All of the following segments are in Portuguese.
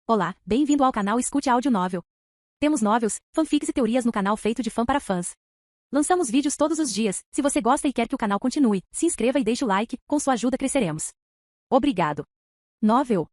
Olá, bem-vindo ao canal Escute Áudio Novel. Temos novels, fanfics e teorias no canal feito de fã para fãs. Lançamos vídeos todos os dias. Se você gosta e quer que o canal continue, se inscreva e deixe o like, com sua ajuda cresceremos. Obrigado. Novel.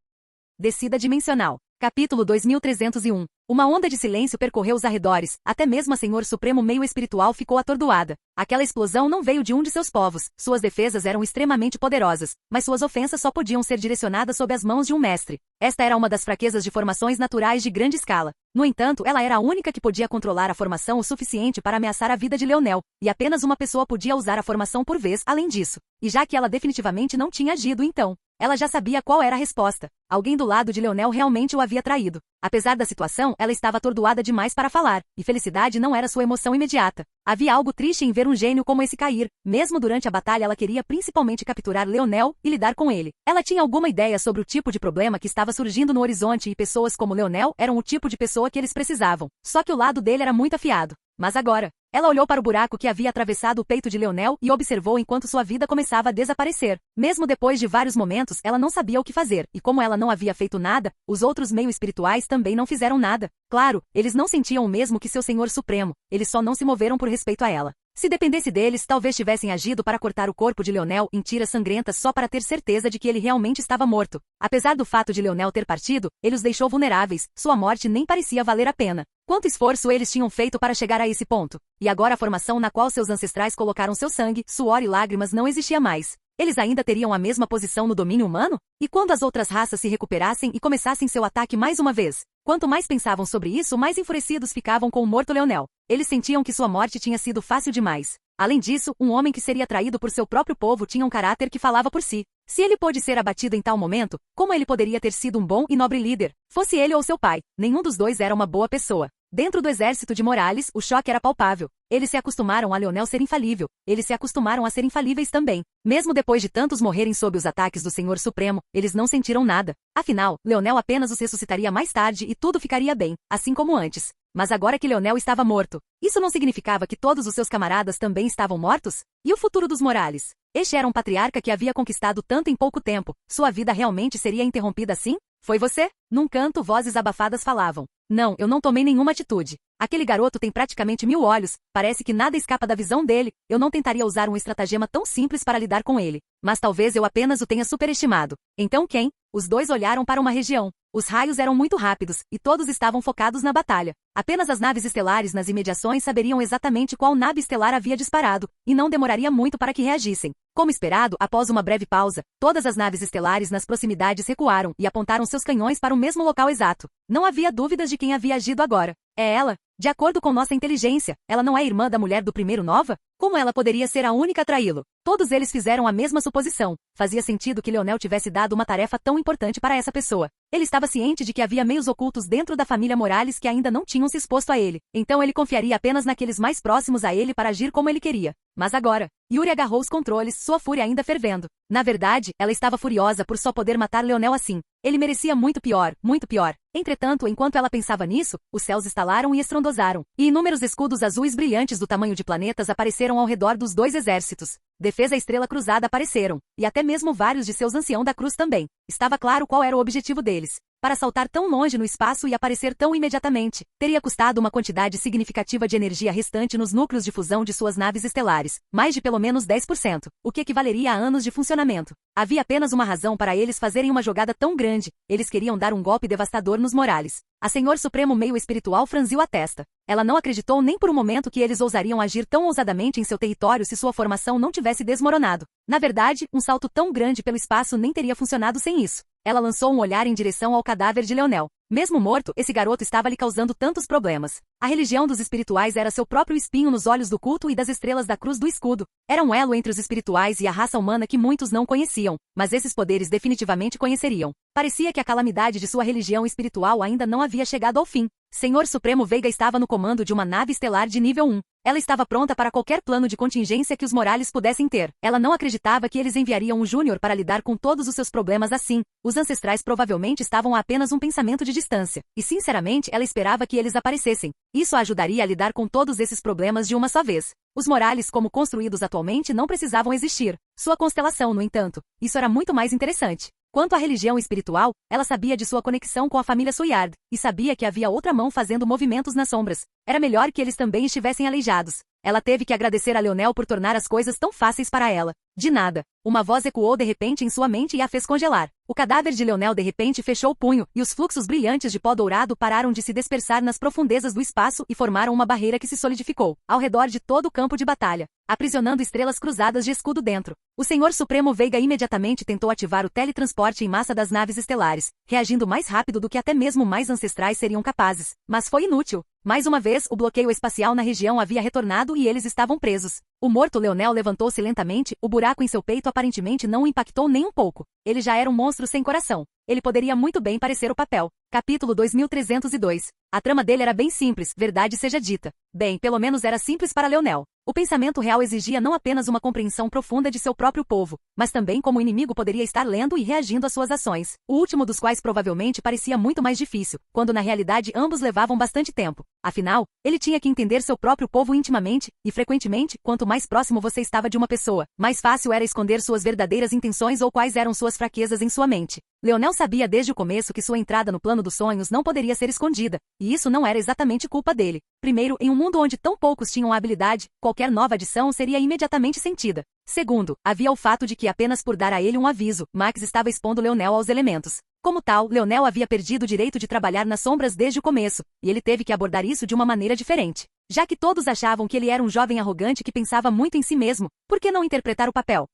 Descida Dimensional. Capítulo 2301. Uma onda de silêncio percorreu os arredores, até mesmo a Senhor Supremo meio espiritual ficou atordoada. Aquela explosão não veio de um de seus povos, suas defesas eram extremamente poderosas, mas suas ofensas só podiam ser direcionadas sob as mãos de um mestre. Esta era uma das fraquezas de formações naturais de grande escala. No entanto, ela era a única que podia controlar a formação o suficiente para ameaçar a vida de Leonel, e apenas uma pessoa podia usar a formação por vez, além disso. E já que ela definitivamente não tinha agido então, ela já sabia qual era a resposta. Alguém do lado de Leonel realmente o havia traído. Apesar da situação, ela estava atordoada demais para falar, e felicidade não era sua emoção imediata. Havia algo triste em ver um gênio como esse cair. Mesmo durante a batalha ela queria principalmente capturar Leonel e lidar com ele. Ela tinha alguma ideia sobre o tipo de problema que estava surgindo no horizonte e pessoas como Leonel eram o tipo de pessoa que eles precisavam. Só que o lado dele era muito afiado. Mas agora, ela olhou para o buraco que havia atravessado o peito de Leonel e observou enquanto sua vida começava a desaparecer. Mesmo depois de vários momentos, ela não sabia o que fazer, e como ela não havia feito nada, os outros meio espirituais também não fizeram nada. Claro, eles não sentiam o mesmo que seu Senhor Supremo, eles só não se moveram por respeito a ela. Se dependesse deles, talvez tivessem agido para cortar o corpo de Leonel em tiras sangrentas só para ter certeza de que ele realmente estava morto. Apesar do fato de Leonel ter partido, ele os deixou vulneráveis, sua morte nem parecia valer a pena. Quanto esforço eles tinham feito para chegar a esse ponto? E agora a formação na qual seus ancestrais colocaram seu sangue, suor e lágrimas não existia mais. Eles ainda teriam a mesma posição no domínio humano? E quando as outras raças se recuperassem e começassem seu ataque mais uma vez? Quanto mais pensavam sobre isso, mais enfurecidos ficavam com o morto Leonel. Eles sentiam que sua morte tinha sido fácil demais. Além disso, um homem que seria traído por seu próprio povo tinha um caráter que falava por si. Se ele pôde ser abatido em tal momento, como ele poderia ter sido um bom e nobre líder? Fosse ele ou seu pai, nenhum dos dois era uma boa pessoa. Dentro do exército de Morales, o choque era palpável. Eles se acostumaram a Leonel ser infalível. Eles se acostumaram a ser infalíveis também. Mesmo depois de tantos morrerem sob os ataques do Senhor Supremo, eles não sentiram nada. Afinal, Leonel apenas os ressuscitaria mais tarde e tudo ficaria bem, assim como antes. Mas agora que Leonel estava morto, isso não significava que todos os seus camaradas também estavam mortos? E o futuro dos Morales? Este era um patriarca que havia conquistado tanto em pouco tempo. Sua vida realmente seria interrompida assim? Foi você? Num canto, vozes abafadas falavam. Não, eu não tomei nenhuma atitude. Aquele garoto tem praticamente 1000 olhos, parece que nada escapa da visão dele, eu não tentaria usar um estratagema tão simples para lidar com ele. Mas talvez eu apenas o tenha superestimado. Então quem? Os dois olharam para uma região. Os raios eram muito rápidos, e todos estavam focados na batalha. Apenas as naves estelares nas imediações saberiam exatamente qual nave estelar havia disparado, e não demoraria muito para que reagissem. Como esperado, após uma breve pausa, todas as naves estelares nas proximidades recuaram e apontaram seus canhões para o mesmo local exato. Não havia dúvidas de quem havia agido agora. É ela. De acordo com nossa inteligência, ela não é irmã da mulher do primeiro Nova? Como ela poderia ser a única a traí-lo? Todos eles fizeram a mesma suposição. Fazia sentido que Leonel tivesse dado uma tarefa tão importante para essa pessoa. Ele estava ciente de que havia meios ocultos dentro da família Morales que ainda não tinham se exposto a ele. Então ele confiaria apenas naqueles mais próximos a ele para agir como ele queria. Mas agora, Yuri agarrou os controles, sua fúria ainda fervendo. Na verdade, ela estava furiosa por só poder matar Leonel assim. Ele merecia muito pior, muito pior. Entretanto, enquanto ela pensava nisso, os céus estalaram e estrondosaram, e inúmeros escudos azuis brilhantes do tamanho de planetas apareceram ao redor dos dois exércitos. Defesa e Estrela Cruzada apareceram, e até mesmo vários de seus Ancião da Cruz também. Estava claro qual era o objetivo deles. Para saltar tão longe no espaço e aparecer tão imediatamente, teria custado uma quantidade significativa de energia restante nos núcleos de fusão de suas naves estelares, mais de pelo menos 10%, o que equivaleria a anos de funcionamento. Havia apenas uma razão para eles fazerem uma jogada tão grande, eles queriam dar um golpe devastador nos Morales. A Senhor Supremo meio espiritual franziu a testa. Ela não acreditou nem por um momento que eles ousariam agir tão ousadamente em seu território se sua formação não tivesse desmoronado. Na verdade, um salto tão grande pelo espaço nem teria funcionado sem isso. Ela lançou um olhar em direção ao cadáver de Leonel. Mesmo morto, esse garoto estava lhe causando tantos problemas. A religião dos espirituais era seu próprio espinho nos olhos do culto e das estrelas da cruz do escudo. Era um elo entre os espirituais e a raça humana que muitos não conheciam, mas esses poderes definitivamente conheceriam. Parecia que a calamidade de sua religião espiritual ainda não havia chegado ao fim. Senhor Supremo Veiga estava no comando de uma nave estelar de nível 1. Ela estava pronta para qualquer plano de contingência que os Morales pudessem ter. Ela não acreditava que eles enviariam um Júnior para lidar com todos os seus problemas assim. Os ancestrais provavelmente estavam a apenas um pensamento de distância. E sinceramente, ela esperava que eles aparecessem. Isso a ajudaria a lidar com todos esses problemas de uma só vez. Os Morales como construídos atualmente não precisavam existir. Sua constelação, no entanto, isso era muito mais interessante. Quanto à religião espiritual, ela sabia de sua conexão com a família Suyard, e sabia que havia outra mão fazendo movimentos nas sombras. Era melhor que eles também estivessem aleijados. Ela teve que agradecer a Leonel por tornar as coisas tão fáceis para ela. De nada. Uma voz ecoou de repente em sua mente e a fez congelar. O cadáver de Leonel de repente fechou o punho, e os fluxos brilhantes de pó dourado pararam de se dispersar nas profundezas do espaço e formaram uma barreira que se solidificou, ao redor de todo o campo de batalha, aprisionando estrelas cruzadas de escudo dentro. O Senhor Supremo Veiga imediatamente tentou ativar o teletransporte em massa das naves estelares, reagindo mais rápido do que até mesmo mais ancestrais seriam capazes. Mas foi inútil. Mais uma vez, o bloqueio espacial na região havia retornado e eles estavam presos. O morto Leonel levantou-se lentamente, o buraco em seu peito aparentemente não o impactou nem um pouco. Ele já era um monstro sem coração. Ele poderia muito bem parecer o papel. Capítulo 2302. A trama dele era bem simples, verdade seja dita. Bem, pelo menos era simples para Leonel. O pensamento real exigia não apenas uma compreensão profunda de seu próprio povo, mas também como o inimigo poderia estar lendo e reagindo às suas ações, o último dos quais provavelmente parecia muito mais difícil, quando na realidade ambos levavam bastante tempo. Afinal, ele tinha que entender seu próprio povo intimamente, e frequentemente, quanto mais próximo você estava de uma pessoa, mais fácil era esconder suas verdadeiras intenções ou quais eram suas fraquezas em sua mente. Leonel sabia desde o começo que sua entrada no plano dos sonhos não poderia ser escondida, e isso não era exatamente culpa dele. Primeiro, em um mundo onde tão poucos tinham a habilidade, qualquer nova adição seria imediatamente sentida. Segundo, havia o fato de que apenas por dar a ele um aviso, Max estava expondo Leonel aos elementos. Como tal, Leonel havia perdido o direito de trabalhar nas sombras desde o começo, e ele teve que abordar isso de uma maneira diferente. Já que todos achavam que ele era um jovem arrogante que pensava muito em si mesmo, por que não interpretar o papel?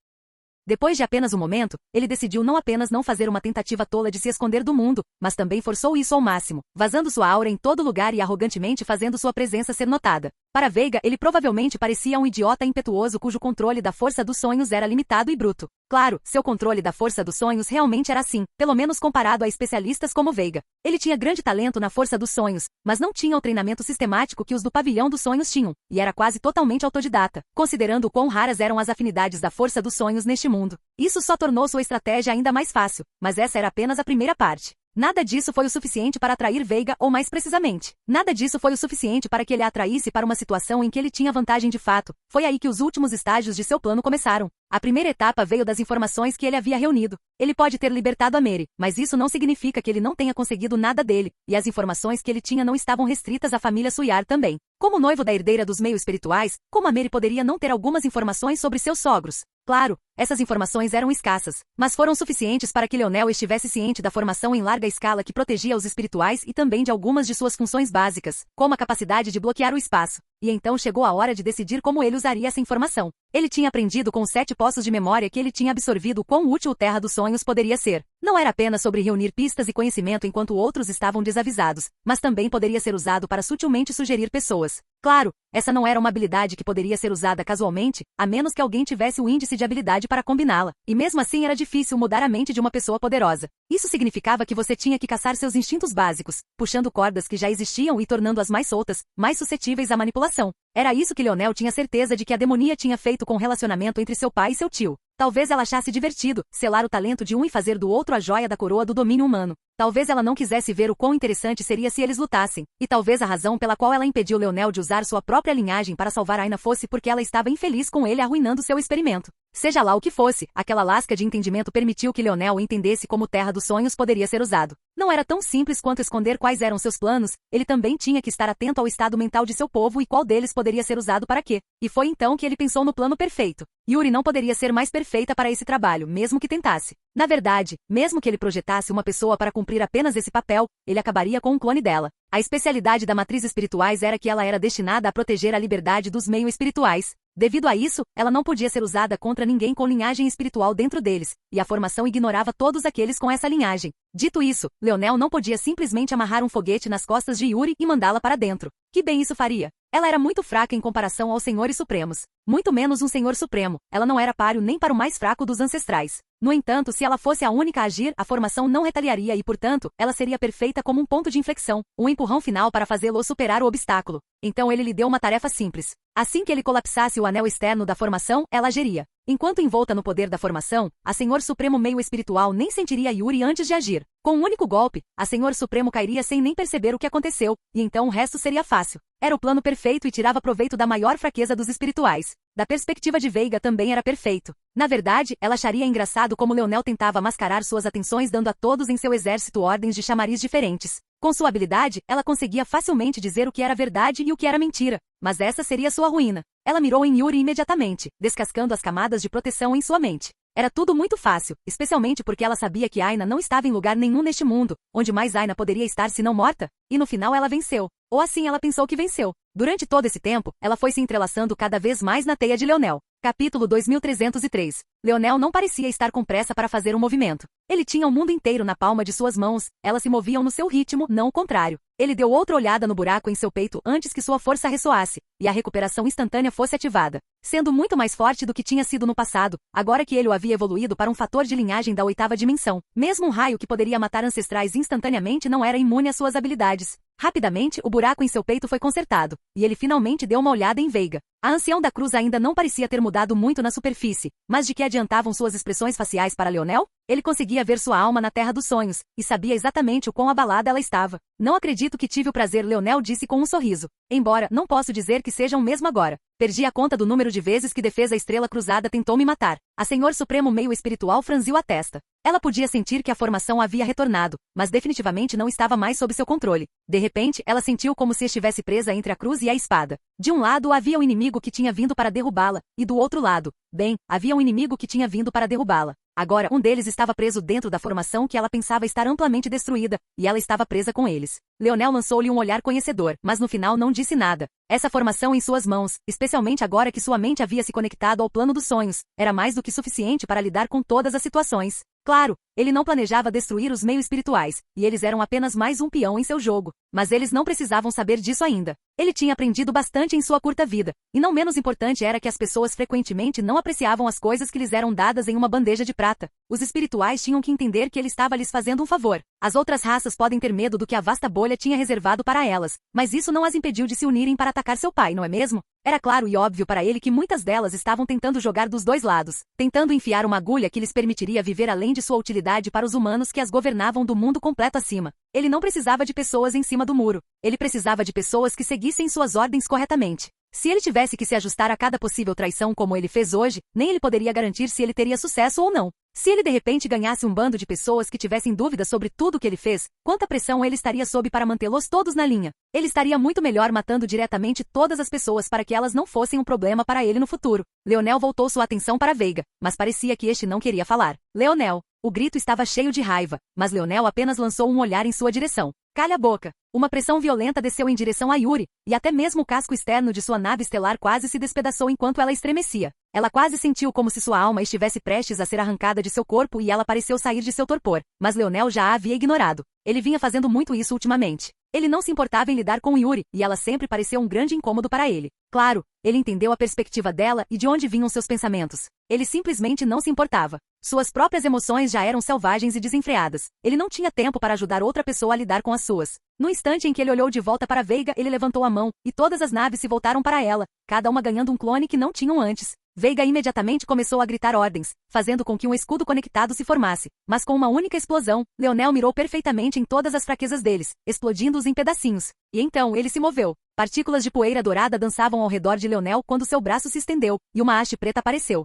Depois de apenas um momento, ele decidiu não apenas não fazer uma tentativa tola de se esconder do mundo, mas também forçou isso ao máximo, vazando sua aura em todo lugar e arrogantemente fazendo sua presença ser notada. Para Veiga, ele provavelmente parecia um idiota impetuoso cujo controle da força dos sonhos era limitado e bruto. Claro, seu controle da força dos sonhos realmente era assim, pelo menos comparado a especialistas como Veiga. Ele tinha grande talento na força dos sonhos, mas não tinha o treinamento sistemático que os do pavilhão dos sonhos tinham, e era quase totalmente autodidata, considerando o quão raras eram as afinidades da força dos sonhos neste mundo. Isso só tornou sua estratégia ainda mais fácil, mas essa era apenas a primeira parte. Nada disso foi o suficiente para atrair Veiga, ou mais precisamente, nada disso foi o suficiente para que ele a atraísse para uma situação em que ele tinha vantagem de fato. Foi aí que os últimos estágios de seu plano começaram. A primeira etapa veio das informações que ele havia reunido. Ele pode ter libertado a Mary, mas isso não significa que ele não tenha conseguido nada dele, e as informações que ele tinha não estavam restritas à família Suyard também. Como noivo da herdeira dos meios espirituais, como a Mary poderia não ter algumas informações sobre seus sogros? Claro, essas informações eram escassas, mas foram suficientes para que Leonel estivesse ciente da formação em larga escala que protegia os espirituais e também de algumas de suas funções básicas, como a capacidade de bloquear o espaço. E então chegou a hora de decidir como ele usaria essa informação. Ele tinha aprendido com os 7 poços de memória que ele tinha absorvido quão útil o Terra dos Sonhos poderia ser. Não era apenas sobre reunir pistas e conhecimento enquanto outros estavam desavisados, mas também poderia ser usado para sutilmente sugerir pessoas. Claro, essa não era uma habilidade que poderia ser usada casualmente, a menos que alguém tivesse o índice de habilidade para combiná-la, e mesmo assim era difícil mudar a mente de uma pessoa poderosa. Isso significava que você tinha que caçar seus instintos básicos, puxando cordas que já existiam e tornando-as mais soltas, mais suscetíveis à manipulação. Era isso que Leonel tinha certeza de que a demonia tinha feito com o relacionamento entre seu pai e seu tio. Talvez ela achasse divertido selar o talento de um e fazer do outro a joia da coroa do domínio humano. Talvez ela não quisesse ver o quão interessante seria se eles lutassem. E talvez a razão pela qual ela impediu Leonel de usar sua própria linhagem para salvar Aina fosse porque ela estava infeliz com ele arruinando seu experimento. Seja lá o que fosse, aquela lasca de entendimento permitiu que Leonel entendesse como Terra dos Sonhos poderia ser usado. Não era tão simples quanto esconder quais eram seus planos, ele também tinha que estar atento ao estado mental de seu povo e qual deles poderia ser usado para quê. E foi então que ele pensou no plano perfeito. Yuri não poderia ser mais perfeita para esse trabalho, mesmo que tentasse. Na verdade, mesmo que ele projetasse uma pessoa para cumprir apenas esse papel, ele acabaria com um clone dela. A especialidade da matriz espirituais era que ela era destinada a proteger a liberdade dos meios espirituais. Devido a isso, ela não podia ser usada contra ninguém com linhagem espiritual dentro deles, e a formação ignorava todos aqueles com essa linhagem. Dito isso, Leonel não podia simplesmente amarrar um foguete nas costas de Yuri e mandá-la para dentro. Que bem isso faria? Ela era muito fraca em comparação aos senhores supremos. Muito menos um senhor supremo, ela não era páreo nem para o mais fraco dos ancestrais. No entanto, se ela fosse a única a agir, a formação não retaliaria e, portanto, ela seria perfeita como um ponto de inflexão, um empurrão final para fazê-lo superar o obstáculo. Então ele lhe deu uma tarefa simples. Assim que ele colapsasse o anel externo da formação, ela agiria. Enquanto envolta no poder da formação, a Senhor Supremo meio espiritual nem sentiria Yuri antes de agir. Com um único golpe, a Senhor Supremo cairia sem nem perceber o que aconteceu, e então o resto seria fácil. Era o plano perfeito e tirava proveito da maior fraqueza dos espirituais. Da perspectiva de Veiga também era perfeito. Na verdade, ela acharia engraçado como Leonel tentava mascarar suas atenções dando a todos em seu exército ordens de chamariz diferentes. Com sua habilidade, ela conseguia facilmente dizer o que era verdade e o que era mentira. Mas essa seria sua ruína. Ela mirou em Yuri imediatamente, descascando as camadas de proteção em sua mente. Era tudo muito fácil, especialmente porque ela sabia que Aina não estava em lugar nenhum neste mundo, onde mais Aina poderia estar se não morta, e no final ela venceu. Ou assim ela pensou que venceu. Durante todo esse tempo, ela foi se entrelaçando cada vez mais na teia de Leonel. Capítulo 2303. Leonel não parecia estar com pressa para fazer um movimento. Ele tinha o mundo inteiro na palma de suas mãos, elas se moviam no seu ritmo, não o contrário. Ele deu outra olhada no buraco em seu peito antes que sua força ressoasse, e a recuperação instantânea fosse ativada. Sendo muito mais forte do que tinha sido no passado, agora que ele o havia evoluído para um fator de linhagem da 8ª dimensão, mesmo um raio que poderia matar ancestrais instantaneamente não era imune às suas habilidades. Rapidamente, o buraco em seu peito foi consertado, e ele finalmente deu uma olhada em Veiga. A ancião da cruz ainda não parecia ter mudado muito na superfície, mas de que adiantavam suas expressões faciais para Leonel? Ele conseguia ver sua alma na terra dos sonhos, e sabia exatamente o quão abalada ela estava. Não acredito que tive o prazer, Leonel disse com um sorriso. Embora, não posso dizer que sejam mesmo agora. Perdi a conta do número de vezes que Defesa Estrela Cruzada tentou me matar. A Senhor Supremo meio espiritual franziu a testa. Ela podia sentir que a formação havia retornado, mas definitivamente não estava mais sob seu controle. De repente, ela sentiu como se estivesse presa entre a cruz e a espada. De um lado havia um inimigo que tinha vindo para derrubá-la, e do outro lado, bem, havia um inimigo que tinha vindo para derrubá-la. Agora, um deles estava preso dentro da formação que ela pensava estar amplamente destruída, e ela estava presa com eles. Leonel lançou-lhe um olhar conhecedor, mas no final não disse nada. Essa formação em suas mãos, especialmente agora que sua mente havia se conectado ao plano dos sonhos, era mais do que suficiente para lidar com todas as situações. Claro, ele não planejava destruir os meios espirituais, e eles eram apenas mais um peão em seu jogo. Mas eles não precisavam saber disso ainda. Ele tinha aprendido bastante em sua curta vida, e não menos importante era que as pessoas frequentemente não apreciavam as coisas que lhes eram dadas em uma bandeja de prata. Os espirituais tinham que entender que ele estava lhes fazendo um favor. As outras raças podem ter medo do que a vasta bolha tinha reservado para elas, mas isso não as impediu de se unirem para atacar seu pai, não é mesmo? Era claro e óbvio para ele que muitas delas estavam tentando jogar dos dois lados, tentando enfiar uma agulha que lhes permitiria viver além de sua utilidade para os humanos que as governavam do mundo completo acima. Ele não precisava de pessoas em cima do muro. Ele precisava de pessoas que seguissem suas ordens corretamente. Se ele tivesse que se ajustar a cada possível traição como ele fez hoje, nem ele poderia garantir se ele teria sucesso ou não. Se ele de repente ganhasse um bando de pessoas que tivessem dúvidas sobre tudo o que ele fez, quanta pressão ele estaria sob para mantê-los todos na linha? Ele estaria muito melhor matando diretamente todas as pessoas para que elas não fossem um problema para ele no futuro. Leonel voltou sua atenção para Veiga, mas parecia que este não queria falar. Leonel. O grito estava cheio de raiva, mas Leonel apenas lançou um olhar em sua direção. Calha a boca. Uma pressão violenta desceu em direção a Yuri, e até mesmo o casco externo de sua nave estelar quase se despedaçou enquanto ela estremecia. Ela quase sentiu como se sua alma estivesse prestes a ser arrancada de seu corpo e ela pareceu sair de seu torpor, mas Leonel já a havia ignorado. Ele vinha fazendo muito isso ultimamente. Ele não se importava em lidar com Yuri, e ela sempre pareceu um grande incômodo para ele. Claro, ele entendeu a perspectiva dela e de onde vinham seus pensamentos. Ele simplesmente não se importava. Suas próprias emoções já eram selvagens e desenfreadas. Ele não tinha tempo para ajudar outra pessoa a lidar com as suas. No instante em que ele olhou de volta para Veiga, ele levantou a mão, e todas as naves se voltaram para ela, cada uma ganhando um clone que não tinham antes. Veiga imediatamente começou a gritar ordens, fazendo com que um escudo conectado se formasse. Mas com uma única explosão, Leonel mirou perfeitamente em todas as fraquezas deles, explodindo-os em pedacinhos. E então ele se moveu. Partículas de poeira dourada dançavam ao redor de Leonel quando seu braço se estendeu, e uma haste preta apareceu.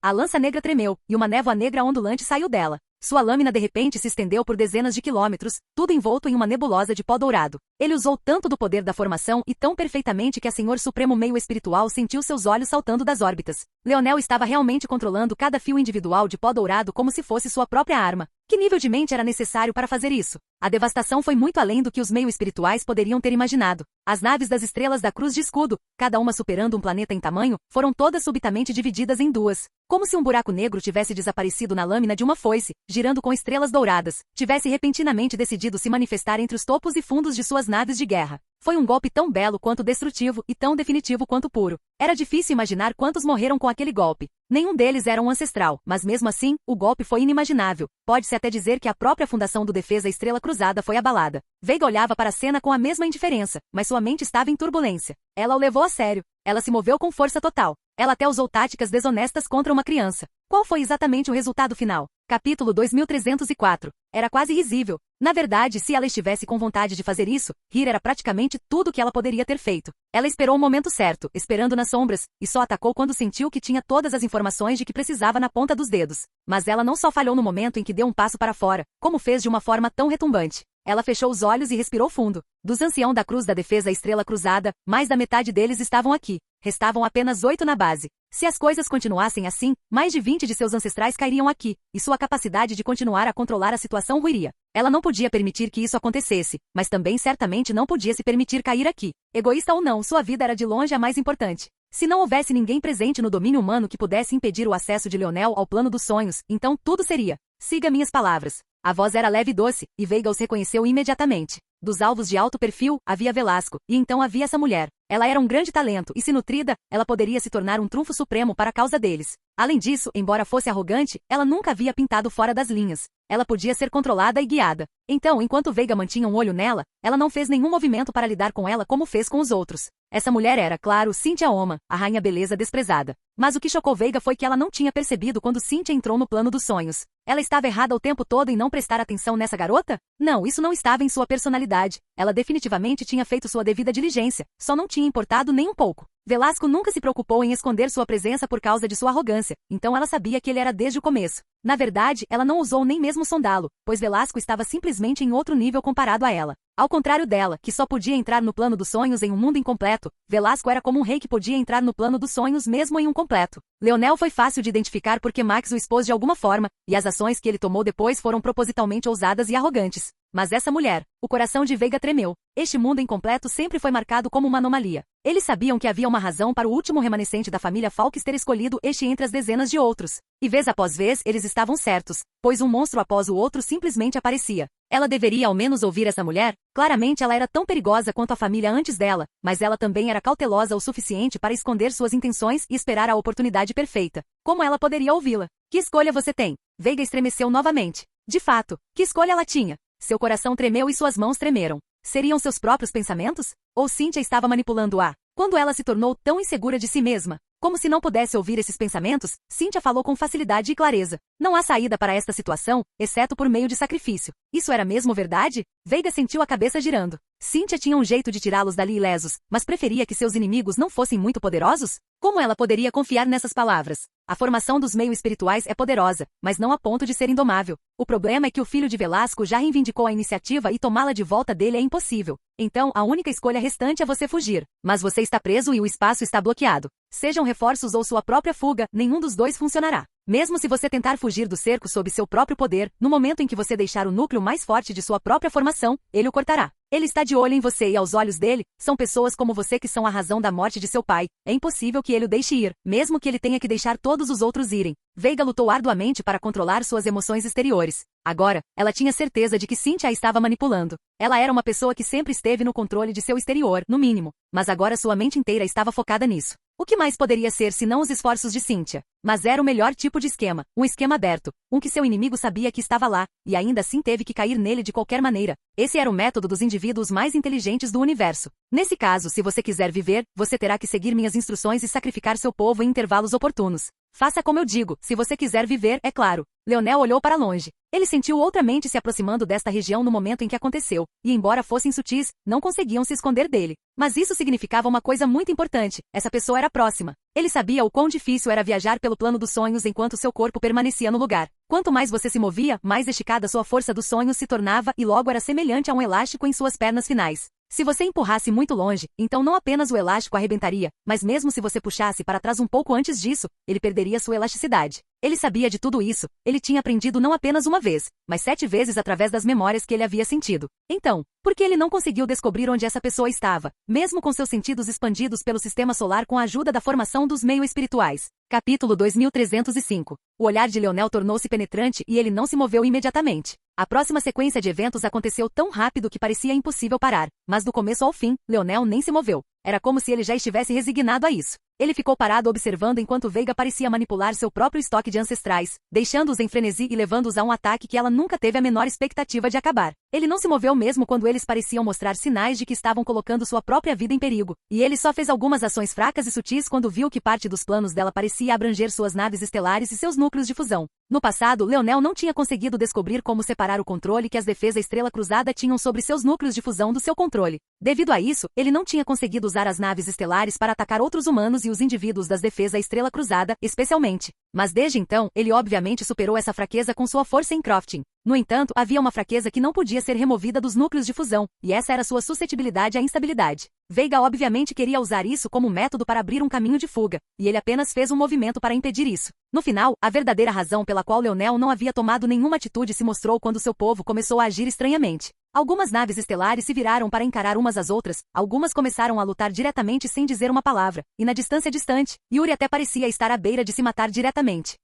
A lança negra tremeu, e uma névoa negra ondulante saiu dela. Sua lâmina de repente se estendeu por dezenas de quilômetros, tudo envolto em uma nebulosa de pó dourado. Ele usou tanto do poder da formação e tão perfeitamente que a Senhor Supremo meio espiritual sentiu seus olhos saltando das órbitas. Leonel estava realmente controlando cada fio individual de pó dourado como se fosse sua própria arma. Que nível de mente era necessário para fazer isso? A devastação foi muito além do que os meio espirituais poderiam ter imaginado. As naves das estrelas da Cruz de Escudo, cada uma superando um planeta em tamanho, foram todas subitamente divididas em duas. Como se um buraco negro tivesse desaparecido na lâmina de uma foice, girando com estrelas douradas, tivesse repentinamente decidido se manifestar entre os topos e fundos de suas naves de guerra. Foi um golpe tão belo quanto destrutivo e tão definitivo quanto puro. Era difícil imaginar quantos morreram com aquele golpe. Nenhum deles era um ancestral, mas mesmo assim, o golpe foi inimaginável. Pode-se até dizer que a própria fundação do Defesa Estrela Cruzada foi abalada. Veiga olhava para a cena com a mesma indiferença, mas sua mente estava em turbulência. Ela o levou a sério. Ela se moveu com força total. Ela até usou táticas desonestas contra uma criança. Qual foi exatamente o resultado final? Capítulo 2304. Era quase risível. Na verdade, se ela estivesse com vontade de fazer isso, rir era praticamente tudo o que ela poderia ter feito. Ela esperou o momento certo, esperando nas sombras, e só atacou quando sentiu que tinha todas as informações de que precisava na ponta dos dedos. Mas ela não só falhou no momento em que deu um passo para fora, como fez de uma forma tão retumbante. Ela fechou os olhos e respirou fundo. Dos anciãos da Cruz da Defesa Estrela Cruzada, mais da metade deles estavam aqui. Restavam apenas 8 na base. Se as coisas continuassem assim, mais de 20 de seus ancestrais cairiam aqui, e sua capacidade de continuar a controlar a situação ruiria. Ela não podia permitir que isso acontecesse, mas também certamente não podia se permitir cair aqui. Egoísta ou não, sua vida era de longe a mais importante. Se não houvesse ninguém presente no domínio humano que pudesse impedir o acesso de Leonel ao plano dos sonhos, então tudo seria. Siga minhas palavras. A voz era leve e doce, e Veiga os reconheceu imediatamente. Dos alvos de alto perfil, havia Velasco, e então havia essa mulher. Ela era um grande talento, e se nutrida, ela poderia se tornar um trunfo supremo para a causa deles. Além disso, embora fosse arrogante, ela nunca havia pintado fora das linhas. Ela podia ser controlada e guiada. Então, enquanto Veiga mantinha um olho nela, ela não fez nenhum movimento para lidar com ela como fez com os outros. Essa mulher era, claro, Cynthia Oma, a rainha beleza desprezada. Mas o que chocou Veiga foi que ela não tinha percebido quando Cynthia entrou no plano dos sonhos. Ela estava errada o tempo todo em não prestar atenção nessa garota? Não, isso não estava em sua personalidade. Ela definitivamente tinha feito sua devida diligência, só não tinha importado nem um pouco. Velasco nunca se preocupou em esconder sua presença por causa de sua arrogância, então ela sabia que ele era desde o começo. Na verdade, ela não ousou nem mesmo sondá-lo, pois Velasco estava simplesmente em outro nível comparado a ela. Ao contrário dela, que só podia entrar no plano dos sonhos em um mundo incompleto, Velasco era como um rei que podia entrar no plano dos sonhos mesmo em um completo. Leonel foi fácil de identificar porque Max o expôs de alguma forma, e as ações que ele tomou depois foram propositalmente ousadas e arrogantes. Mas essa mulher, o coração de Veiga tremeu. Este mundo incompleto sempre foi marcado como uma anomalia. Eles sabiam que havia uma razão para o último remanescente da família Falks ter escolhido este entre as dezenas de outros. E vez após vez eles estavam certos, pois um monstro após o outro simplesmente aparecia. Ela deveria ao menos ouvir essa mulher? Claramente ela era tão perigosa quanto a família antes dela, mas ela também era cautelosa o suficiente para esconder suas intenções e esperar a oportunidade perfeita. Como ela poderia ouvi-la? Que escolha você tem? Veiga estremeceu novamente. De fato, que escolha ela tinha? Seu coração tremeu e suas mãos tremeram. Seriam seus próprios pensamentos? Ou Cynthia estava manipulando-a? Quando ela se tornou tão insegura de si mesma? Como se não pudesse ouvir esses pensamentos, Cynthia falou com facilidade e clareza. Não há saída para esta situação, exceto por meio de sacrifício. Isso era mesmo verdade? Veiga sentiu a cabeça girando. Cynthia tinha um jeito de tirá-los dali ilesos, mas preferia que seus inimigos não fossem muito poderosos? Como ela poderia confiar nessas palavras? A formação dos meios espirituais é poderosa, mas não a ponto de ser indomável. O problema é que o filho de Velasco já reivindicou a iniciativa e tomá-la de volta dele é impossível. Então, a única escolha restante é você fugir. Mas você está preso e o espaço está bloqueado. Sejam reforços ou sua própria fuga, nenhum dos dois funcionará. Mesmo se você tentar fugir do cerco sob seu próprio poder, no momento em que você deixar o núcleo mais forte de sua própria formação, ele o cortará. Ele está de olho em você e aos olhos dele, são pessoas como você que são a razão da morte de seu pai. É impossível que ele o deixe ir, mesmo que ele tenha que deixar todos os outros irem. Veiga lutou arduamente para controlar suas emoções exteriores. Agora, ela tinha certeza de que Cynthia a estava manipulando. Ela era uma pessoa que sempre esteve no controle de seu exterior, no mínimo, mas agora sua mente inteira estava focada nisso. O que mais poderia ser senão os esforços de Cynthia? Mas era o melhor tipo de esquema, um esquema aberto, um que seu inimigo sabia que estava lá, e ainda assim teve que cair nele de qualquer maneira. Esse era o método dos indivíduos mais inteligentes do universo. Nesse caso, se você quiser viver, você terá que seguir minhas instruções e sacrificar seu povo em intervalos oportunos. Faça como eu digo, se você quiser viver, é claro. Leonel olhou para longe. Ele sentiu outra mente se aproximando desta região no momento em que aconteceu, e embora fossem sutis, não conseguiam se esconder dele. Mas isso significava uma coisa muito importante, essa pessoa era próxima. Ele sabia o quão difícil era viajar pelo plano dos sonhos enquanto seu corpo permanecia no lugar. Quanto mais você se movia, mais esticada sua força dos sonhos se tornava e logo era semelhante a um elástico em suas pernas finais. Se você empurrasse muito longe, então não apenas o elástico arrebentaria, mas mesmo se você puxasse para trás um pouco antes disso, ele perderia sua elasticidade. Ele sabia de tudo isso, ele tinha aprendido não apenas uma vez, mas 7 vezes através das memórias que ele havia sentido. Então, por que ele não conseguiu descobrir onde essa pessoa estava, mesmo com seus sentidos expandidos pelo sistema solar com a ajuda da formação dos meios espirituais? Capítulo 2305. O olhar de Leonel tornou-se penetrante e ele não se moveu imediatamente. A próxima sequência de eventos aconteceu tão rápido que parecia impossível parar, mas do começo ao fim, Leonel nem se moveu. Era como se ele já estivesse resignado a isso. Ele ficou parado observando enquanto Veiga parecia manipular seu próprio estoque de ancestrais, deixando-os em frenesi e levando-os a um ataque que ela nunca teve a menor expectativa de acabar. Ele não se moveu mesmo quando eles pareciam mostrar sinais de que estavam colocando sua própria vida em perigo, e ele só fez algumas ações fracas e sutis quando viu que parte dos planos dela parecia abranger suas naves estelares e seus núcleos de fusão. No passado, Leonel não tinha conseguido descobrir como separar o controle que as defesas Estrela Cruzada tinham sobre seus núcleos de fusão do seu controle. Devido a isso, ele não tinha conseguido usar as naves estelares para atacar outros humanos e os indivíduos das defesas Estrela Cruzada, especialmente. Mas desde então, ele obviamente superou essa fraqueza com sua força em crafting. No entanto, havia uma fraqueza que não podia ser removida dos núcleos de fusão, e essa era sua suscetibilidade à instabilidade. Veiga obviamente queria usar isso como método para abrir um caminho de fuga, e ele apenas fez um movimento para impedir isso. No final, a verdadeira razão pela qual Leonel não havia tomado nenhuma atitude se mostrou quando seu povo começou a agir estranhamente. Algumas naves estelares se viraram para encarar umas às outras, algumas começaram a lutar diretamente sem dizer uma palavra, e na distância distante, Yuri até parecia estar à beira de se matar diretamente.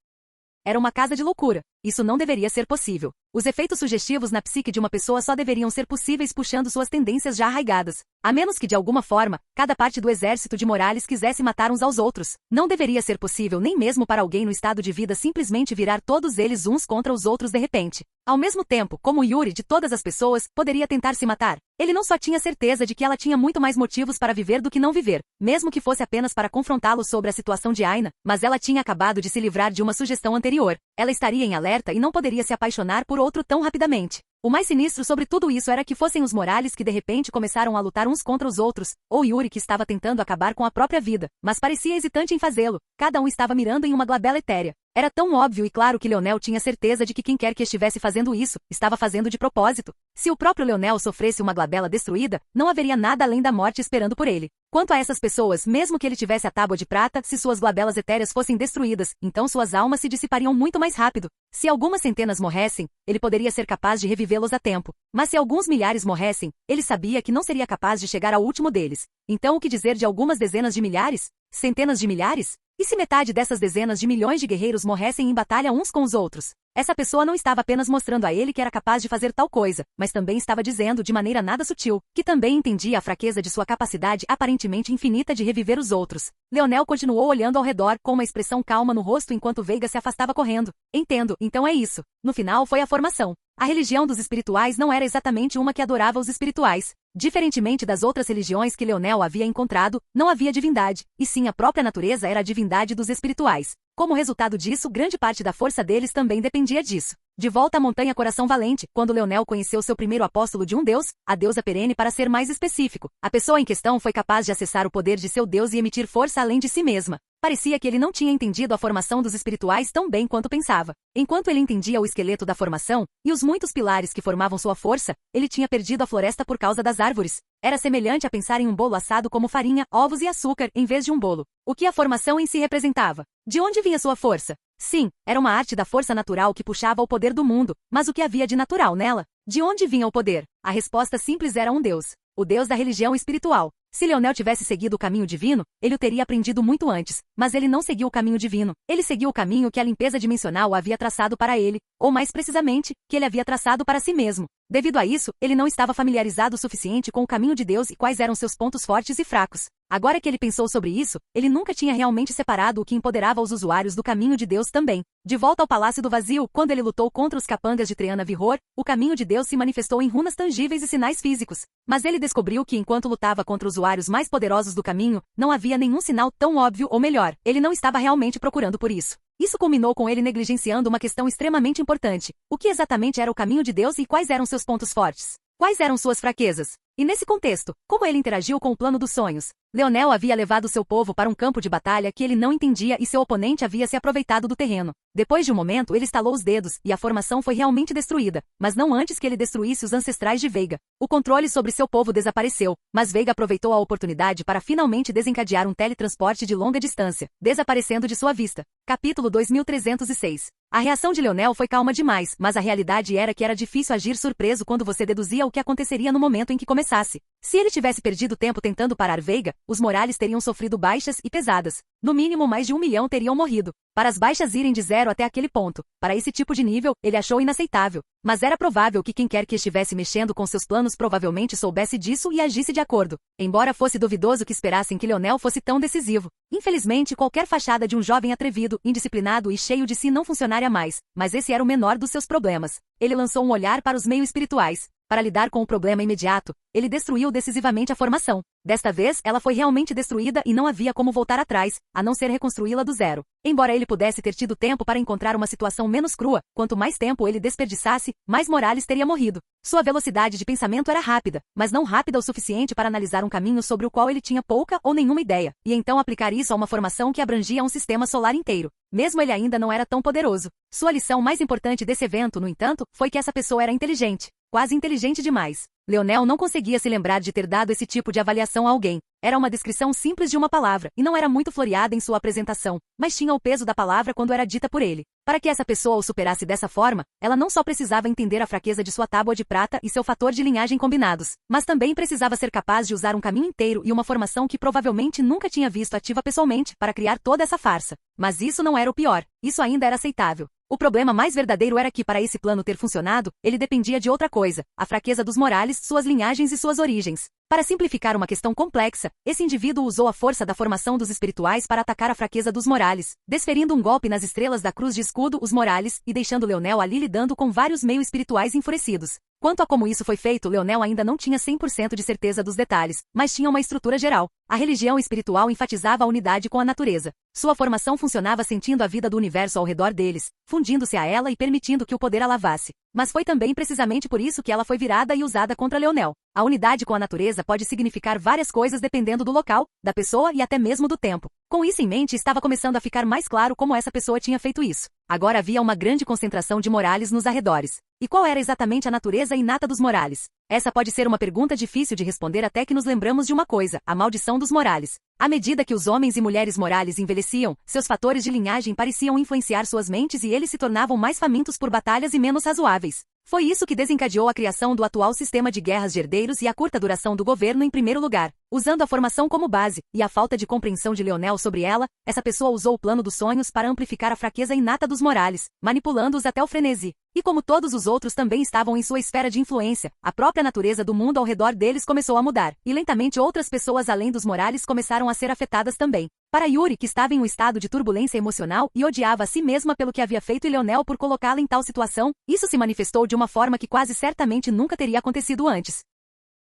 Era uma casa de loucura. Isso não deveria ser possível. Os efeitos sugestivos na psique de uma pessoa só deveriam ser possíveis puxando suas tendências já arraigadas. A menos que, de alguma forma, cada parte do exército de Morales quisesse matar uns aos outros. Não deveria ser possível nem mesmo para alguém no estado de vida simplesmente virar todos eles uns contra os outros de repente. Ao mesmo tempo, como Yuri de todas as pessoas, poderia tentar se matar. Ele não só tinha certeza de que ela tinha muito mais motivos para viver do que não viver, mesmo que fosse apenas para confrontá-lo sobre a situação de Aina, mas ela tinha acabado de se livrar de uma sugestão anterior. Ela estaria em alerta e não poderia se apaixonar por outro tão rapidamente. O mais sinistro sobre tudo isso era que fossem os Morales que de repente começaram a lutar uns contra os outros, ou Yuri que estava tentando acabar com a própria vida, mas parecia hesitante em fazê-lo. Cada um estava mirando em uma glabela etérea. Era tão óbvio e claro que Leonel tinha certeza de que quem quer que estivesse fazendo isso, estava fazendo de propósito. Se o próprio Leonel sofresse uma glabela destruída, não haveria nada além da morte esperando por ele. Quanto a essas pessoas, mesmo que ele tivesse a tábua de prata, se suas glabelas etéreas fossem destruídas, então suas almas se dissipariam muito mais rápido. Se algumas centenas morressem, ele poderia ser capaz de revivê-los a tempo. Mas se alguns milhares morressem, ele sabia que não seria capaz de chegar ao último deles. Então o que dizer de algumas dezenas de milhares? Centenas de milhares? E se metade dessas dezenas de milhões de guerreiros morressem em batalha uns com os outros? Essa pessoa não estava apenas mostrando a ele que era capaz de fazer tal coisa, mas também estava dizendo de maneira nada sutil, que também entendia a fraqueza de sua capacidade aparentemente infinita de reviver os outros. Leonel continuou olhando ao redor com uma expressão calma no rosto enquanto Veiga se afastava correndo. Entendo, então é isso. No final foi a formação. A religião dos espirituais não era exatamente uma que adorava os espirituais. Diferentemente das outras religiões que Leonel havia encontrado, não havia divindade, e sim a própria natureza era a divindade dos espirituais. Como resultado disso, grande parte da força deles também dependia disso. De volta à Montanha Coração Valente, quando Leonel conheceu seu primeiro apóstolo de um deus, a deusa Perene para ser mais específico, a pessoa em questão foi capaz de acessar o poder de seu deus e emitir força além de si mesma. Parecia que ele não tinha entendido a formação dos espirituais tão bem quanto pensava. Enquanto ele entendia o esqueleto da formação, e os muitos pilares que formavam sua força, ele tinha perdido a floresta por causa das árvores. Era semelhante a pensar em um bolo assado como farinha, ovos e açúcar, em vez de um bolo. O que a formação em si representava? De onde vinha sua força? Sim, era uma arte da força natural que puxava o poder do mundo, mas o que havia de natural nela? De onde vinha o poder? A resposta simples era um Deus. O Deus da religião espiritual. Se Leonel tivesse seguido o caminho divino, ele o teria aprendido muito antes, mas ele não seguiu o caminho divino. Ele seguiu o caminho que a limpeza dimensional havia traçado para ele, ou mais precisamente, que ele havia traçado para si mesmo. Devido a isso, ele não estava familiarizado o suficiente com o caminho de Deus e quais eram seus pontos fortes e fracos. Agora que ele pensou sobre isso, ele nunca tinha realmente separado o que empoderava os usuários do caminho de Deus também. De volta ao Palácio do Vazio, quando ele lutou contra os capangas de Triana Vihor, o caminho de Deus se manifestou em runas tangíveis e sinais físicos. Mas ele descobriu que enquanto lutava contra usuários mais poderosos do caminho, não havia nenhum sinal tão óbvio ou melhor, ele não estava realmente procurando por isso. Isso culminou com ele negligenciando uma questão extremamente importante. O que exatamente era o caminho de Deus e quais eram seus pontos fortes? Quais eram suas fraquezas? E nesse contexto, como ele interagiu com o plano dos sonhos? Leonel havia levado seu povo para um campo de batalha que ele não entendia e seu oponente havia se aproveitado do terreno. Depois de um momento, ele estalou os dedos e a formação foi realmente destruída, mas não antes que ele destruísse os ancestrais de Veiga. O controle sobre seu povo desapareceu, mas Veiga aproveitou a oportunidade para finalmente desencadear um teletransporte de longa distância, desaparecendo de sua vista. Capítulo 2306. A reação de Leonel foi calma demais, mas a realidade era que era difícil agir surpreso quando você deduzia o que aconteceria no momento em que começasse. Se ele tivesse perdido tempo tentando parar Veiga, os Morales teriam sofrido baixas e pesadas. No mínimo mais de 1 milhão teriam morrido. Para as baixas irem de 0 até aquele ponto, para esse tipo de nível, ele achou inaceitável. Mas era provável que quem quer que estivesse mexendo com seus planos provavelmente soubesse disso e agisse de acordo. Embora fosse duvidoso que esperassem que Leonel fosse tão decisivo. Infelizmente, qualquer fachada de um jovem atrevido, indisciplinado e cheio de si não funcionaria mais, mas esse era o menor dos seus problemas. Ele lançou um olhar para os meios espirituais. Para lidar com o problema imediato, ele destruiu decisivamente a formação. Desta vez, ela foi realmente destruída e não havia como voltar atrás, a não ser reconstruí-la do zero. Embora ele pudesse ter tido tempo para encontrar uma situação menos crua, quanto mais tempo ele desperdiçasse, mais Morales teria morrido. Sua velocidade de pensamento era rápida, mas não rápida o suficiente para analisar um caminho sobre o qual ele tinha pouca ou nenhuma ideia, e então aplicar isso a uma formação que abrangia um sistema solar inteiro. Mesmo ele ainda não era tão poderoso. Sua lição mais importante desse evento, no entanto, foi que essa pessoa era inteligente. Quase inteligente demais. Leonel não conseguia se lembrar de ter dado esse tipo de avaliação a alguém. Era uma descrição simples de uma palavra, e não era muito floreada em sua apresentação, mas tinha o peso da palavra quando era dita por ele. Para que essa pessoa o superasse dessa forma, ela não só precisava entender a fraqueza de sua tábua de prata e seu fator de linhagem combinados, mas também precisava ser capaz de usar um caminho inteiro e uma formação que provavelmente nunca tinha visto ativa pessoalmente para criar toda essa farsa. Mas isso não era o pior, isso ainda era aceitável. O problema mais verdadeiro era que, para esse plano ter funcionado, ele dependia de outra coisa, a fraqueza dos Morales, suas linhagens e suas origens. Para simplificar uma questão complexa, esse indivíduo usou a força da formação dos espirituais para atacar a fraqueza dos Morales, desferindo um golpe nas estrelas da cruz de escudo, os Morales, e deixando Leonel ali lidando com vários meios espirituais enfurecidos. Quanto a como isso foi feito, Leonel ainda não tinha 100% de certeza dos detalhes, mas tinha uma estrutura geral. A religião espiritual enfatizava a unidade com a natureza. Sua formação funcionava sentindo a vida do universo ao redor deles, fundindo-se a ela e permitindo que o poder a lavasse. Mas foi também precisamente por isso que ela foi virada e usada contra Leonel. A unidade com a natureza pode significar várias coisas dependendo do local, da pessoa e até mesmo do tempo. Com isso em mente, estava começando a ficar mais claro como essa pessoa tinha feito isso. Agora havia uma grande concentração de Morales nos arredores. E qual era exatamente a natureza inata dos Morales? Essa pode ser uma pergunta difícil de responder até que nos lembramos de uma coisa, a maldição dos Morales. À medida que os homens e mulheres Morales envelheciam, seus fatores de linhagem pareciam influenciar suas mentes e eles se tornavam mais famintos por batalhas e menos razoáveis. Foi isso que desencadeou a criação do atual sistema de guerras de herdeiros e a curta duração do governo em primeiro lugar. Usando a formação como base, e a falta de compreensão de Leonel sobre ela, essa pessoa usou o plano dos sonhos para amplificar a fraqueza inata dos Morales, manipulando-os até o frenesi. E como todos os outros também estavam em sua esfera de influência, a própria natureza do mundo ao redor deles começou a mudar, e lentamente outras pessoas além dos Morales começaram a ser afetadas também. Para Yuri, que estava em um estado de turbulência emocional e odiava a si mesma pelo que havia feito e Leonel por colocá-la em tal situação, isso se manifestou de uma forma que quase certamente nunca teria acontecido antes.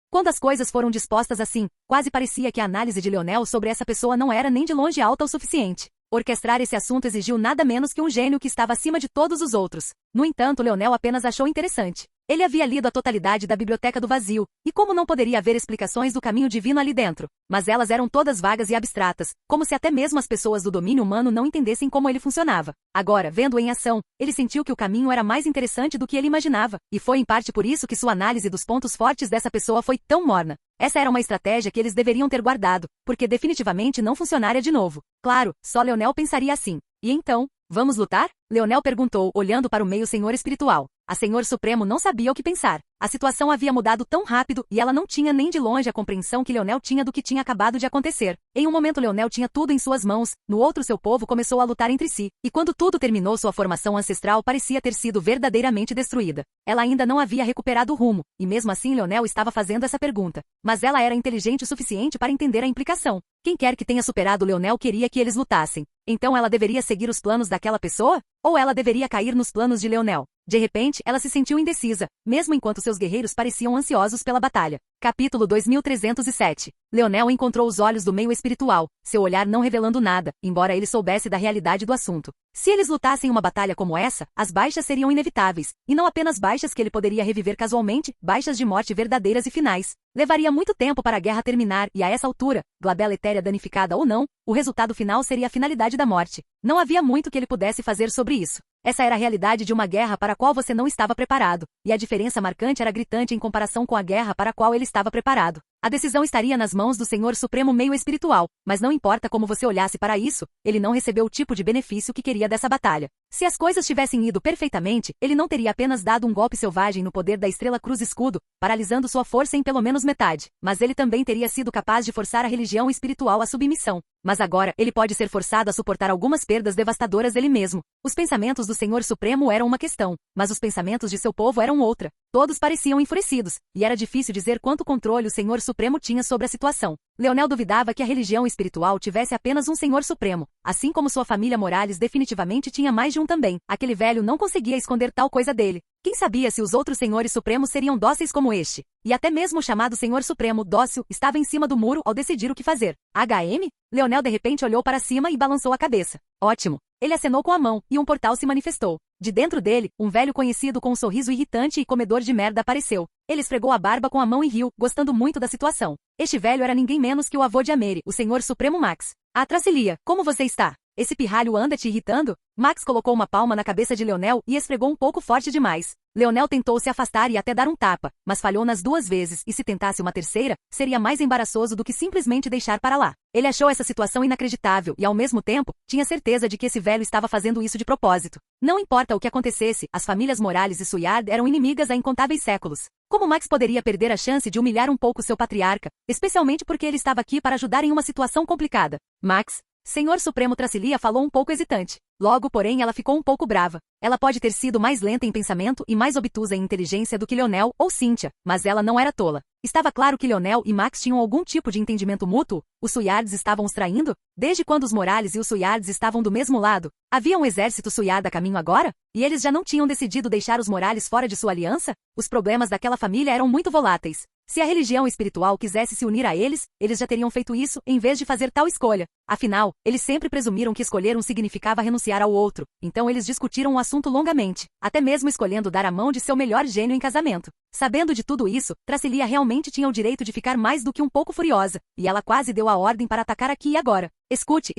Quando as coisas foram dispostas assim, quase parecia que a análise de Leonel sobre essa pessoa não era nem de longe alta o suficiente. Orquestrar esse assunto exigiu nada menos que um gênio que estava acima de todos os outros. No entanto, Leonel apenas achou interessante. Ele havia lido a totalidade da Biblioteca do Vazio, e como não poderia haver explicações do caminho divino ali dentro? Mas elas eram todas vagas e abstratas, como se até mesmo as pessoas do domínio humano não entendessem como ele funcionava. Agora, vendo-o em ação, ele sentiu que o caminho era mais interessante do que ele imaginava, e foi em parte por isso que sua análise dos pontos fortes dessa pessoa foi tão morna. Essa era uma estratégia que eles deveriam ter guardado, porque definitivamente não funcionaria de novo. Claro, só Leonel pensaria assim. E então, vamos lutar? Leonel perguntou, olhando para o meio Senhor espiritual. A Senhor Supremo não sabia o que pensar. A situação havia mudado tão rápido e ela não tinha nem de longe a compreensão que Leonel tinha do que tinha acabado de acontecer. Em um momento Leonel tinha tudo em suas mãos, no outro seu povo começou a lutar entre si, e quando tudo terminou sua formação ancestral parecia ter sido verdadeiramente destruída. Ela ainda não havia recuperado o rumo, e mesmo assim Leonel estava fazendo essa pergunta. Mas ela era inteligente o suficiente para entender a implicação. Quem quer que tenha superado Leonel queria que eles lutassem. Então ela deveria seguir os planos daquela pessoa? Ou ela deveria cair nos planos de Leonel? De repente, ela se sentiu indecisa, mesmo enquanto seus guerreiros pareciam ansiosos pela batalha. Capítulo 2307. Leonel encontrou os olhos do meio espiritual, seu olhar não revelando nada, embora ele soubesse da realidade do assunto. Se eles lutassem uma batalha como essa, as baixas seriam inevitáveis, e não apenas baixas que ele poderia reviver casualmente, baixas de morte verdadeiras e finais. Levaria muito tempo para a guerra terminar e a essa altura, glabela etérea danificada ou não, o resultado final seria a finalidade da morte. Não havia muito que ele pudesse fazer sobre isso. Essa era a realidade de uma guerra para a qual você não estava preparado, e a diferença marcante era gritante em comparação com a guerra para a qual ele estava preparado. A decisão estaria nas mãos do Senhor Supremo meio espiritual, mas não importa como você olhasse para isso, ele não recebeu o tipo de benefício que queria dessa batalha. Se as coisas tivessem ido perfeitamente, ele não teria apenas dado um golpe selvagem no poder da Estrela Cruz Escudo, paralisando sua força em pelo menos metade, mas ele também teria sido capaz de forçar a religião espiritual à submissão. Mas agora, ele pode ser forçado a suportar algumas perdas devastadoras ele mesmo. Os pensamentos do Senhor Supremo eram uma questão, mas os pensamentos de seu povo eram outra. Todos pareciam enfurecidos, e era difícil dizer quanto controle o Senhor Supremo tinha sobre a situação. Leonel duvidava que a religião espiritual tivesse apenas um Senhor Supremo, assim como sua família Morales definitivamente tinha mais de um também. Aquele velho não conseguia esconder tal coisa dele. Quem sabia se os outros senhores supremos seriam dóceis como este? E até mesmo o chamado Senhor Supremo dócil estava em cima do muro ao decidir o que fazer. HM? Leonel de repente olhou para cima e balançou a cabeça. Ótimo. Ele acenou com a mão, e um portal se manifestou. De dentro dele, um velho conhecido com um sorriso irritante e comedor de merda apareceu. Ele esfregou a barba com a mão e riu, gostando muito da situação. Este velho era ninguém menos que o avô de Ameri, o Senhor Supremo Max. Ah, Tracilia, como você está? Esse pirralho anda te irritando? Max colocou uma palma na cabeça de Leonel e esfregou um pouco forte demais. Leonel tentou se afastar e até dar um tapa, mas falhou nas 2 vezes e se tentasse uma terceira, seria mais embaraçoso do que simplesmente deixar para lá. Ele achou essa situação inacreditável e, ao mesmo tempo, tinha certeza de que esse velho estava fazendo isso de propósito. Não importa o que acontecesse, as famílias Morales e Suyard eram inimigas há incontáveis séculos. Como Max poderia perder a chance de humilhar um pouco seu patriarca, especialmente porque ele estava aqui para ajudar em uma situação complicada? Max, Senhor Supremo Tracilia falou um pouco hesitante. Logo, porém, ela ficou um pouco brava. Ela pode ter sido mais lenta em pensamento e mais obtusa em inteligência do que Leonel ou Cynthia, mas ela não era tola. Estava claro que Leonel e Max tinham algum tipo de entendimento mútuo. Os Suyards estavam os traindo? Desde quando os Morales e os Suyards estavam do mesmo lado? Havia um exército Suyard a caminho agora? E eles já não tinham decidido deixar os Morales fora de sua aliança? Os problemas daquela família eram muito voláteis. Se a religião espiritual quisesse se unir a eles, eles já teriam feito isso em vez de fazer tal escolha. Afinal, eles sempre presumiram que escolher um significava renunciar ao outro, então eles discutiram o assunto longamente, até mesmo escolhendo dar a mão de seu melhor gênio em casamento. Sabendo de tudo isso, Tracilia realmente tinha o direito de ficar mais do que um pouco furiosa, e ela quase deu a ordem para atacar aqui e agora. Escute,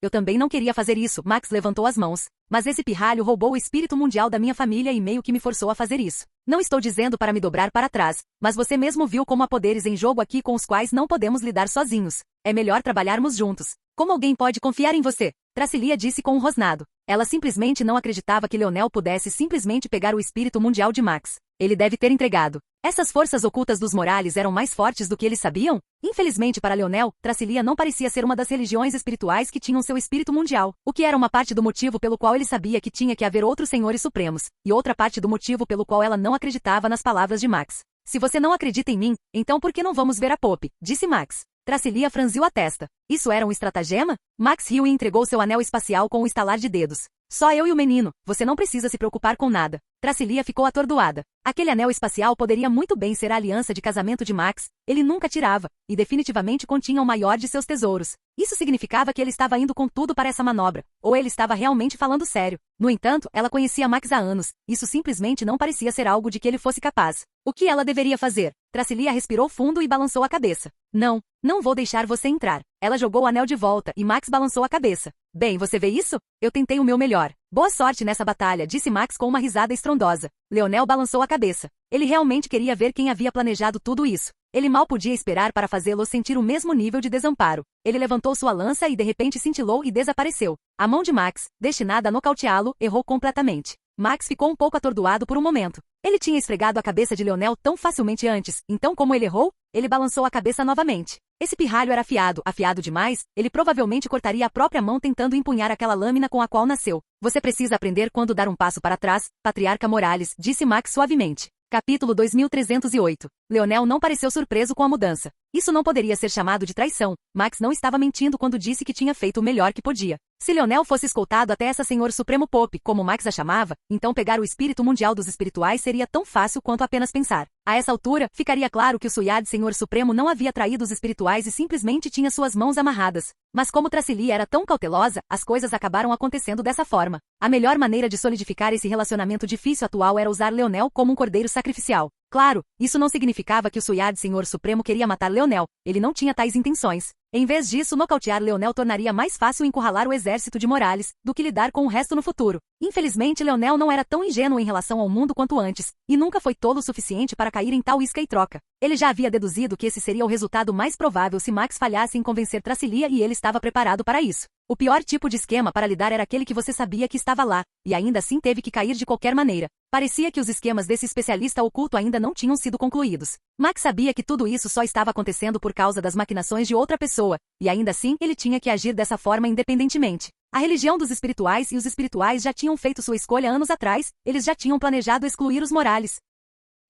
eu também não queria fazer isso, Max levantou as mãos. Mas esse pirralho roubou o espírito mundial da minha família e meio que me forçou a fazer isso. Não estou dizendo para me dobrar para trás, mas você mesmo viu como há poderes em jogo aqui com os quais não podemos lidar sozinhos. É melhor trabalharmos juntos. Como alguém pode confiar em você? Tracilia disse com um rosnado. Ela simplesmente não acreditava que Leonel pudesse simplesmente pegar o espírito mundial de Max. Ele deve ter entregado. Essas forças ocultas dos Morales eram mais fortes do que eles sabiam? Infelizmente para Leonel, Tracilia não parecia ser uma das religiões espirituais que tinham seu espírito mundial, o que era uma parte do motivo pelo qual ele sabia que tinha que haver outros senhores supremos, e outra parte do motivo pelo qual ela não acreditava nas palavras de Max. Se você não acredita em mim, então por que não vamos ver a Pope? Disse Max. Tracilia franziu a testa. Isso era um estratagema? Max riu e entregou seu anel espacial com um estalar de dedos. Só eu e o menino, você não precisa se preocupar com nada. Tracilia ficou atordoada. Aquele anel espacial poderia muito bem ser a aliança de casamento de Max. Ele nunca tirava, e definitivamente continha o maior de seus tesouros. Isso significava que ele estava indo com tudo para essa manobra, ou ele estava realmente falando sério. No entanto, ela conhecia Max há anos. Isso simplesmente não parecia ser algo de que ele fosse capaz. O que ela deveria fazer? Tracilia respirou fundo e balançou a cabeça. Não vou deixar você entrar. Ela jogou o anel de volta e Max balançou a cabeça. Bem, você vê isso? Eu tentei o meu melhor. Boa sorte nessa batalha, disse Max com uma risada estrondosa. Leonel balançou a cabeça. Ele realmente queria ver quem havia planejado tudo isso. Ele mal podia esperar para fazê-lo sentir o mesmo nível de desamparo. Ele levantou sua lança e de repente cintilou e desapareceu. A mão de Max, destinada a nocauteá-lo, errou completamente. Max ficou um pouco atordoado por um momento. Ele tinha esfregado a cabeça de Leonel tão facilmente antes, então como ele errou, ele balançou a cabeça novamente. Esse pirralho era afiado demais, ele provavelmente cortaria a própria mão tentando empunhar aquela lâmina com a qual nasceu. Você precisa aprender quando dar um passo para trás, Patriarca Morales, disse Max suavemente. Capítulo 2308. Leonel não pareceu surpreso com a mudança. Isso não poderia ser chamado de traição. Max não estava mentindo quando disse que tinha feito o melhor que podia. Se Leonel fosse escoltado até essa Senhor Supremo Pope, como Max a chamava, então pegar o espírito mundial dos espirituais seria tão fácil quanto apenas pensar. A essa altura, ficaria claro que o Suyard Senhor Supremo não havia traído os espirituais e simplesmente tinha suas mãos amarradas. Mas como Tracilia era tão cautelosa, as coisas acabaram acontecendo dessa forma. A melhor maneira de solidificar esse relacionamento difícil atual era usar Leonel como um cordeiro sacrificial. Claro, isso não significava que o Suyard Senhor Supremo queria matar Leonel. Ele não tinha tais intenções. Em vez disso, nocautear Leonel tornaria mais fácil encurralar o exército de Morales, do que lidar com o resto no futuro. Infelizmente, Leonel não era tão ingênuo em relação ao mundo quanto antes, e nunca foi tolo o suficiente para cair em tal isca e troca. Ele já havia deduzido que esse seria o resultado mais provável se Max falhasse em convencer Tracilia e ele estava preparado para isso. O pior tipo de esquema para lidar era aquele que você sabia que estava lá, e ainda assim teve que cair de qualquer maneira. Parecia que os esquemas desse especialista oculto ainda não tinham sido concluídos. Max sabia que tudo isso só estava acontecendo por causa das maquinações de outra pessoa, e ainda assim ele tinha que agir dessa forma independentemente. A religião dos espirituais e os espirituais já tinham feito sua escolha anos atrás, eles já tinham planejado excluir os Morales.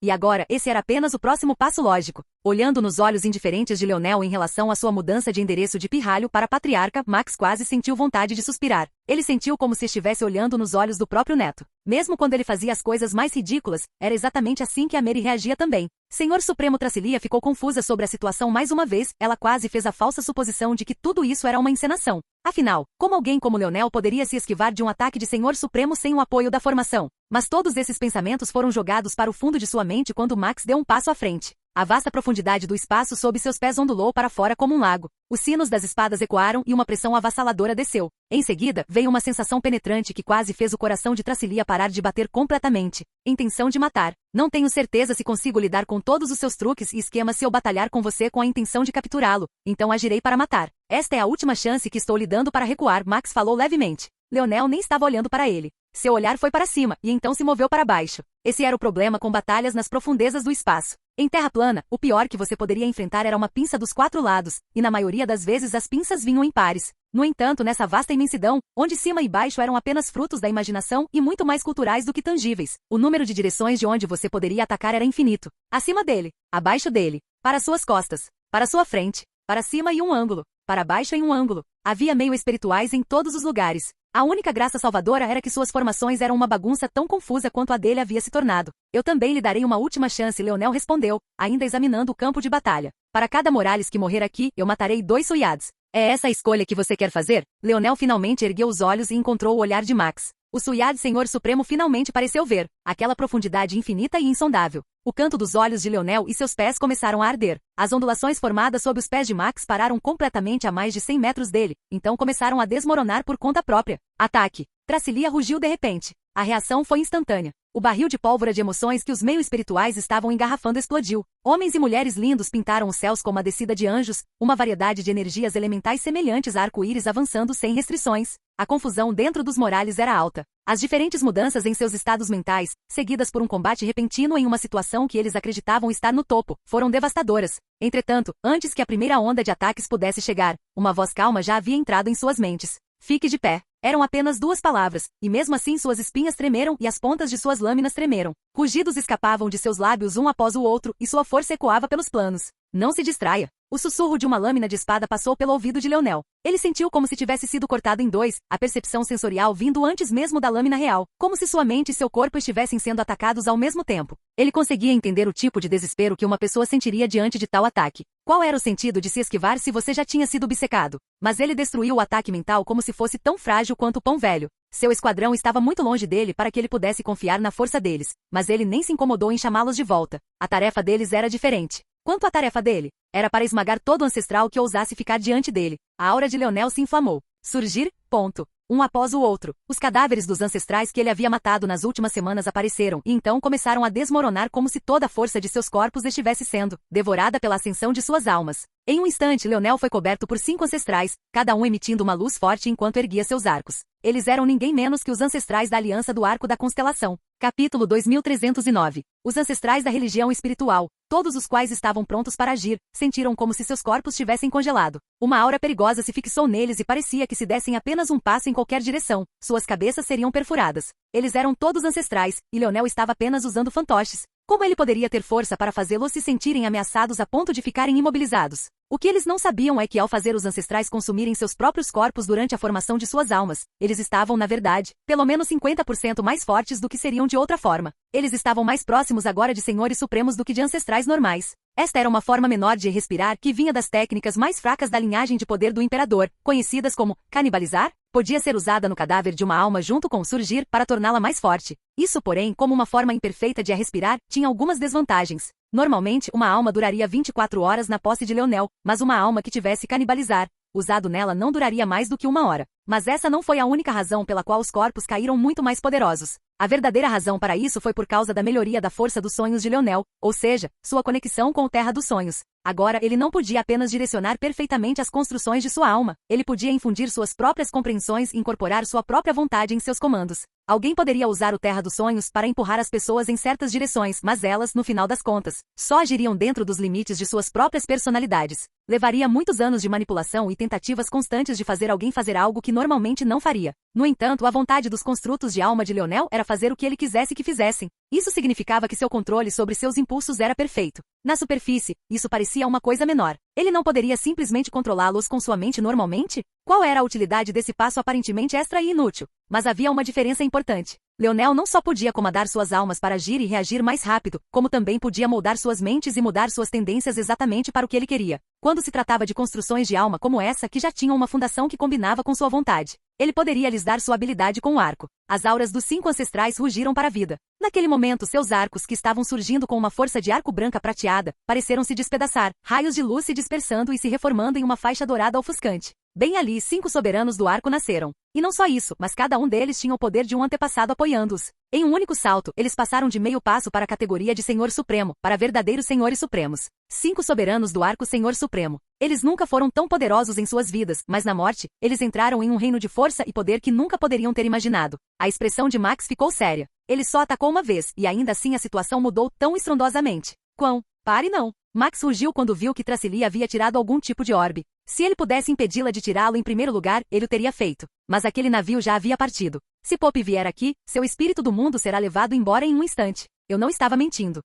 E agora, esse era apenas o próximo passo lógico. Olhando nos olhos indiferentes de Leonel em relação à sua mudança de endereço de pirralho para patriarca, Max quase sentiu vontade de suspirar. Ele sentiu como se estivesse olhando nos olhos do próprio neto. Mesmo quando ele fazia as coisas mais ridículas, era exatamente assim que a Mary reagia também. Senhor Supremo Tracilia ficou confusa sobre a situação mais uma vez, ela quase fez a falsa suposição de que tudo isso era uma encenação. Afinal, como alguém como Leonel poderia se esquivar de um ataque de Senhor Supremo sem o apoio da formação? Mas todos esses pensamentos foram jogados para o fundo de sua mente quando Max deu um passo à frente. A vasta profundidade do espaço sob seus pés ondulou para fora como um lago. Os sinos das espadas ecoaram e uma pressão avassaladora desceu. Em seguida, veio uma sensação penetrante que quase fez o coração de Tracilia parar de bater completamente. Intenção de matar. Não tenho certeza se consigo lidar com todos os seus truques e esquemas se eu batalhar com você com a intenção de capturá-lo, então agirei para matar. Esta é a última chance que estou lhe dando para recuar, Max falou levemente. Leonel nem estava olhando para ele. Seu olhar foi para cima, e então se moveu para baixo. Esse era o problema com batalhas nas profundezas do espaço. Em terra plana, o pior que você poderia enfrentar era uma pinça dos 4 lados, e na maioria das vezes as pinças vinham em pares. No entanto, nessa vasta imensidão, onde cima e baixo eram apenas frutos da imaginação e muito mais culturais do que tangíveis, o número de direções de onde você poderia atacar era infinito. Acima dele, abaixo dele, para suas costas, para sua frente, para cima e um ângulo, para baixo em um ângulo. Havia meio espirituais em todos os lugares. A única graça salvadora era que suas formações eram uma bagunça tão confusa quanto a dele havia se tornado. Eu também lhe darei uma última chance, Leonel respondeu, ainda examinando o campo de batalha. Para cada Morales que morrer aqui, eu matarei 2 Suyads. É essa a escolha que você quer fazer? Leonel finalmente ergueu os olhos e encontrou o olhar de Max. O Suyad Senhor Supremo finalmente pareceu ver aquela profundidade infinita e insondável. O canto dos olhos de Leonel e seus pés começaram a arder. As ondulações formadas sob os pés de Max pararam completamente a mais de 100 metros dele, então começaram a desmoronar por conta própria. Ataque! Tracilia rugiu de repente. A reação foi instantânea. O barril de pólvora de emoções que os meio-espirituais estavam engarrafando explodiu. Homens e mulheres lindos pintaram os céus como a descida de anjos, uma variedade de energias elementais semelhantes a arco-íris avançando sem restrições. A confusão dentro dos Morales era alta. As diferentes mudanças em seus estados mentais, seguidas por um combate repentino em uma situação que eles acreditavam estar no topo, foram devastadoras. Entretanto, antes que a primeira onda de ataques pudesse chegar, uma voz calma já havia entrado em suas mentes. Fique de pé. Eram apenas 2 palavras, e mesmo assim suas espinhas tremeram e as pontas de suas lâminas tremeram. Rugidos escapavam de seus lábios um após o outro, e sua força ecoava pelos planos. Não se distraia. O sussurro de uma lâmina de espada passou pelo ouvido de Leonel. Ele sentiu como se tivesse sido cortado em 2, a percepção sensorial vindo antes mesmo da lâmina real, como se sua mente e seu corpo estivessem sendo atacados ao mesmo tempo. Ele conseguia entender o tipo de desespero que uma pessoa sentiria diante de tal ataque. Qual era o sentido de se esquivar se você já tinha sido obcecado? Mas ele destruiu o ataque mental como se fosse tão frágil quanto o pão velho. Seu esquadrão estava muito longe dele para que ele pudesse confiar na força deles, mas ele nem se incomodou em chamá-los de volta. A tarefa deles era diferente. Quanto à tarefa dele, era para esmagar todo ancestral que ousasse ficar diante dele. A aura de Leonel se inflamou. Surgir, ponto. Um após o outro, os cadáveres dos ancestrais que ele havia matado nas últimas semanas apareceram e então começaram a desmoronar como se toda a força de seus corpos estivesse sendo devorada pela ascensão de suas almas. Em um instante, Leonel foi coberto por 5 ancestrais, cada um emitindo uma luz forte enquanto erguia seus arcos. Eles eram ninguém menos que os ancestrais da Aliança do Arco da Constelação. Capítulo 2309. Os ancestrais da religião espiritual, todos os quais estavam prontos para agir, sentiram como se seus corpos tivessem congelado. Uma aura perigosa se fixou neles e parecia que se dessem apenas um passo em qualquer direção, suas cabeças seriam perfuradas. Eles eram todos ancestrais, e Leonel estava apenas usando fantoches. Como ele poderia ter força para fazê-los se sentirem ameaçados a ponto de ficarem imobilizados? O que eles não sabiam é que ao fazer os ancestrais consumirem seus próprios corpos durante a formação de suas almas, eles estavam, na verdade, pelo menos 50% mais fortes do que seriam de outra forma. Eles estavam mais próximos agora de senhores supremos do que de ancestrais normais. Esta era uma forma menor de respirar que vinha das técnicas mais fracas da linhagem de poder do imperador, conhecidas como canibalizar. Podia ser usada no cadáver de uma alma junto com o surgir para torná-la mais forte. Isso, porém, como uma forma imperfeita de a respirar, tinha algumas desvantagens. Normalmente, uma alma duraria 24 horas na posse de Leonel, mas uma alma que tivesse canibalizar, usado nela não duraria mais do que 1 hora. Mas essa não foi a única razão pela qual os corpos caíram muito mais poderosos. A verdadeira razão para isso foi por causa da melhoria da força dos sonhos de Leonel, ou seja, sua conexão com o Terra dos Sonhos. Agora ele não podia apenas direcionar perfeitamente as construções de sua alma, ele podia infundir suas próprias compreensões e incorporar sua própria vontade em seus comandos. Alguém poderia usar o Terra dos Sonhos para empurrar as pessoas em certas direções, mas elas, no final das contas, só agiriam dentro dos limites de suas próprias personalidades. Levaria muitos anos de manipulação e tentativas constantes de fazer alguém fazer algo que normalmente não faria. No entanto, a vontade dos construtos de alma de Leonel era fazer o que ele quisesse que fizessem. Isso significava que seu controle sobre seus impulsos era perfeito. Na superfície, isso parecia uma coisa menor. Ele não poderia simplesmente controlá-los com sua mente normalmente? Qual era a utilidade desse passo aparentemente extra e inútil? Mas havia uma diferença importante. Leonel não só podia comandar suas almas para agir e reagir mais rápido, como também podia moldar suas mentes e mudar suas tendências exatamente para o que ele queria. Quando se tratava de construções de alma como essa que já tinham uma fundação que combinava com sua vontade, ele poderia lhes dar sua habilidade com o arco. As auras dos 5 ancestrais rugiram para a vida. Naquele momento, seus arcos, que estavam surgindo com uma força de arco branca prateada, pareceram se despedaçar, raios de luz se dispersando e se reformando em uma faixa dourada ofuscante. Bem ali, 5 soberanos do arco nasceram. E não só isso, mas cada um deles tinha o poder de um antepassado apoiando-os. Em um único salto, eles passaram de meio passo para a categoria de Senhor Supremo, para verdadeiros Senhores Supremos. 5 soberanos do arco Senhor Supremo. Eles nunca foram tão poderosos em suas vidas, mas na morte, eles entraram em um reino de força e poder que nunca poderiam ter imaginado. A expressão de Max ficou séria. Ele só atacou uma vez, e ainda assim a situação mudou tão estrondosamente. Quão? Pare não. Max rugiu quando viu que Tracili havia tirado algum tipo de orbe. Se ele pudesse impedi-la de tirá-lo em primeiro lugar, ele o teria feito. Mas aquele navio já havia partido. Se Pope vier aqui, seu espírito do mundo será levado embora em um instante. Eu não estava mentindo.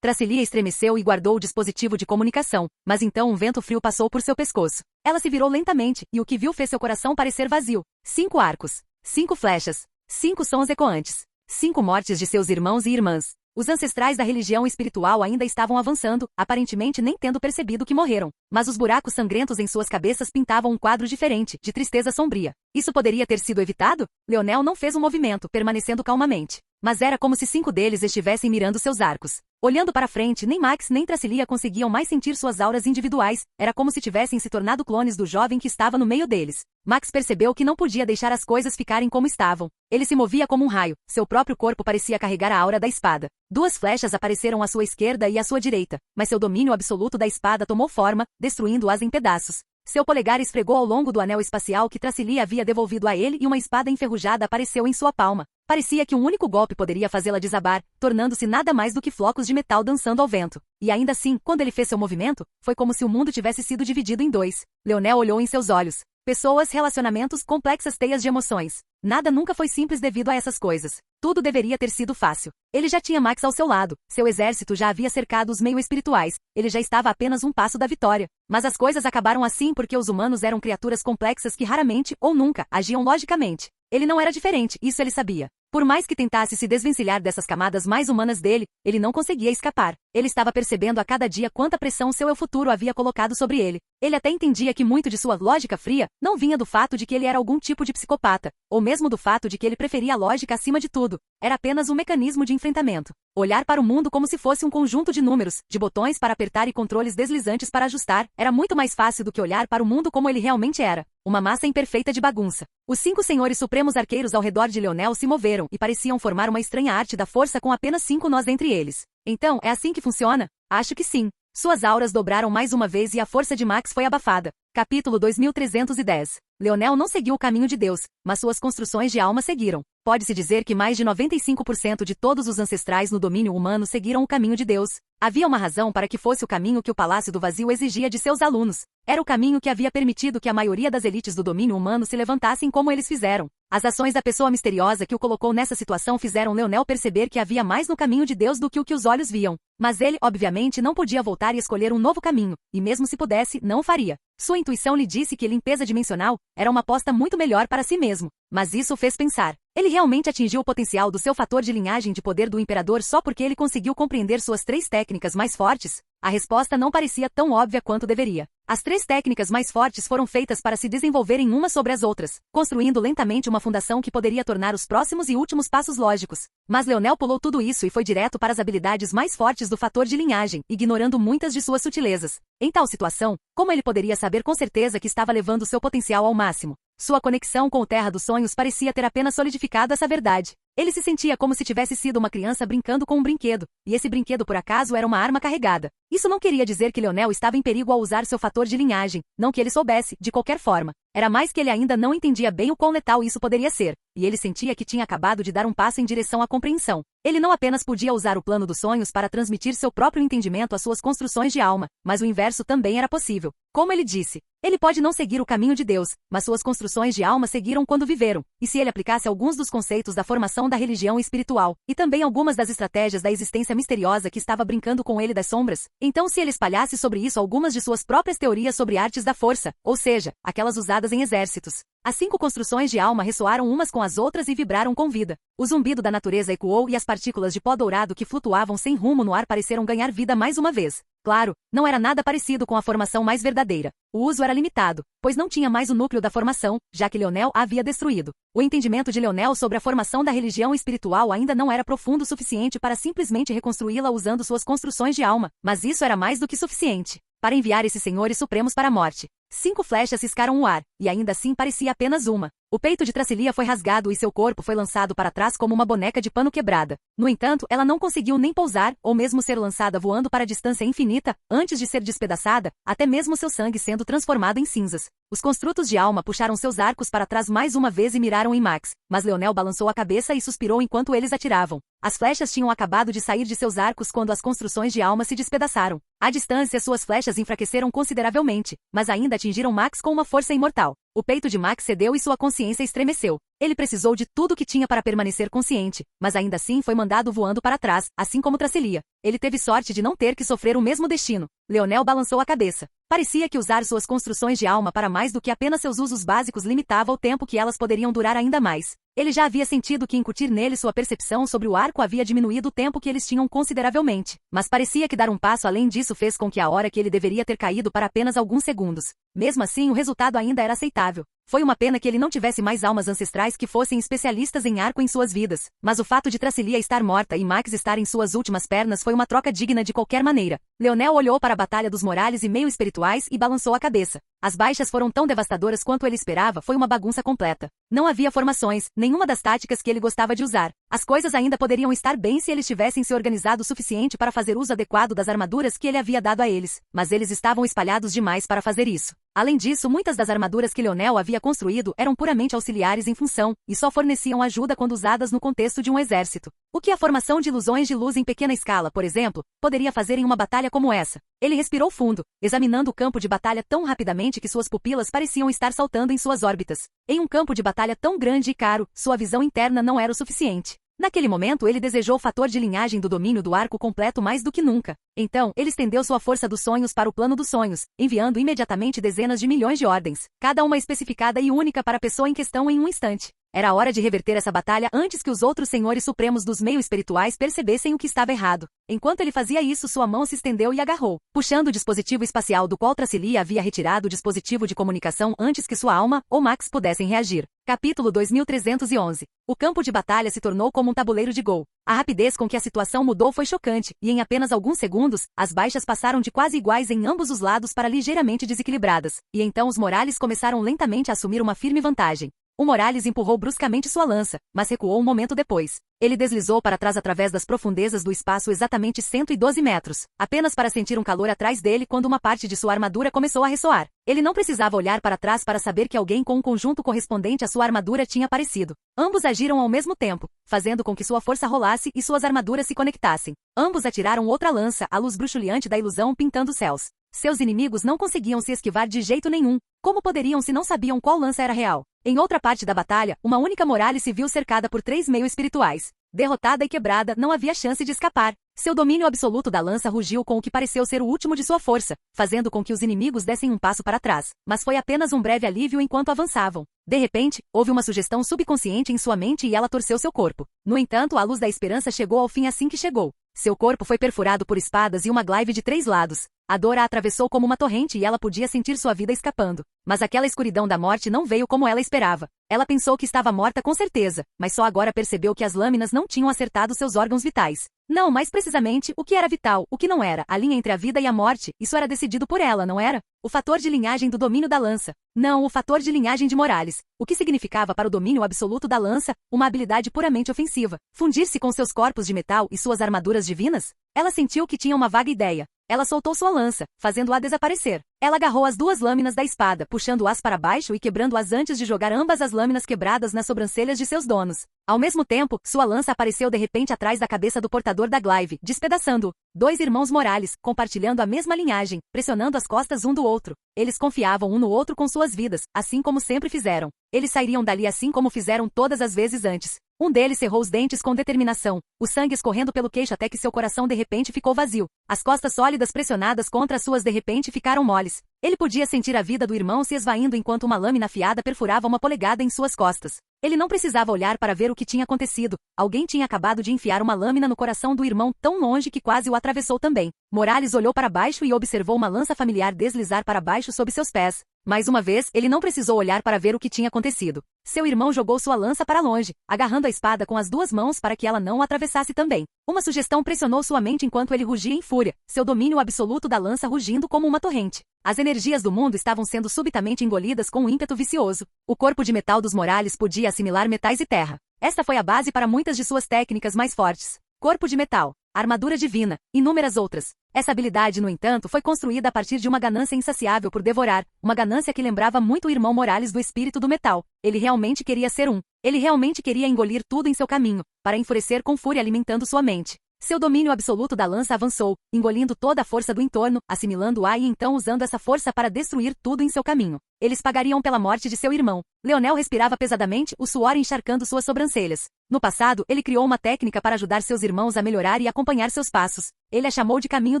Tracili estremeceu e guardou o dispositivo de comunicação, mas então um vento frio passou por seu pescoço. Ela se virou lentamente, e o que viu fez seu coração parecer vazio. 5 arcos. 5 flechas. 5 sons ecoantes. 5 mortes de seus irmãos e irmãs. Os ancestrais da religião espiritual ainda estavam avançando, aparentemente nem tendo percebido que morreram. Mas os buracos sangrentos em suas cabeças pintavam um quadro diferente, de tristeza sombria. Isso poderia ter sido evitado? Leonel não fez um movimento, permanecendo calmamente. Mas era como se 5 deles estivessem mirando seus arcos. Olhando para frente, nem Max nem Tracilia conseguiam mais sentir suas auras individuais, era como se tivessem se tornado clones do jovem que estava no meio deles. Max percebeu que não podia deixar as coisas ficarem como estavam. Ele se movia como um raio, seu próprio corpo parecia carregar a aura da espada. 2 flechas apareceram à sua esquerda e à sua direita, mas seu domínio absoluto da espada tomou forma, destruindo-as em pedaços. Seu polegar esfregou ao longo do anel espacial que Tracilia havia devolvido a ele e uma espada enferrujada apareceu em sua palma. Parecia que um único golpe poderia fazê-la desabar, tornando-se nada mais do que flocos de metal dançando ao vento. E ainda assim, quando ele fez seu movimento, foi como se o mundo tivesse sido dividido em 2. Leonel olhou em seus olhos. Pessoas, relacionamentos, complexas teias de emoções. Nada nunca foi simples devido a essas coisas. Tudo deveria ter sido fácil. Ele já tinha Max ao seu lado. Seu exército já havia cercado os meio-espirituais. Ele já estava a apenas um passo da vitória. Mas as coisas acabaram assim porque os humanos eram criaturas complexas que raramente, ou nunca, agiam logicamente. Ele não era diferente, isso ele sabia. Por mais que tentasse se desvencilhar dessas camadas mais humanas dele, ele não conseguia escapar. Ele estava percebendo a cada dia quanta pressão seu eu futuro havia colocado sobre ele. Ele até entendia que muito de sua lógica fria não vinha do fato de que ele era algum tipo de psicopata, ou mesmo do fato de que ele preferia a lógica acima de tudo. Era apenas um mecanismo de enfrentamento. Olhar para o mundo como se fosse um conjunto de números, de botões para apertar e controles deslizantes para ajustar, era muito mais fácil do que olhar para o mundo como ele realmente era. Uma massa imperfeita de bagunça. Os 5 senhores supremos arqueiros ao redor de Leonel se moveram e pareciam formar uma estranha arte da força com apenas 5 nós entre eles. Então, é assim que funciona? Acho que sim. Suas auras dobraram mais uma vez e a força de Max foi abafada. Capítulo 2310. Leonel não seguiu o caminho de Deus, mas suas construções de alma seguiram. Pode-se dizer que mais de 95% de todos os ancestrais no domínio humano seguiram o caminho de Deus. Havia uma razão para que fosse o caminho que o Palácio do Vazio exigia de seus alunos. Era o caminho que havia permitido que a maioria das elites do domínio humano se levantassem como eles fizeram. As ações da pessoa misteriosa que o colocou nessa situação fizeram Leonel perceber que havia mais no caminho de Deus do que o que os olhos viam. Mas ele, obviamente, não podia voltar e escolher um novo caminho, e mesmo se pudesse, não o faria. Sua intuição lhe disse que limpeza dimensional era uma aposta muito melhor para si mesmo. Mas isso o fez pensar. Ele realmente atingiu o potencial do seu fator de linhagem de poder do imperador só porque ele conseguiu compreender suas 3 técnicas mais fortes? A resposta não parecia tão óbvia quanto deveria. As 3 técnicas mais fortes foram feitas para se desenvolverem uma sobre as outras, construindo lentamente uma fundação que poderia tornar os próximos e últimos passos lógicos. Mas Leonel pulou tudo isso e foi direto para as habilidades mais fortes do fator de linhagem, ignorando muitas de suas sutilezas. Em tal situação, como ele poderia saber com certeza que estava levando seu potencial ao máximo? Sua conexão com o Terra dos Sonhos parecia ter apenas solidificado essa verdade. Ele se sentia como se tivesse sido uma criança brincando com um brinquedo, e esse brinquedo por acaso era uma arma carregada. Isso não queria dizer que Leonel estava em perigo ao usar seu fator de linhagem, não que ele soubesse, de qualquer forma. Era mais que ele ainda não entendia bem o quão letal isso poderia ser, e ele sentia que tinha acabado de dar um passo em direção à compreensão. Ele não apenas podia usar o plano dos sonhos para transmitir seu próprio entendimento às suas construções de alma, mas o inverso também era possível. Como ele disse, ele pode não seguir o caminho de Deus, mas suas construções de alma seguiram quando viveram, e se ele aplicasse alguns dos conceitos da formação da religião espiritual, e também algumas das estratégias da existência misteriosa que estava brincando com ele das sombras, então se ele espalhasse sobre isso algumas de suas próprias teorias sobre artes da força, ou seja, aquelas usadas em exércitos. As 5 construções de alma ressoaram umas com as outras e vibraram com vida. O zumbido da natureza ecoou e as partículas de pó dourado que flutuavam sem rumo no ar pareceram ganhar vida mais uma vez. Claro, não era nada parecido com a formação mais verdadeira. O uso era limitado, pois não tinha mais o núcleo da formação, já que Leonel a havia destruído. O entendimento de Leonel sobre a formação da religião espiritual ainda não era profundo o suficiente para simplesmente reconstruí-la usando suas construções de alma, mas isso era mais do que suficiente para enviar esses senhores supremos para a morte. 5 flechas ciscaram o ar, e ainda assim parecia apenas uma. O peito de Tracilia foi rasgado e seu corpo foi lançado para trás como uma boneca de pano quebrada. No entanto, ela não conseguiu nem pousar, ou mesmo ser lançada voando para a distância infinita, antes de ser despedaçada, até mesmo seu sangue sendo transformado em cinzas. Os construtos de alma puxaram seus arcos para trás mais uma vez e miraram em Max, mas Leonel balançou a cabeça e suspirou enquanto eles atiravam. As flechas tinham acabado de sair de seus arcos quando as construções de alma se despedaçaram. À distância, suas flechas enfraqueceram consideravelmente, mas ainda atingiram Max com uma força imortal. O peito de Max cedeu e sua consciência estremeceu. Ele precisou de tudo o que tinha para permanecer consciente, mas ainda assim foi mandado voando para trás, assim como Tracilia. Ele teve sorte de não ter que sofrer o mesmo destino. Leonel balançou a cabeça. Parecia que usar suas construções de alma para mais do que apenas seus usos básicos limitava o tempo que elas poderiam durar ainda mais. Ele já havia sentido que incutir nele sua percepção sobre o arco havia diminuído o tempo que eles tinham consideravelmente, mas parecia que dar um passo além disso fez com que a hora que ele deveria ter caído para apenas alguns segundos. Mesmo assim, o resultado ainda era aceitável. Foi uma pena que ele não tivesse mais almas ancestrais que fossem especialistas em arco em suas vidas, mas o fato de Tracilia estar morta e Max estar em suas últimas pernas foi uma troca digna de qualquer maneira. Leonel olhou para a batalha dos Morales e meio espirituais e balançou a cabeça. As baixas foram tão devastadoras quanto ele esperava, foi uma bagunça completa. Não havia formações, nenhuma das táticas que ele gostava de usar. As coisas ainda poderiam estar bem se eles tivessem se organizado o suficiente para fazer uso adequado das armaduras que ele havia dado a eles, mas eles estavam espalhados demais para fazer isso. Além disso, muitas das armaduras que Leonel havia construído eram puramente auxiliares em função, e só forneciam ajuda quando usadas no contexto de um exército. O que a formação de ilusões de luz em pequena escala, por exemplo, poderia fazer em uma batalha como essa? Ele respirou fundo, examinando o campo de batalha tão rapidamente que suas pupilas pareciam estar saltando em suas órbitas. Em um campo de batalha tão grande e caro, sua visão interna não era o suficiente. Naquele momento ele desejou o fator de linhagem do domínio do arco completo mais do que nunca. Então, ele estendeu sua força dos sonhos para o plano dos sonhos, enviando imediatamente dezenas de milhões de ordens, cada uma especificada e única para a pessoa em questão em um instante. Era hora de reverter essa batalha antes que os outros senhores supremos dos meio espirituais percebessem o que estava errado. Enquanto ele fazia isso, sua mão se estendeu e agarrou, puxando o dispositivo espacial do qual Tracilia havia retirado o dispositivo de comunicação antes que sua alma ou Max pudessem reagir. Capítulo 2311. O campo de batalha se tornou como um tabuleiro de Go. A rapidez com que a situação mudou foi chocante, e em apenas alguns segundos, as baixas passaram de quase iguais em ambos os lados para ligeiramente desequilibradas, e então os Morales começaram lentamente a assumir uma firme vantagem. O Morales empurrou bruscamente sua lança, mas recuou um momento depois. Ele deslizou para trás através das profundezas do espaço exatamente 112 metros, apenas para sentir um calor atrás dele quando uma parte de sua armadura começou a ressoar. Ele não precisava olhar para trás para saber que alguém com um conjunto correspondente à sua armadura tinha aparecido. Ambos agiram ao mesmo tempo, fazendo com que sua força rolasse e suas armaduras se conectassem. Ambos atiraram outra lança, a luz bruxuleante da ilusão pintando os céus. Seus inimigos não conseguiam se esquivar de jeito nenhum. Como poderiam se não sabiam qual lança era real? Em outra parte da batalha, uma única Morales se viu cercada por 3 meio espirituais. Derrotada e quebrada, não havia chance de escapar. Seu domínio absoluto da lança rugiu com o que pareceu ser o último de sua força, fazendo com que os inimigos dessem um passo para trás. Mas foi apenas um breve alívio enquanto avançavam. De repente, houve uma sugestão subconsciente em sua mente e ela torceu seu corpo. No entanto, a luz da esperança chegou ao fim assim que chegou. Seu corpo foi perfurado por espadas e uma glaive de 3 lados. A dor a atravessou como uma torrente e ela podia sentir sua vida escapando. Mas aquela escuridão da morte não veio como ela esperava. Ela pensou que estava morta com certeza, mas só agora percebeu que as lâminas não tinham acertado seus órgãos vitais. Não, mais precisamente, o que era vital, o que não era, a linha entre a vida e a morte, isso era decidido por ela, não era? O fator de linhagem do domínio da lança. Não, o fator de linhagem de Morales. O que significava para o domínio absoluto da lança, uma habilidade puramente ofensiva. Fundir-se com seus corpos de metal e suas armaduras divinas? Ela sentiu que tinha uma vaga ideia. Ela soltou sua lança, fazendo-a desaparecer. Ela agarrou as duas lâminas da espada, puxando-as para baixo e quebrando-as antes de jogar ambas as lâminas quebradas nas sobrancelhas de seus donos. Ao mesmo tempo, sua lança apareceu de repente atrás da cabeça do portador da glaive, despedaçando-o. Dois irmãos Morales, compartilhando a mesma linhagem, pressionando as costas um do outro. Eles confiavam um no outro com suas vidas, assim como sempre fizeram. Eles sairiam dali assim como fizeram todas as vezes antes. Um deles cerrou os dentes com determinação, o sangue escorrendo pelo queixo até que seu coração de repente ficou vazio. As costas sólidas pressionadas contra as suas de repente ficaram moles. Ele podia sentir a vida do irmão se esvaindo enquanto uma lâmina afiada perfurava uma polegada em suas costas. Ele não precisava olhar para ver o que tinha acontecido. Alguém tinha acabado de enfiar uma lâmina no coração do irmão tão longe que quase o atravessou também. Morales olhou para baixo e observou uma lança familiar deslizar para baixo sob seus pés. Mais uma vez, ele não precisou olhar para ver o que tinha acontecido. Seu irmão jogou sua lança para longe, agarrando a espada com as duas mãos para que ela não o atravessasse também. Uma sugestão pressionou sua mente enquanto ele rugia em fúria, seu domínio absoluto da lança rugindo como uma torrente. As energias do mundo estavam sendo subitamente engolidas com um ímpeto vicioso. O corpo de metal dos Morales podia assimilar metais e terra. Esta foi a base para muitas de suas técnicas mais fortes. Corpo de metal, armadura divina, inúmeras outras. Essa habilidade, no entanto, foi construída a partir de uma ganância insaciável por devorar, uma ganância que lembrava muito o irmão Morales do espírito do metal. Ele realmente queria ser um. Ele realmente queria engolir tudo em seu caminho, para enfurecer com fúria alimentando sua mente. Seu domínio absoluto da lança avançou, engolindo toda a força do entorno, assimilando-a e então usando essa força para destruir tudo em seu caminho. Eles pagariam pela morte de seu irmão. Leonel respirava pesadamente, o suor encharcando suas sobrancelhas. No passado, ele criou uma técnica para ajudar seus irmãos a melhorar e acompanhar seus passos. Ele a chamou de caminho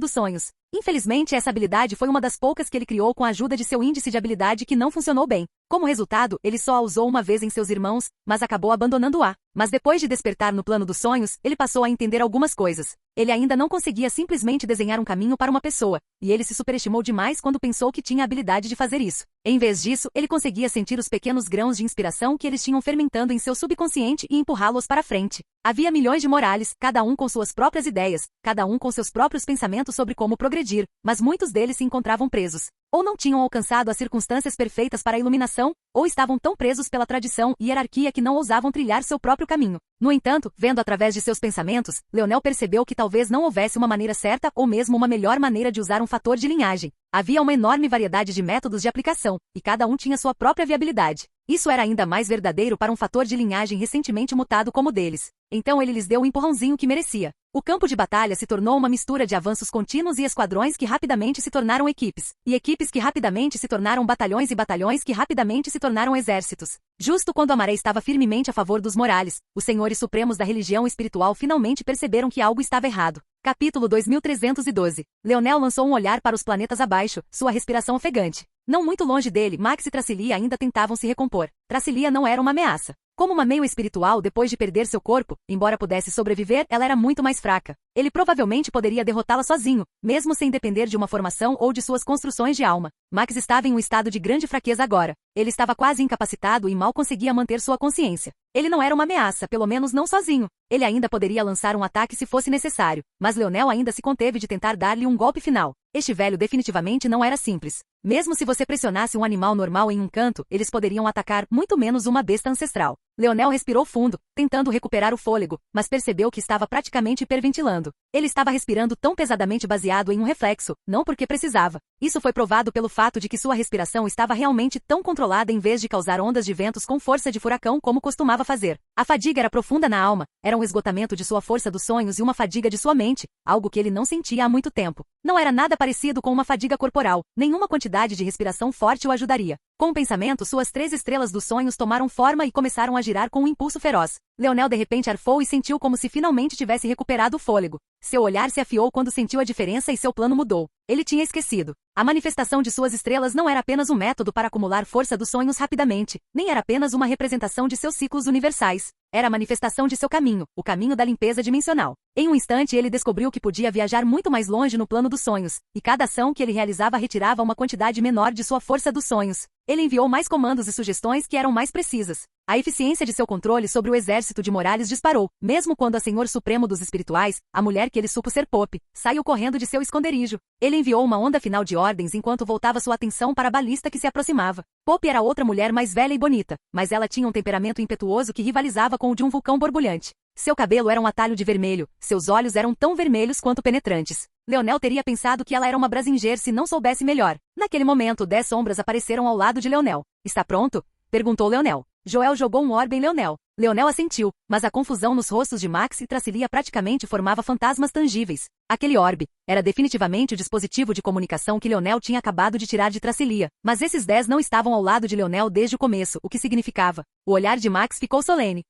dos sonhos. Infelizmente, essa habilidade foi uma das poucas que ele criou com a ajuda de seu índice de habilidade que não funcionou bem. Como resultado, ele só a usou uma vez em seus irmãos, mas acabou abandonando-a. Mas depois de despertar no plano dos sonhos, ele passou a entender algumas coisas. Ele ainda não conseguia simplesmente desenhar um caminho para uma pessoa, e ele se superestimou demais quando pensou que tinha a habilidade de fazer isso. Em vez disso, ele conseguia sentir os pequenos grãos de inspiração que eles tinham fermentando em seu subconsciente e empurrá-los para frente. Havia milhões de Morales, cada um com suas próprias ideias, cada um com seus próprios pensamentos sobre como progredir, mas muitos deles se encontravam presos. Ou não tinham alcançado as circunstâncias perfeitas para a iluminação, ou estavam tão presos pela tradição e hierarquia que não ousavam trilhar seu próprio caminho. No entanto, vendo através de seus pensamentos, Leonel percebeu que talvez não houvesse uma maneira certa ou mesmo uma melhor maneira de usar um fator de linhagem. Havia uma enorme variedade de métodos de aplicação, e cada um tinha sua própria viabilidade. Isso era ainda mais verdadeiro para um fator de linhagem recentemente mutado como o deles. Então ele lhes deu o empurrãozinho que merecia. O campo de batalha se tornou uma mistura de avanços contínuos e esquadrões que rapidamente se tornaram equipes, e equipes que rapidamente se tornaram batalhões e batalhões que rapidamente se tornaram exércitos. Justo quando a maré estava firmemente a favor dos Morales, os senhores supremos da religião espiritual finalmente perceberam que algo estava errado. Capítulo 2312. Leonel lançou um olhar para os planetas abaixo, sua respiração ofegante. Não muito longe dele, Max e Tracilia ainda tentavam se recompor. Tracilia não era uma ameaça. Como uma meio espiritual depois de perder seu corpo, embora pudesse sobreviver, ela era muito mais fraca. Ele provavelmente poderia derrotá-la sozinho, mesmo sem depender de uma formação ou de suas construções de alma. Max estava em um estado de grande fraqueza agora. Ele estava quase incapacitado e mal conseguia manter sua consciência. Ele não era uma ameaça, pelo menos não sozinho. Ele ainda poderia lançar um ataque se fosse necessário, mas Leonel ainda se conteve de tentar dar-lhe um golpe final. Este velho definitivamente não era simples. Mesmo se você pressionasse um animal normal em um canto, eles poderiam atacar muito menos uma besta ancestral. Leonel respirou fundo, tentando recuperar o fôlego, mas percebeu que estava praticamente hiperventilando. Ele estava respirando tão pesadamente baseado em um reflexo, não porque precisava. Isso foi provado pelo fato de que sua respiração estava realmente tão controlada em vez de causar ondas de ventos com força de furacão como costumava fazer. A fadiga era profunda na alma, era um esgotamento de sua força dos sonhos e uma fadiga de sua mente, algo que ele não sentia há muito tempo. Não era nada parecido com uma fadiga corporal, nenhuma quantidade de respiração forte o ajudaria. Com o pensamento, suas 3 estrelas dos sonhos tomaram forma e começaram a girar com um impulso feroz. Leonel de repente arfou e sentiu como se finalmente tivesse recuperado o fôlego. Seu olhar se afiou quando sentiu a diferença e seu plano mudou. Ele tinha esquecido. A manifestação de suas estrelas não era apenas um método para acumular força dos sonhos rapidamente, nem era apenas uma representação de seus ciclos universais. Era a manifestação de seu caminho, o caminho da limpeza dimensional. Em um instante ele descobriu que podia viajar muito mais longe no plano dos sonhos, e cada ação que ele realizava retirava uma quantidade menor de sua força dos sonhos. Ele enviou mais comandos e sugestões que eram mais precisas. A eficiência de seu controle sobre o exército de Morales disparou, mesmo quando a Senhor Supremo dos Espirituais, a mulher que ele supo ser Pope, saiu correndo de seu esconderijo. Ele enviou uma onda final de ordens enquanto voltava sua atenção para a balista que se aproximava. Pope era outra mulher mais velha e bonita, mas ela tinha um temperamento impetuoso que rivalizava com o de um vulcão borbulhante. Seu cabelo era um atalho de vermelho, seus olhos eram tão vermelhos quanto penetrantes. Leonel teria pensado que ela era uma Brasinger se não soubesse melhor. Naquele momento, 10 sombras apareceram ao lado de Leonel. Está pronto? Perguntou Leonel. Joel jogou um orbe em Leonel. Leonel assentiu, mas a confusão nos rostos de Max e Tracilia praticamente formava fantasmas tangíveis. Aquele orbe era definitivamente o dispositivo de comunicação que Leonel tinha acabado de tirar de Tracilia, mas esses 10 não estavam ao lado de Leonel desde o começo, o que significava? O olhar de Max ficou solene.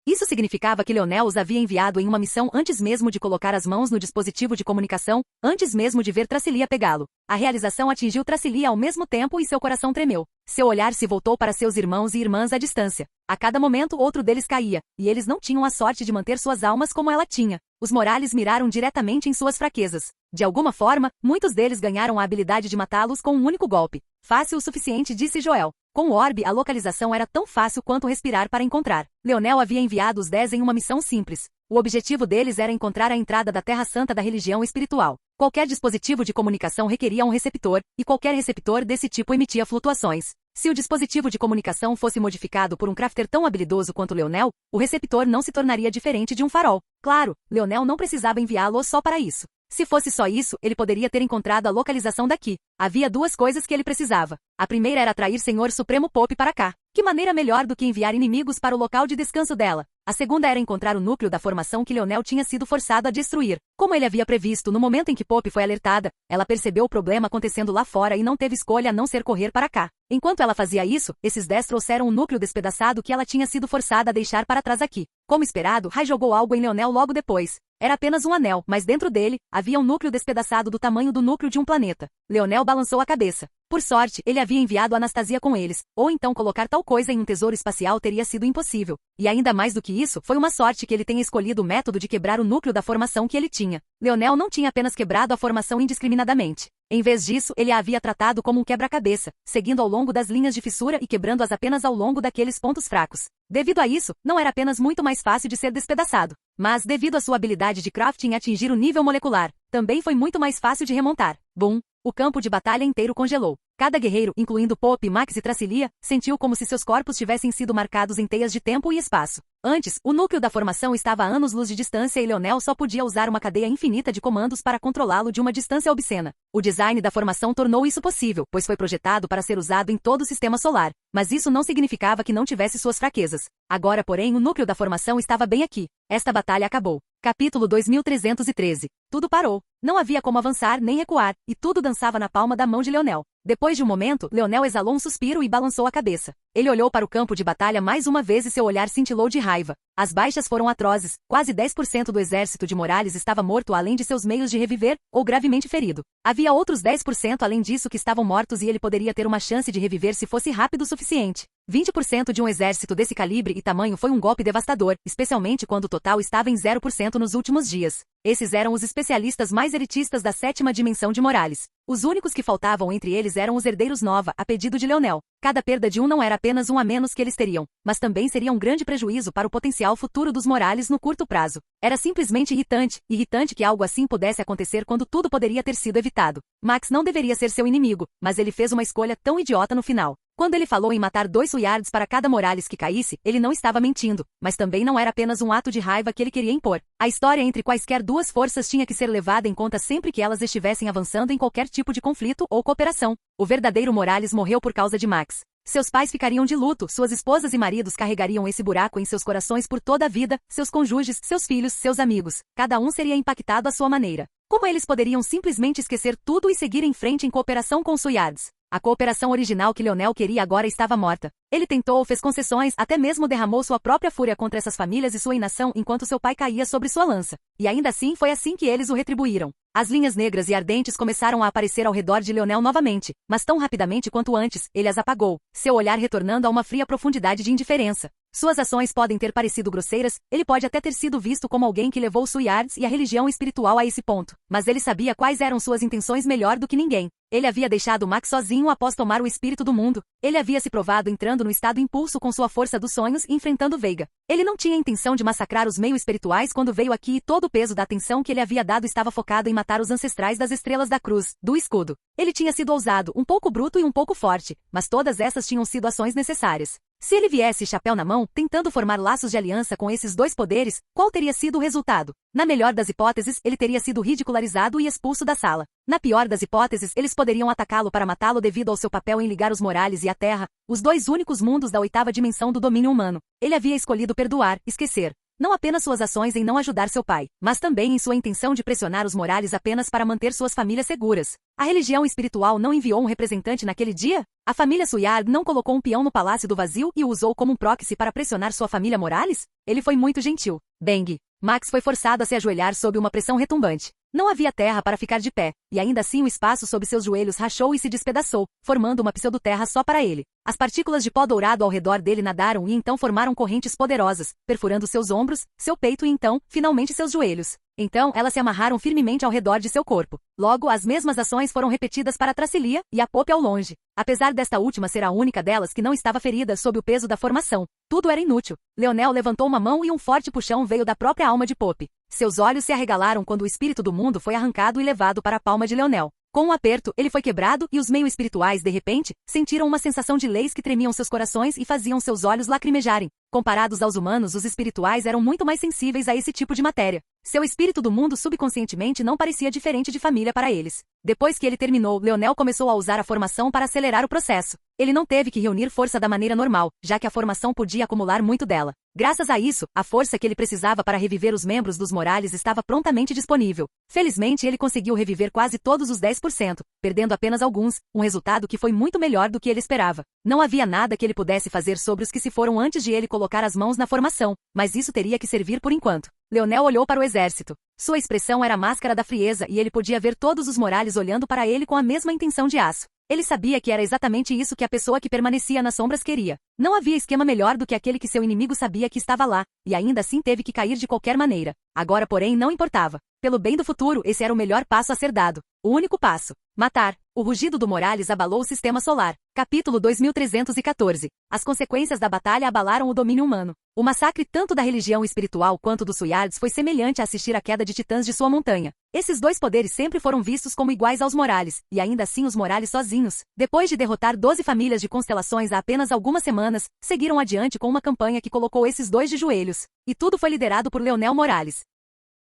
Isso significava que Leonel os havia enviado em uma missão antes mesmo de colocar as mãos no dispositivo de comunicação, antes mesmo de ver Tracilia pegá-lo. A realização atingiu Tracilia ao mesmo tempo e seu coração tremeu. Seu olhar se voltou para seus irmãos e irmãs à distância. A cada momento outro deles caía, e eles não tinham a sorte de manter suas almas como ela tinha. Os Morales miraram diretamente em suas fraquezas. De alguma forma, muitos deles ganharam a habilidade de matá-los com um único golpe. Fácil o suficiente, disse Joel. Com o orbe, a localização era tão fácil quanto respirar para encontrar. Leonel havia enviado os 10 em uma missão simples. O objetivo deles era encontrar a entrada da Terra Santa da religião espiritual. Qualquer dispositivo de comunicação requeria um receptor, e qualquer receptor desse tipo emitia flutuações. Se o dispositivo de comunicação fosse modificado por um crafter tão habilidoso quanto Leonel, o receptor não se tornaria diferente de um farol. Claro, Leonel não precisava enviá-lo só para isso. Se fosse só isso, ele poderia ter encontrado a localização daqui. Havia duas coisas que ele precisava. A primeira era atrair Senhor Supremo Pope para cá. Que maneira melhor do que enviar inimigos para o local de descanso dela? A segunda era encontrar o núcleo da formação que Leonel tinha sido forçado a destruir. Como ele havia previsto, no momento em que Pope foi alertada, ela percebeu o problema acontecendo lá fora e não teve escolha a não ser correr para cá. Enquanto ela fazia isso, esses 10 trouxeram o núcleo despedaçado que ela tinha sido forçada a deixar para trás aqui. Como esperado, Rai jogou algo em Leonel logo depois. Era apenas um anel, mas dentro dele, havia um núcleo despedaçado do tamanho do núcleo de um planeta. Leonel balançou a cabeça. Por sorte, ele havia enviado Anastasia com eles, ou então colocar tal coisa em um tesouro espacial teria sido impossível. E ainda mais do que isso, foi uma sorte que ele tenha escolhido o método de quebrar o núcleo da formação que ele tinha. Leonel não tinha apenas quebrado a formação indiscriminadamente. Em vez disso, ele a havia tratado como um quebra-cabeça, seguindo ao longo das linhas de fissura e quebrando-as apenas ao longo daqueles pontos fracos. Devido a isso, não era apenas muito mais fácil de ser despedaçado, mas devido à sua habilidade de crafting em atingir o nível molecular, também foi muito mais fácil de remontar. Bum! O campo de batalha inteiro congelou. Cada guerreiro, incluindo Pope, Max e Tracilia, sentiu como se seus corpos tivessem sido marcados em teias de tempo e espaço. Antes, o núcleo da formação estava a anos-luz de distância e Leonel só podia usar uma cadeia infinita de comandos para controlá-lo de uma distância obscena. O design da formação tornou isso possível, pois foi projetado para ser usado em todo o sistema solar, mas isso não significava que não tivesse suas fraquezas. Agora, porém, o núcleo da formação estava bem aqui. Esta batalha acabou. Capítulo 2313. Tudo parou. Não havia como avançar nem recuar, e tudo dançava na palma da mão de Leonel. Depois de um momento, Leonel exalou um suspiro e balançou a cabeça. Ele olhou para o campo de batalha mais uma vez e seu olhar cintilou de raiva. As baixas foram atrozes. Quase 10% do exército de Morales estava morto além de seus meios de reviver, ou gravemente ferido. Havia outros 10% além disso que estavam mortos e ele poderia ter uma chance de reviver se fosse rápido o suficiente. 20% de um exército desse calibre e tamanho foi um golpe devastador, especialmente quando o total estava em 0% nos últimos dias. Esses eram os especialistas mais elitistas da 7ª dimensão de Morales. Os únicos que faltavam entre eles eram os herdeiros Nova, a pedido de Leonel. Cada perda de um não era apenas um a menos que eles teriam, mas também seria um grande prejuízo para o potencial futuro dos Morales no curto prazo. Era simplesmente irritante que algo assim pudesse acontecer quando tudo poderia ter sido evitado. Max não deveria ser seu inimigo, mas ele fez uma escolha tão idiota no final. Quando ele falou em matar 2 Suiards para cada Morales que caísse, ele não estava mentindo, mas também não era apenas um ato de raiva que ele queria impor. A história entre quaisquer duas forças tinha que ser levada em conta sempre que elas estivessem avançando em qualquer tipo de conflito ou cooperação. O verdadeiro Morales morreu por causa de Max. Seus pais ficariam de luto, suas esposas e maridos carregariam esse buraco em seus corações por toda a vida, seus cônjuges, seus filhos, seus amigos. Cada um seria impactado à sua maneira. Como eles poderiam simplesmente esquecer tudo e seguir em frente em cooperação com os Suiards? A cooperação original que Leonel queria agora estava morta. Ele tentou, fez concessões, até mesmo derramou sua própria fúria contra essas famílias e sua inação enquanto seu pai caía sobre sua lança. E ainda assim foi assim que eles o retribuíram. As linhas negras e ardentes começaram a aparecer ao redor de Leonel novamente, mas tão rapidamente quanto antes, ele as apagou, seu olhar retornando a uma fria profundidade de indiferença. Suas ações podem ter parecido grosseiras, ele pode até ter sido visto como alguém que levou Suiards e a religião espiritual a esse ponto, mas ele sabia quais eram suas intenções melhor do que ninguém. Ele havia deixado Max sozinho após tomar o espírito do mundo. Ele havia se provado entrando no estado impulso com sua força dos sonhos e enfrentando Veiga. Ele não tinha intenção de massacrar os meio espirituais quando veio aqui e todo o peso da atenção que ele havia dado estava focado em matar os ancestrais das estrelas da cruz, do escudo. Ele tinha sido ousado, um pouco bruto e um pouco forte, mas todas essas tinham sido ações necessárias. Se ele viesse chapéu na mão, tentando formar laços de aliança com esses dois poderes, qual teria sido o resultado? Na melhor das hipóteses, ele teria sido ridicularizado e expulso da sala. Na pior das hipóteses, eles poderiam atacá-lo para matá-lo devido ao seu papel em ligar os Morales e a Terra, os dois únicos mundos da oitava dimensão do domínio humano. Ele havia escolhido perdoar, esquecer. Não apenas suas ações em não ajudar seu pai, mas também em sua intenção de pressionar os Morales apenas para manter suas famílias seguras. A religião espiritual não enviou um representante naquele dia? A família Suiard não colocou um peão no Palácio do Vazio e o usou como um proxy para pressionar sua família Morales? Ele foi muito gentil. Bang! Max foi forçado a se ajoelhar sob uma pressão retumbante. Não havia terra para ficar de pé, e ainda assim o espaço sob seus joelhos rachou e se despedaçou, formando uma pseudo-terra só para ele. As partículas de pó dourado ao redor dele nadaram e então formaram correntes poderosas, perfurando seus ombros, seu peito e então, finalmente seus joelhos. Então, elas se amarraram firmemente ao redor de seu corpo. Logo, as mesmas ações foram repetidas para Tracilia e a Pope ao longe. Apesar desta última ser a única delas que não estava ferida sob o peso da formação, tudo era inútil. Leonel levantou uma mão e um forte puxão veio da própria alma de Pope. Seus olhos se arregalaram quando o espírito do mundo foi arrancado e levado para a palma de Leonel. Com um aperto, ele foi quebrado e os meio espirituais, de repente, sentiram uma sensação de leis que tremiam seus corações e faziam seus olhos lacrimejarem. Comparados aos humanos, os espirituais eram muito mais sensíveis a esse tipo de matéria. Seu espírito do mundo subconscientemente não parecia diferente de família para eles. Depois que ele terminou, Leonel começou a usar a formação para acelerar o processo. Ele não teve que reunir força da maneira normal, já que a formação podia acumular muito dela. Graças a isso, a força que ele precisava para reviver os membros dos Morales estava prontamente disponível. Felizmente, ele conseguiu reviver quase todos os 10%, perdendo apenas alguns, um resultado que foi muito melhor do que ele esperava. Não havia nada que ele pudesse fazer sobre os que se foram antes de ele colocar as mãos na formação, mas isso teria que servir por enquanto. Leonel olhou para o exército. Sua expressão era a máscara da frieza e ele podia ver todos os Morales olhando para ele com a mesma intenção de aço. Ele sabia que era exatamente isso que a pessoa que permanecia nas sombras queria. Não havia esquema melhor do que aquele que seu inimigo sabia que estava lá, e ainda assim teve que cair de qualquer maneira. Agora, porém, não importava. Pelo bem do futuro, esse era o melhor passo a ser dado. O único passo. Matar. O rugido do Morales abalou o sistema solar. Capítulo 2314. As consequências da batalha abalaram o domínio humano. O massacre tanto da religião espiritual quanto dos Suiards foi semelhante a assistir à queda de titãs de sua montanha. Esses dois poderes sempre foram vistos como iguais aos Morales, e ainda assim os Morales sozinhos, depois de derrotar 12 famílias de constelações há apenas algumas semanas, seguiram adiante com uma campanha que colocou esses dois de joelhos. E tudo foi liderado por Leonel Morales.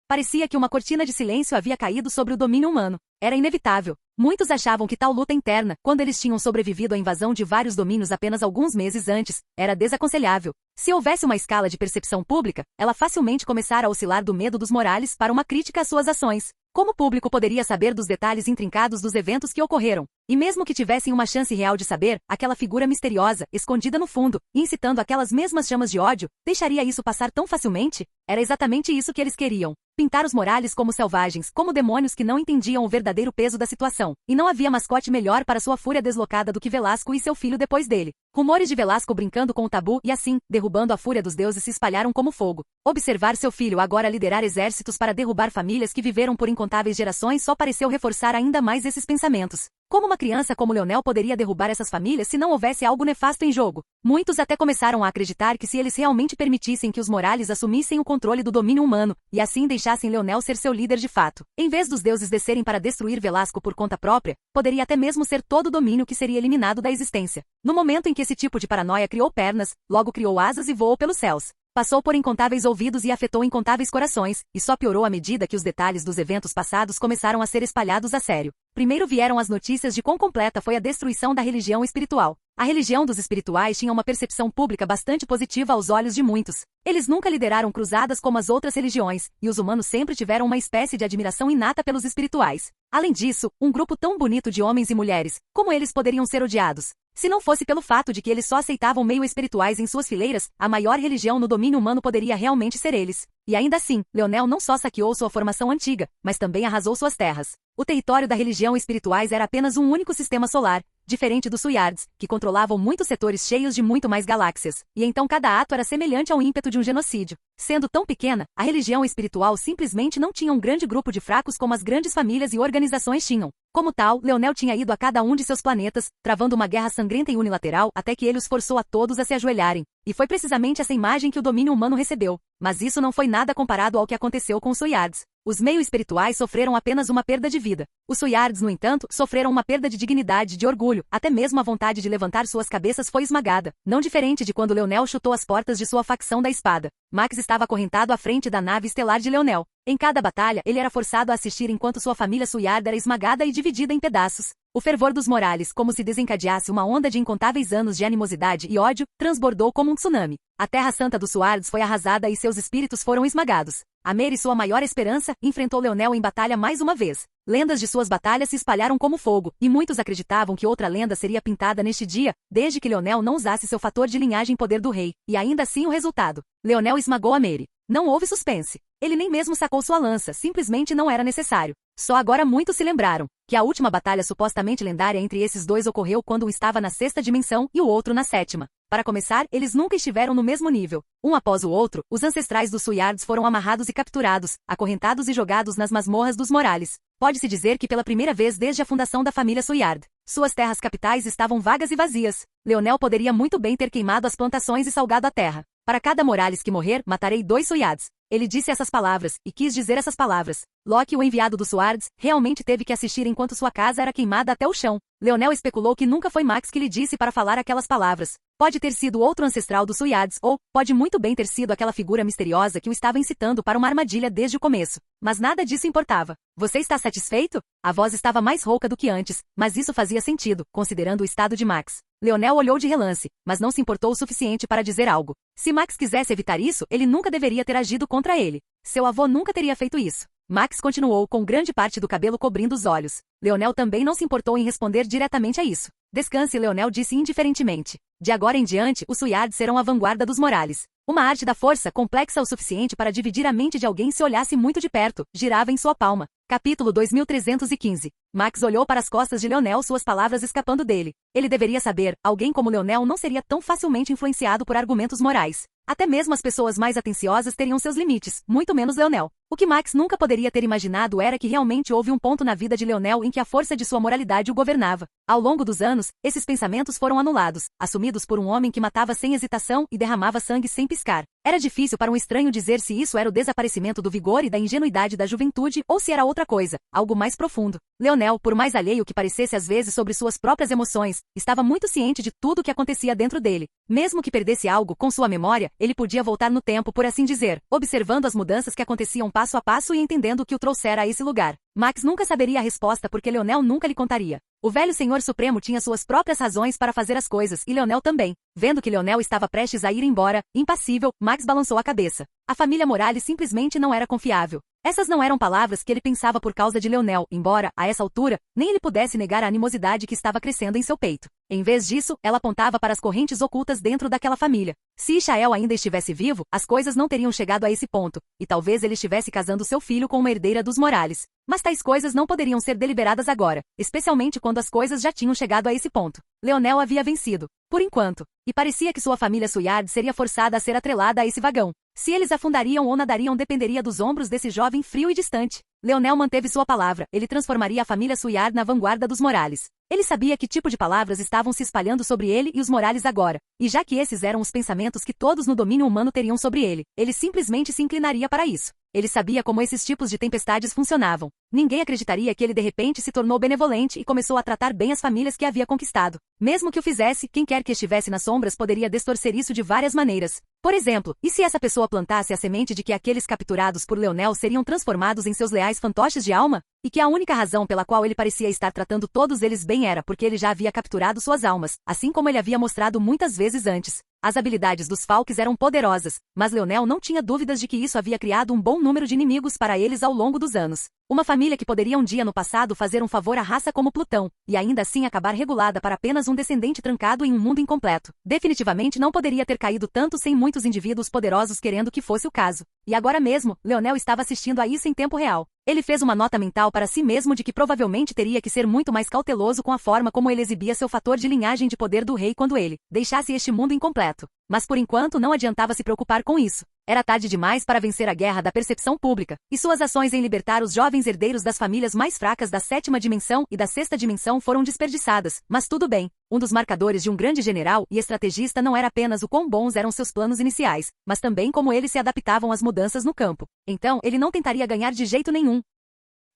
Parecia que uma cortina de silêncio havia caído sobre o domínio humano. Era inevitável. Muitos achavam que tal luta interna, quando eles tinham sobrevivido à invasão de vários domínios apenas alguns meses antes, era desaconselhável. Se houvesse uma escala de percepção pública, ela facilmente começara a oscilar do medo dos Morales para uma crítica às suas ações. Como o público poderia saber dos detalhes intrincados dos eventos que ocorreram? E mesmo que tivessem uma chance real de saber, aquela figura misteriosa, escondida no fundo, incitando aquelas mesmas chamas de ódio, deixaria isso passar tão facilmente? Era exatamente isso que eles queriam. Pintar os Morales como selvagens, como demônios que não entendiam o verdadeiro peso da situação. E não havia mascote melhor para sua fúria deslocada do que Velasco e seu filho depois dele. Rumores de Velasco brincando com o tabu e assim, derrubando a fúria dos deuses se espalharam como fogo. Observar seu filho agora liderar exércitos para derrubar famílias que viveram por incontáveis gerações só pareceu reforçar ainda mais esses pensamentos. Como uma criança como Leonel poderia derrubar essas famílias se não houvesse algo nefasto em jogo? Muitos até começaram a acreditar que se eles realmente permitissem que os Morales assumissem o controle do domínio humano, e assim deixassem Leonel ser seu líder de fato, em vez dos deuses descerem para destruir Velasco por conta própria, poderia até mesmo ser todo o domínio que seria eliminado da existência. No momento em que esse tipo de paranoia criou pernas, logo criou asas e voou pelos céus. Passou por incontáveis ouvidos e afetou incontáveis corações, e só piorou à medida que os detalhes dos eventos passados começaram a ser espalhados a sério. Primeiro vieram as notícias de quão completa foi a destruição da religião espiritual. A religião dos espirituais tinha uma percepção pública bastante positiva aos olhos de muitos. Eles nunca lideraram cruzadas como as outras religiões, e os humanos sempre tiveram uma espécie de admiração inata pelos espirituais. Além disso, um grupo tão bonito de homens e mulheres, como eles poderiam ser odiados? Se não fosse pelo fato de que eles só aceitavam meio espirituais em suas fileiras, a maior religião no domínio humano poderia realmente ser eles. E ainda assim, Leonel não só saqueou sua formação antiga, mas também arrasou suas terras. O território da religião espirituais era apenas um único sistema solar, diferente dos Suyards, que controlavam muitos setores cheios de muito mais galáxias, e então cada ato era semelhante ao ímpeto de um genocídio. Sendo tão pequena, a religião espiritual simplesmente não tinha um grande grupo de fracos como as grandes famílias e organizações tinham. Como tal, Leonel tinha ido a cada um de seus planetas, travando uma guerra sangrenta e unilateral até que ele os forçou a todos a se ajoelharem. E foi precisamente essa imagem que o domínio humano recebeu. Mas isso não foi nada comparado ao que aconteceu com os Suyards. Os meio-espirituais sofreram apenas uma perda de vida. Os Suyards, no entanto, sofreram uma perda de dignidade e de orgulho, até mesmo a vontade de levantar suas cabeças foi esmagada, não diferente de quando Leonel chutou as portas de sua facção da espada. Max estava acorrentado à frente da nave estelar de Leonel. Em cada batalha, ele era forçado a assistir enquanto sua família Suyard era esmagada e dividida em pedaços. O fervor dos Morales, como se desencadeasse uma onda de incontáveis anos de animosidade e ódio, transbordou como um tsunami. A Terra Santa dos Suyards foi arrasada e seus espíritos foram esmagados. Amer, sua maior esperança, enfrentou Leonel em batalha mais uma vez. Lendas de suas batalhas se espalharam como fogo, e muitos acreditavam que outra lenda seria pintada neste dia, desde que Leonel não usasse seu fator de linhagem poder do rei. E ainda assim o resultado. Leonel esmagou Amer. Não houve suspense. Ele nem mesmo sacou sua lança, simplesmente não era necessário. Só agora muitos se lembraram que a última batalha supostamente lendária entre esses dois ocorreu quando um estava na sexta dimensão e o outro na sétima. Para começar, eles nunca estiveram no mesmo nível. Um após o outro, os ancestrais dos Suyards foram amarrados e capturados, acorrentados e jogados nas masmorras dos Morales. Pode-se dizer que pela primeira vez desde a fundação da família Suyard, suas terras capitais estavam vagas e vazias. Leonel poderia muito bem ter queimado as plantações e salgado a terra. Para cada Morales que morrer, matarei 2 Suyards. Ele disse essas palavras, e quis dizer essas palavras. Loki, o enviado dos Suyards, realmente teve que assistir enquanto sua casa era queimada até o chão. Leonel especulou que nunca foi Max que lhe disse para falar aquelas palavras. Pode ter sido outro ancestral dos Suyards, ou pode muito bem ter sido aquela figura misteriosa que o estava incitando para uma armadilha desde o começo. Mas nada disso importava. Você está satisfeito? A voz estava mais rouca do que antes, mas isso fazia sentido, considerando o estado de Max. Leonel olhou de relance, mas não se importou o suficiente para dizer algo. Se Max quisesse evitar isso, ele nunca deveria ter agido contra ele. Seu avô nunca teria feito isso. Max continuou com grande parte do cabelo cobrindo os olhos. Leonel também não se importou em responder diretamente a isso. Descanse, Leonel disse indiferentemente. De agora em diante, os Suyards serão a vanguarda dos Morales. Uma arte da força complexa o suficiente para dividir a mente de alguém se olhasse muito de perto, girava em sua palma. Capítulo 2315. Max olhou para as costas de Leonel, suas palavras escapando dele. Ele deveria saber, alguém como Leonel não seria tão facilmente influenciado por argumentos morais. Até mesmo as pessoas mais atenciosas teriam seus limites, muito menos Leonel. O que Max nunca poderia ter imaginado era que realmente houve um ponto na vida de Leonel em que a força de sua moralidade o governava. Ao longo dos anos, esses pensamentos foram anulados, assumidos por um homem que matava sem hesitação e derramava sangue sem piscar. Era difícil para um estranho dizer se isso era o desaparecimento do vigor e da ingenuidade da juventude ou se era outra coisa, algo mais profundo. Leonel, por mais alheio que parecesse às vezes sobre suas próprias emoções, estava muito ciente de tudo o que acontecia dentro dele. Mesmo que perdesse algo com sua memória, ele podia voltar no tempo, por assim dizer, observando as mudanças que aconteciam passo a passo e entendendo o que o trouxera a esse lugar. Max nunca saberia a resposta porque Leonel nunca lhe contaria. O velho Senhor Supremo tinha suas próprias razões para fazer as coisas e Leonel também. Vendo que Leonel estava prestes a ir embora, impassível, Max balançou a cabeça. A família Morales simplesmente não era confiável. Essas não eram palavras que ele pensava por causa de Leonel, embora, a essa altura, nem ele pudesse negar a animosidade que estava crescendo em seu peito. Em vez disso, ela apontava para as correntes ocultas dentro daquela família. Se Ishael ainda estivesse vivo, as coisas não teriam chegado a esse ponto, e talvez ele estivesse casando seu filho com uma herdeira dos Morales. Mas tais coisas não poderiam ser deliberadas agora, especialmente quando as coisas já tinham chegado a esse ponto. Leonel havia vencido, por enquanto, e parecia que sua família Suyard seria forçada a ser atrelada a esse vagão. Se eles afundariam ou nadariam dependeria dos ombros desse jovem frio e distante. Leonel manteve sua palavra, ele transformaria a família Suyard na vanguarda dos Morales. Ele sabia que tipo de palavras estavam se espalhando sobre ele e os Morales agora, e já que esses eram os pensamentos que todos no domínio humano teriam sobre ele, ele simplesmente se inclinaria para isso. Ele sabia como esses tipos de tempestades funcionavam. Ninguém acreditaria que ele de repente se tornou benevolente e começou a tratar bem as famílias que havia conquistado. Mesmo que o fizesse, quem quer que estivesse nas sombras poderia distorcer isso de várias maneiras. Por exemplo, e se essa pessoa plantasse a semente de que aqueles capturados por Leonel seriam transformados em seus leais fantoches de alma? E que a única razão pela qual ele parecia estar tratando todos eles bem era porque ele já havia capturado suas almas, assim como ele havia mostrado muitas vezes antes. As habilidades dos Falques eram poderosas, mas Leonel não tinha dúvidas de que isso havia criado um bom número de inimigos para eles ao longo dos anos. Uma família que poderia um dia no passado fazer um favor à raça como Plutão, e ainda assim acabar regulada para apenas um descendente trancado em um mundo incompleto. Definitivamente não poderia ter caído tanto sem muitos indivíduos poderosos querendo que fosse o caso. E agora mesmo, Leonel estava assistindo a isso em tempo real. Ele fez uma nota mental para si mesmo de que provavelmente teria que ser muito mais cauteloso com a forma como ele exibia seu fator de linhagem de poder do rei quando ele deixasse este mundo incompleto. Mas por enquanto não adiantava se preocupar com isso. Era tarde demais para vencer a guerra da percepção pública, e suas ações em libertar os jovens herdeiros das famílias mais fracas da sétima dimensão e da sexta dimensão foram desperdiçadas, mas tudo bem. Um dos marcadores de um grande general e estrategista não era apenas o quão bons eram seus planos iniciais, mas também como eles se adaptavam às mudanças no campo. Então, ele não tentaria ganhar de jeito nenhum.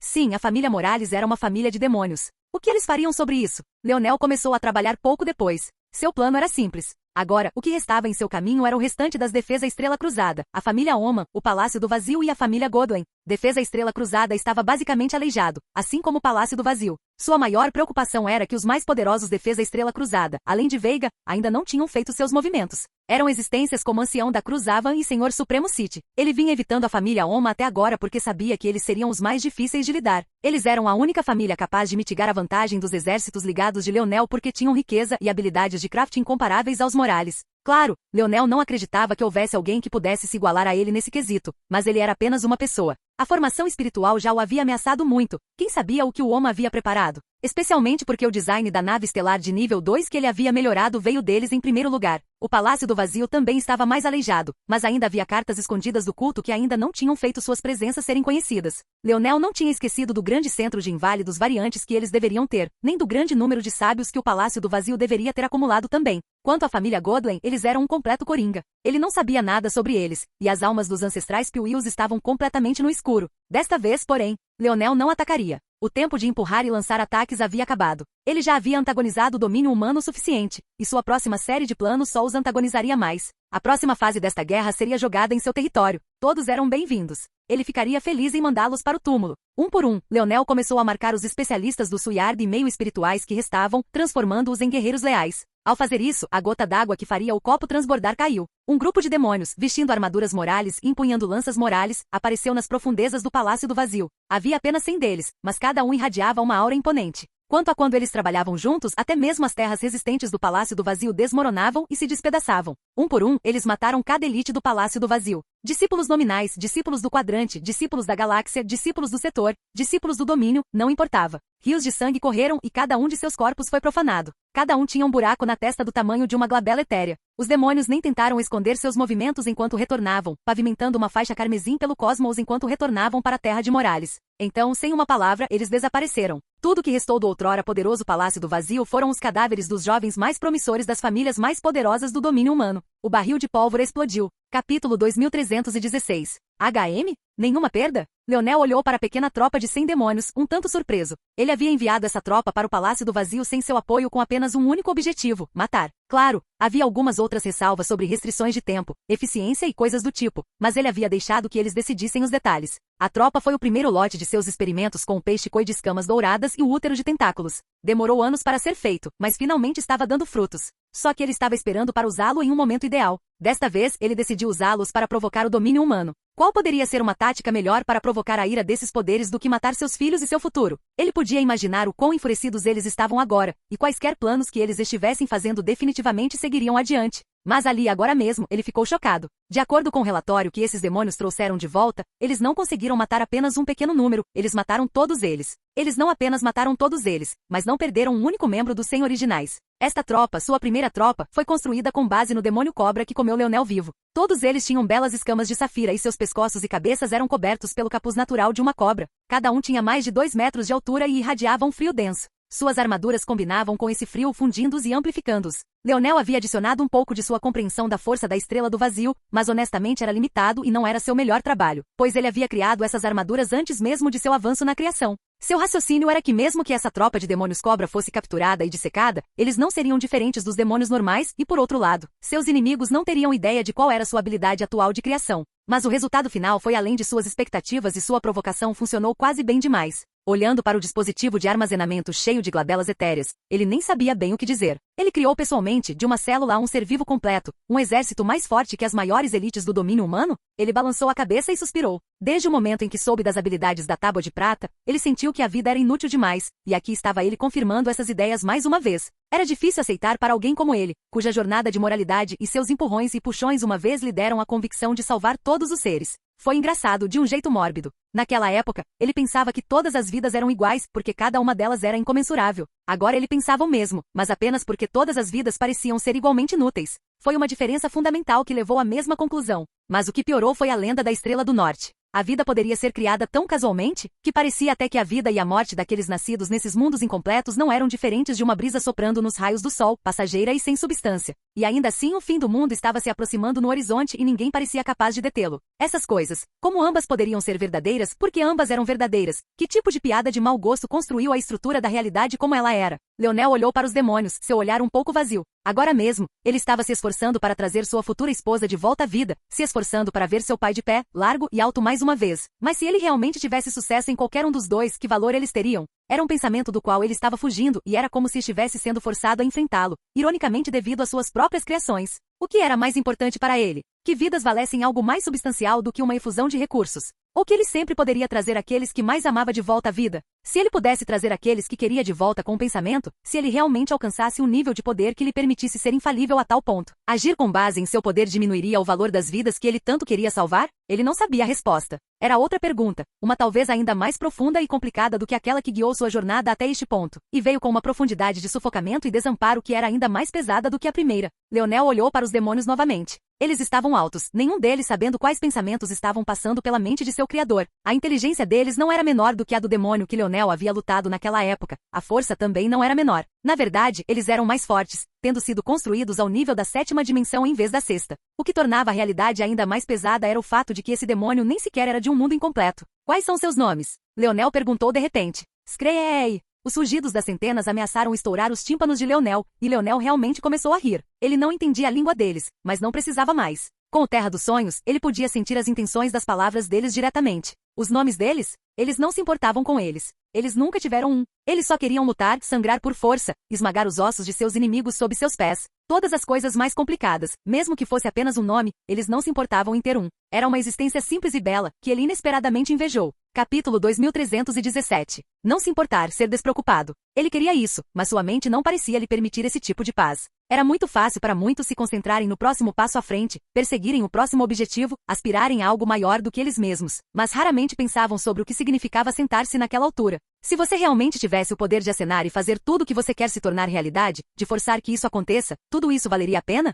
Sim, a família Morales era uma família de demônios. O que eles fariam sobre isso? Leonel começou a trabalhar pouco depois. Seu plano era simples. Agora, o que restava em seu caminho era o restante das Defesa Estrela Cruzada, a família Oman, o Palácio do Vazio e a família Godwin. Defesa Estrela Cruzada estava basicamente aleijado, assim como o Palácio do Vazio. Sua maior preocupação era que os mais poderosos Defesa Estrela Cruzada, além de Veiga, ainda não tinham feito seus movimentos. Eram existências como Ancião da Cruzavan e Senhor Supremo City. Ele vinha evitando a família Oma até agora porque sabia que eles seriam os mais difíceis de lidar. Eles eram a única família capaz de mitigar a vantagem dos exércitos ligados de Leonel porque tinham riqueza e habilidades de craft incomparáveis aos Morales. Claro, Leonel não acreditava que houvesse alguém que pudesse se igualar a ele nesse quesito, mas ele era apenas uma pessoa. A formação espiritual já o havia ameaçado muito. Quem sabia o que o Oma havia preparado? Especialmente porque o design da nave estelar de nível 2 que ele havia melhorado veio deles em primeiro lugar. O Palácio do Vazio também estava mais aleijado, mas ainda havia cartas escondidas do culto que ainda não tinham feito suas presenças serem conhecidas. Leonel não tinha esquecido do grande centro de inválidos variantes que eles deveriam ter, nem do grande número de sábios que o Palácio do Vazio deveria ter acumulado também. Quanto à família Godwin, eles eram um completo coringa. Ele não sabia nada sobre eles, e as almas dos ancestrais Piuios estavam completamente no escuro. Desta vez, porém, Leonel não atacaria. O tempo de empurrar e lançar ataques havia acabado. Ele já havia antagonizado o domínio humano o suficiente, e sua próxima série de planos só os antagonizaria mais. A próxima fase desta guerra seria jogada em seu território. Todos eram bem-vindos. Ele ficaria feliz em mandá-los para o túmulo. Um por um, Leonel começou a marcar os especialistas do Suyard e meio espirituais que restavam, transformando-os em guerreiros leais. Ao fazer isso, a gota d'água que faria o copo transbordar caiu. Um grupo de demônios, vestindo armaduras Morales e empunhando lanças Morales, apareceu nas profundezas do Palácio do Vazio. Havia apenas 100 deles, mas cada um irradiava uma aura imponente. Quanto a quando eles trabalhavam juntos, até mesmo as terras resistentes do Palácio do Vazio desmoronavam e se despedaçavam. Um por um, eles mataram cada elite do Palácio do Vazio. Discípulos nominais, discípulos do quadrante, discípulos da galáxia, discípulos do setor, discípulos do domínio, não importava. Rios de sangue correram e cada um de seus corpos foi profanado. Cada um tinha um buraco na testa do tamanho de uma glabela etérea. Os demônios nem tentaram esconder seus movimentos enquanto retornavam, pavimentando uma faixa carmesim pelo cosmos enquanto retornavam para a terra de Morales. Então, sem uma palavra, eles desapareceram. Tudo que restou do outrora poderoso Palácio do Vazio foram os cadáveres dos jovens mais promissores das famílias mais poderosas do domínio humano. O barril de pólvora explodiu. Capítulo 2316. HM? Nenhuma perda? Leonel olhou para a pequena tropa de 100 demônios, um tanto surpreso. Ele havia enviado essa tropa para o Palácio do Vazio sem seu apoio com apenas um único objetivo, matar. Claro, havia algumas outras ressalvas sobre restrições de tempo, eficiência e coisas do tipo, mas ele havia deixado que eles decidissem os detalhes. A tropa foi o primeiro lote de seus experimentos com o peixe-coi de escamas douradas e o útero de tentáculos. Demorou anos para ser feito, mas finalmente estava dando frutos. Só que ele estava esperando para usá-lo em um momento ideal. Desta vez, ele decidiu usá-los para provocar o domínio humano. Qual poderia ser uma tática melhor para provocar a ira desses poderes do que matar seus filhos e seu futuro? Ele podia imaginar o quão enfurecidos eles estavam agora, e quaisquer planos que eles estivessem fazendo definitivamente seguiriam adiante. Mas ali agora mesmo, ele ficou chocado. De acordo com o relatório que esses demônios trouxeram de volta, eles não conseguiram matar apenas um pequeno número, eles mataram todos eles. Eles não apenas mataram todos eles, mas não perderam um único membro dos 100 originais. Esta tropa, sua primeira tropa, foi construída com base no demônio cobra que comeu Leonel vivo. Todos eles tinham belas escamas de safira e seus pescoços e cabeças eram cobertos pelo capuz natural de uma cobra. Cada um tinha mais de 2 metros de altura e irradiava um frio denso. Suas armaduras combinavam com esse frio, fundindo-os e amplificando-os. Leonel havia adicionado um pouco de sua compreensão da força da estrela do vazio, mas honestamente era limitado e não era seu melhor trabalho, pois ele havia criado essas armaduras antes mesmo de seu avanço na criação. Seu raciocínio era que mesmo que essa tropa de demônios cobra fosse capturada e dissecada, eles não seriam diferentes dos demônios normais e, por outro lado, seus inimigos não teriam ideia de qual era sua habilidade atual de criação. Mas o resultado final foi além de suas expectativas e sua provocação funcionou quase bem demais. Olhando para o dispositivo de armazenamento cheio de glabelas etéreas, ele nem sabia bem o que dizer. Ele criou pessoalmente, de uma célula a um ser vivo completo, um exército mais forte que as maiores elites do domínio humano? Ele balançou a cabeça e suspirou. Desde o momento em que soube das habilidades da Tábua de Prata, ele sentiu que a vida era inútil demais, e aqui estava ele confirmando essas ideias mais uma vez. Era difícil aceitar para alguém como ele, cuja jornada de moralidade e seus empurrões e puxões uma vez lhe deram a convicção de salvar todos os seres. Foi engraçado, de um jeito mórbido. Naquela época, ele pensava que todas as vidas eram iguais, porque cada uma delas era incomensurável. Agora ele pensava o mesmo, mas apenas porque todas as vidas pareciam ser igualmente inúteis. Foi uma diferença fundamental que levou à mesma conclusão. Mas o que piorou foi a lenda da Estrela do Norte. A vida poderia ser criada tão casualmente, que parecia até que a vida e a morte daqueles nascidos nesses mundos incompletos não eram diferentes de uma brisa soprando nos raios do sol, passageira e sem substância. E ainda assim o fim do mundo estava se aproximando no horizonte e ninguém parecia capaz de detê-lo. Essas coisas, como ambas poderiam ser verdadeiras, porque ambas eram verdadeiras? Que tipo de piada de mau gosto construiu a estrutura da realidade como ela era? Leonel olhou para os demônios, seu olhar um pouco vazio. Agora mesmo, ele estava se esforçando para trazer sua futura esposa de volta à vida, se esforçando para ver seu pai de pé, largo e alto mais uma vez. Mas se ele realmente tivesse sucesso em qualquer um dos dois, que valor eles teriam? Era um pensamento do qual ele estava fugindo e era como se estivesse sendo forçado a enfrentá-lo, ironicamente devido às suas próprias criações. O que era mais importante para ele? Que vidas valessem algo mais substancial do que uma efusão de recursos? Ou que ele sempre poderia trazer aqueles que mais amava de volta à vida? Se ele pudesse trazer aqueles que queria de volta com o pensamento, se ele realmente alcançasse um nível de poder que lhe permitisse ser infalível a tal ponto, agir com base em seu poder diminuiria o valor das vidas que ele tanto queria salvar? Ele não sabia a resposta. Era outra pergunta, uma talvez ainda mais profunda e complicada do que aquela que guiou sua jornada até este ponto, e veio com uma profundidade de sufocamento e desamparo que era ainda mais pesada do que a primeira. Leonel olhou para os demônios novamente. Eles estavam altos, nenhum deles sabendo quais pensamentos estavam passando pela mente de seu criador. A inteligência deles não era menor do que a do demônio que Leonel havia lutado naquela época. A força também não era menor. Na verdade, eles eram mais fortes, tendo sido construídos ao nível da 7ª dimensão em vez da 6ª. O que tornava a realidade ainda mais pesada era o fato de que esse demônio nem sequer era de um mundo incompleto. Quais são seus nomes? Leonel perguntou de repente. Screei. Os rugidos das centenas ameaçaram estourar os tímpanos de Leonel, e Leonel realmente começou a rir. Ele não entendia a língua deles, mas não precisava mais. Com o Terra dos Sonhos, ele podia sentir as intenções das palavras deles diretamente. Os nomes deles? Eles não se importavam com eles. Eles nunca tiveram um. Eles só queriam lutar, sangrar por força, esmagar os ossos de seus inimigos sob seus pés. Todas as coisas mais complicadas, mesmo que fosse apenas um nome, eles não se importavam em ter um. Era uma existência simples e bela, que ele inesperadamente invejou. Capítulo 2317. Não se importar, ser despreocupado. Ele queria isso, mas sua mente não parecia lhe permitir esse tipo de paz. Era muito fácil para muitos se concentrarem no próximo passo à frente, perseguirem o próximo objetivo, aspirarem a algo maior do que eles mesmos, mas raramente pensavam sobre o que significava sentar-se naquela altura. Se você realmente tivesse o poder de acenar e fazer tudo o que você quer se tornar realidade, de forçar que isso aconteça, tudo isso valeria a pena?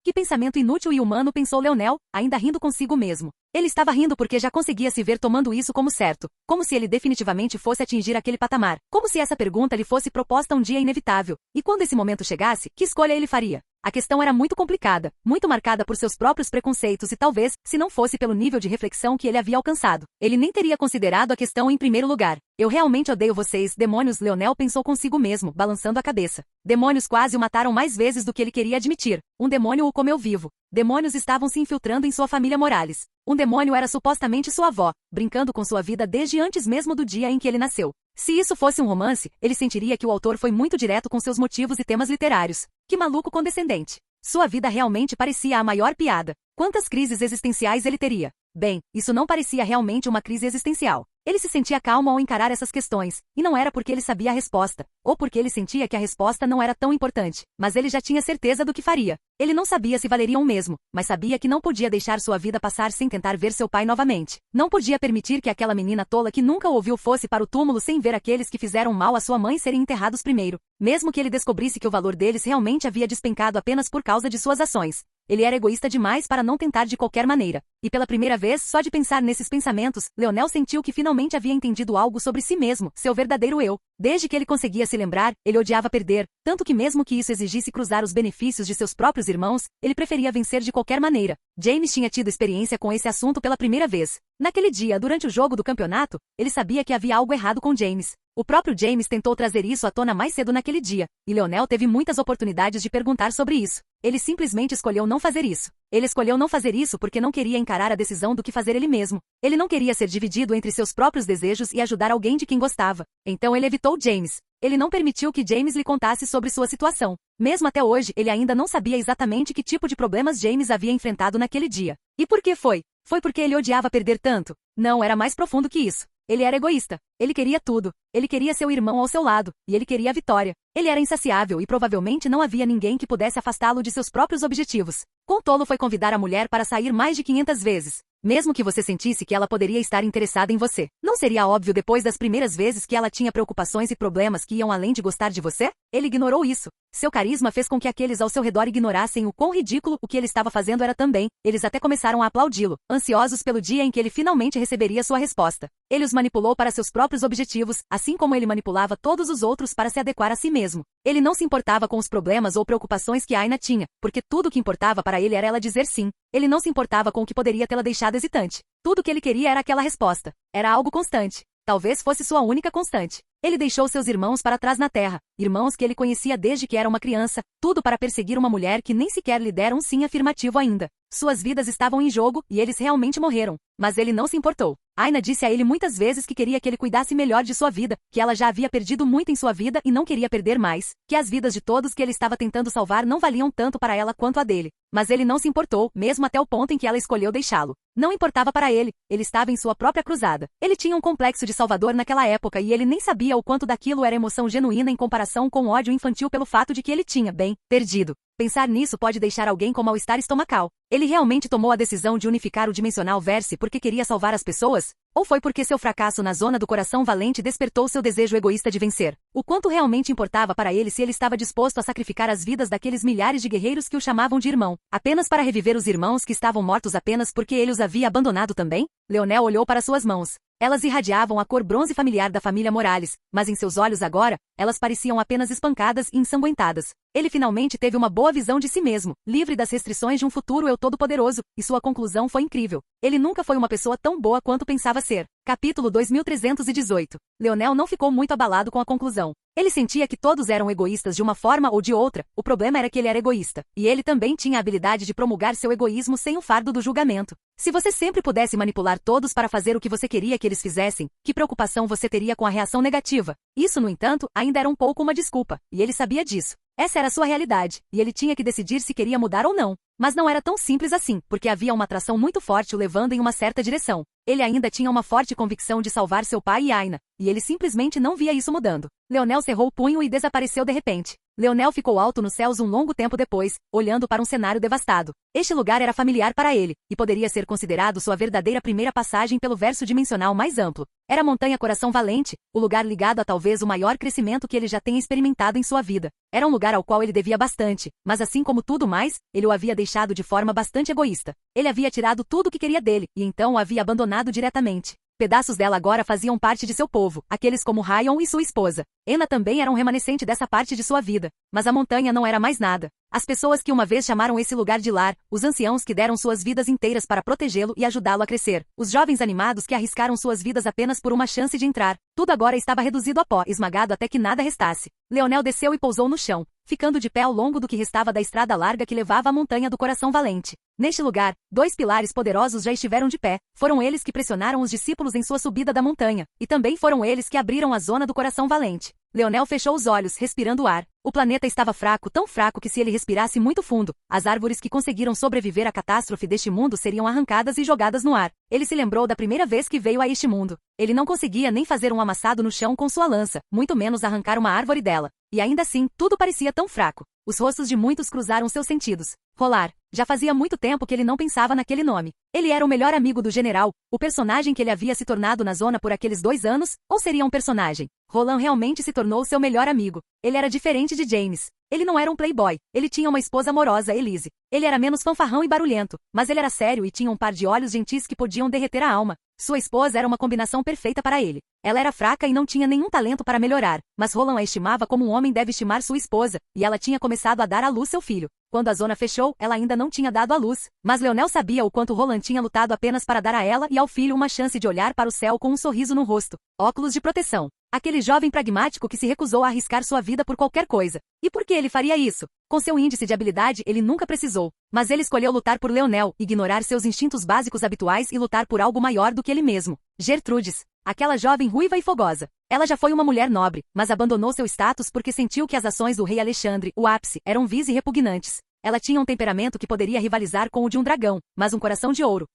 Que pensamento inútil e humano, pensou Leonel, ainda rindo consigo mesmo. Ele estava rindo porque já conseguia se ver tomando isso como certo, como se ele definitivamente fosse atingir aquele patamar, como se essa pergunta lhe fosse proposta um dia inevitável. E quando esse momento chegasse, que escolha ele faria? A questão era muito complicada, muito marcada por seus próprios preconceitos e talvez, se não fosse pelo nível de reflexão que ele havia alcançado, ele nem teria considerado a questão em primeiro lugar. Eu realmente odeio vocês, demônios, Leonel pensou consigo mesmo, balançando a cabeça. Demônios quase o mataram mais vezes do que ele queria admitir. Um demônio o comeu vivo. Demônios estavam se infiltrando em sua família Morales. Um demônio era supostamente sua avó, brincando com sua vida desde antes mesmo do dia em que ele nasceu. Se isso fosse um romance, ele sentiria que o autor foi muito direto com seus motivos e temas literários. Que maluco condescendente. Sua vida realmente parecia a maior piada. Quantas crises existenciais ele teria? Bem, isso não parecia realmente uma crise existencial. Ele se sentia calmo ao encarar essas questões, e não era porque ele sabia a resposta, ou porque ele sentia que a resposta não era tão importante, mas ele já tinha certeza do que faria. Ele não sabia se valeriam mesmo, mas sabia que não podia deixar sua vida passar sem tentar ver seu pai novamente. Não podia permitir que aquela menina tola que nunca o ouviu fosse para o túmulo sem ver aqueles que fizeram mal à sua mãe serem enterrados primeiro, mesmo que ele descobrisse que o valor deles realmente havia despencado apenas por causa de suas ações. Ele era egoísta demais para não tentar de qualquer maneira. E pela primeira vez, só de pensar nesses pensamentos, Leonel sentiu que finalmente havia entendido algo sobre si mesmo, seu verdadeiro eu. Desde que ele conseguia se lembrar, ele odiava perder, tanto que mesmo que isso exigisse cruzar os benefícios de seus próprios irmãos, ele preferia vencer de qualquer maneira. James tinha tido experiência com esse assunto pela primeira vez. Naquele dia, durante o jogo do campeonato, ele sabia que havia algo errado com James. O próprio James tentou trazer isso à tona mais cedo naquele dia, e Leonel teve muitas oportunidades de perguntar sobre isso. Ele simplesmente escolheu não fazer isso. Ele escolheu não fazer isso porque não queria encarar a decisão do que fazer ele mesmo. Ele não queria ser dividido entre seus próprios desejos e ajudar alguém de quem gostava. Então ele evitou James. Ele não permitiu que James lhe contasse sobre sua situação. Mesmo até hoje, ele ainda não sabia exatamente que tipo de problemas James havia enfrentado naquele dia. E por que foi? Foi porque ele odiava perder tanto? Não, era mais profundo que isso. Ele era egoísta. Ele queria tudo. Ele queria seu irmão ao seu lado, e ele queria a vitória. Ele era insaciável e provavelmente não havia ninguém que pudesse afastá-lo de seus próprios objetivos. Quão tolo foi convidar a mulher para sair mais de 500 vezes. Mesmo que você sentisse que ela poderia estar interessada em você. Não seria óbvio depois das primeiras vezes que ela tinha preocupações e problemas que iam além de gostar de você? Ele ignorou isso. Seu carisma fez com que aqueles ao seu redor ignorassem o quão ridículo o que ele estava fazendo era também. Eles até começaram a aplaudi-lo, ansiosos pelo dia em que ele finalmente receberia sua resposta. Ele os manipulou para seus próprios objetivos, assim como ele manipulava todos os outros para se adequar a si mesmo. Ele não se importava com os problemas ou preocupações que Aina tinha, porque tudo o que importava para ele era ela dizer sim. Ele não se importava com o que poderia tê-la deixado hesitante. Tudo o que ele queria era aquela resposta. Era algo constante. Talvez fosse sua única constante. Ele deixou seus irmãos para trás na terra, irmãos que ele conhecia desde que era uma criança, tudo para perseguir uma mulher que nem sequer lhe dera um sim afirmativo ainda. Suas vidas estavam em jogo e eles realmente morreram. Mas ele não se importou. Aina disse a ele muitas vezes que queria que ele cuidasse melhor de sua vida, que ela já havia perdido muito em sua vida e não queria perder mais, que as vidas de todos que ele estava tentando salvar não valiam tanto para ela quanto a dele. Mas ele não se importou, mesmo até o ponto em que ela escolheu deixá-lo. Não importava para ele, ele estava em sua própria cruzada. Ele tinha um complexo de salvador naquela época e ele nem sabia o quanto daquilo era emoção genuína em comparação com o ódio infantil pelo fato de que ele tinha, bem, perdido. Pensar nisso pode deixar alguém com mal-estar estomacal. Ele realmente tomou a decisão de unificar o Dimensional Verse porque queria salvar as pessoas? Ou foi porque seu fracasso na zona do coração valente despertou seu desejo egoísta de vencer? O quanto realmente importava para ele se ele estava disposto a sacrificar as vidas daqueles milhares de guerreiros que o chamavam de irmão, apenas para reviver os irmãos que estavam mortos apenas porque ele os havia abandonado também? Leonel olhou para suas mãos. Elas irradiavam a cor bronze familiar da família Morales, mas em seus olhos agora, elas pareciam apenas espancadas e ensanguentadas. Ele finalmente teve uma boa visão de si mesmo, livre das restrições de um futuro eu todo-poderoso, e sua conclusão foi incrível. Ele nunca foi uma pessoa tão boa quanto pensava ser. Capítulo 2318. Leonel não ficou muito abalado com a conclusão. Ele sentia que todos eram egoístas de uma forma ou de outra, o problema era que ele era egoísta, e ele também tinha a habilidade de promulgar seu egoísmo sem o fardo do julgamento. Se você sempre pudesse manipular todos para fazer o que você queria que eles fizessem, que preocupação você teria com a reação negativa? Isso, no entanto, ainda era um pouco uma desculpa, e ele sabia disso. Essa era sua realidade, e ele tinha que decidir se queria mudar ou não. Mas não era tão simples assim, porque havia uma atração muito forte o levando em uma certa direção. Ele ainda tinha uma forte convicção de salvar seu pai e Aina, e ele simplesmente não via isso mudando. Leonel cerrou o punho e desapareceu de repente. Leonel ficou alto nos céus um longo tempo depois, olhando para um cenário devastado. Este lugar era familiar para ele, e poderia ser considerado sua verdadeira primeira passagem pelo verso dimensional mais amplo. Era a Montanha Coração Valente, o lugar ligado a talvez o maior crescimento que ele já tenha experimentado em sua vida. Era um lugar ao qual ele devia bastante, mas assim como tudo mais, ele o havia deixado de forma bastante egoísta. Ele havia tirado tudo o que queria dele, e então o havia abandonado diretamente. Pedaços dela agora faziam parte de seu povo, aqueles como Ryan e sua esposa. Ena também era um remanescente dessa parte de sua vida, mas a montanha não era mais nada. As pessoas que uma vez chamaram esse lugar de lar, os anciãos que deram suas vidas inteiras para protegê-lo e ajudá-lo a crescer, os jovens animados que arriscaram suas vidas apenas por uma chance de entrar, tudo agora estava reduzido a pó, esmagado até que nada restasse. Leonel desceu e pousou no chão, ficando de pé ao longo do que restava da estrada larga que levava à Montanha do Coração Valente. Neste lugar, 2 pilares poderosos já estiveram de pé, foram eles que pressionaram os discípulos em sua subida da montanha, e também foram eles que abriram a zona do Coração Valente. Leonel fechou os olhos, respirando o ar. O planeta estava fraco, tão fraco que se ele respirasse muito fundo, as árvores que conseguiram sobreviver à catástrofe deste mundo seriam arrancadas e jogadas no ar. Ele se lembrou da primeira vez que veio a este mundo. Ele não conseguia nem fazer um amassado no chão com sua lança, muito menos arrancar uma árvore dela. E ainda assim, tudo parecia tão fraco. Os rostos de muitos cruzaram seus sentidos. Rolar. Já fazia muito tempo que ele não pensava naquele nome. Ele era o melhor amigo do general, o personagem que ele havia se tornado na zona por aqueles 2 anos, ou seria um personagem? Roland realmente se tornou seu melhor amigo. Ele era diferente de James. Ele não era um playboy. Ele tinha uma esposa amorosa, Elise. Ele era menos fanfarrão e barulhento, mas ele era sério e tinha um par de olhos gentis que podiam derreter a alma. Sua esposa era uma combinação perfeita para ele. Ela era fraca e não tinha nenhum talento para melhorar, mas Roland a estimava como um homem deve estimar sua esposa, e ela tinha começado a dar à luz seu filho. Quando a zona fechou, ela ainda não tinha dado à luz, mas Leonel sabia o quanto Roland tinha lutado apenas para dar a ela e ao filho uma chance de olhar para o céu com um sorriso no rosto. Óculos de proteção. Aquele jovem pragmático que se recusou a arriscar sua vida por qualquer coisa. E por que ele faria isso? Com seu índice de habilidade, ele nunca precisou. Mas ele escolheu lutar por Leonel, ignorar seus instintos básicos habituais e lutar por algo maior do que ele mesmo. Gertrudes. Aquela jovem ruiva e fogosa. Ela já foi uma mulher nobre, mas abandonou seu status porque sentiu que as ações do rei Alexandre, o ápice, eram vis e repugnantes. Ela tinha um temperamento que poderia rivalizar com o de um dragão, mas um coração de ouro.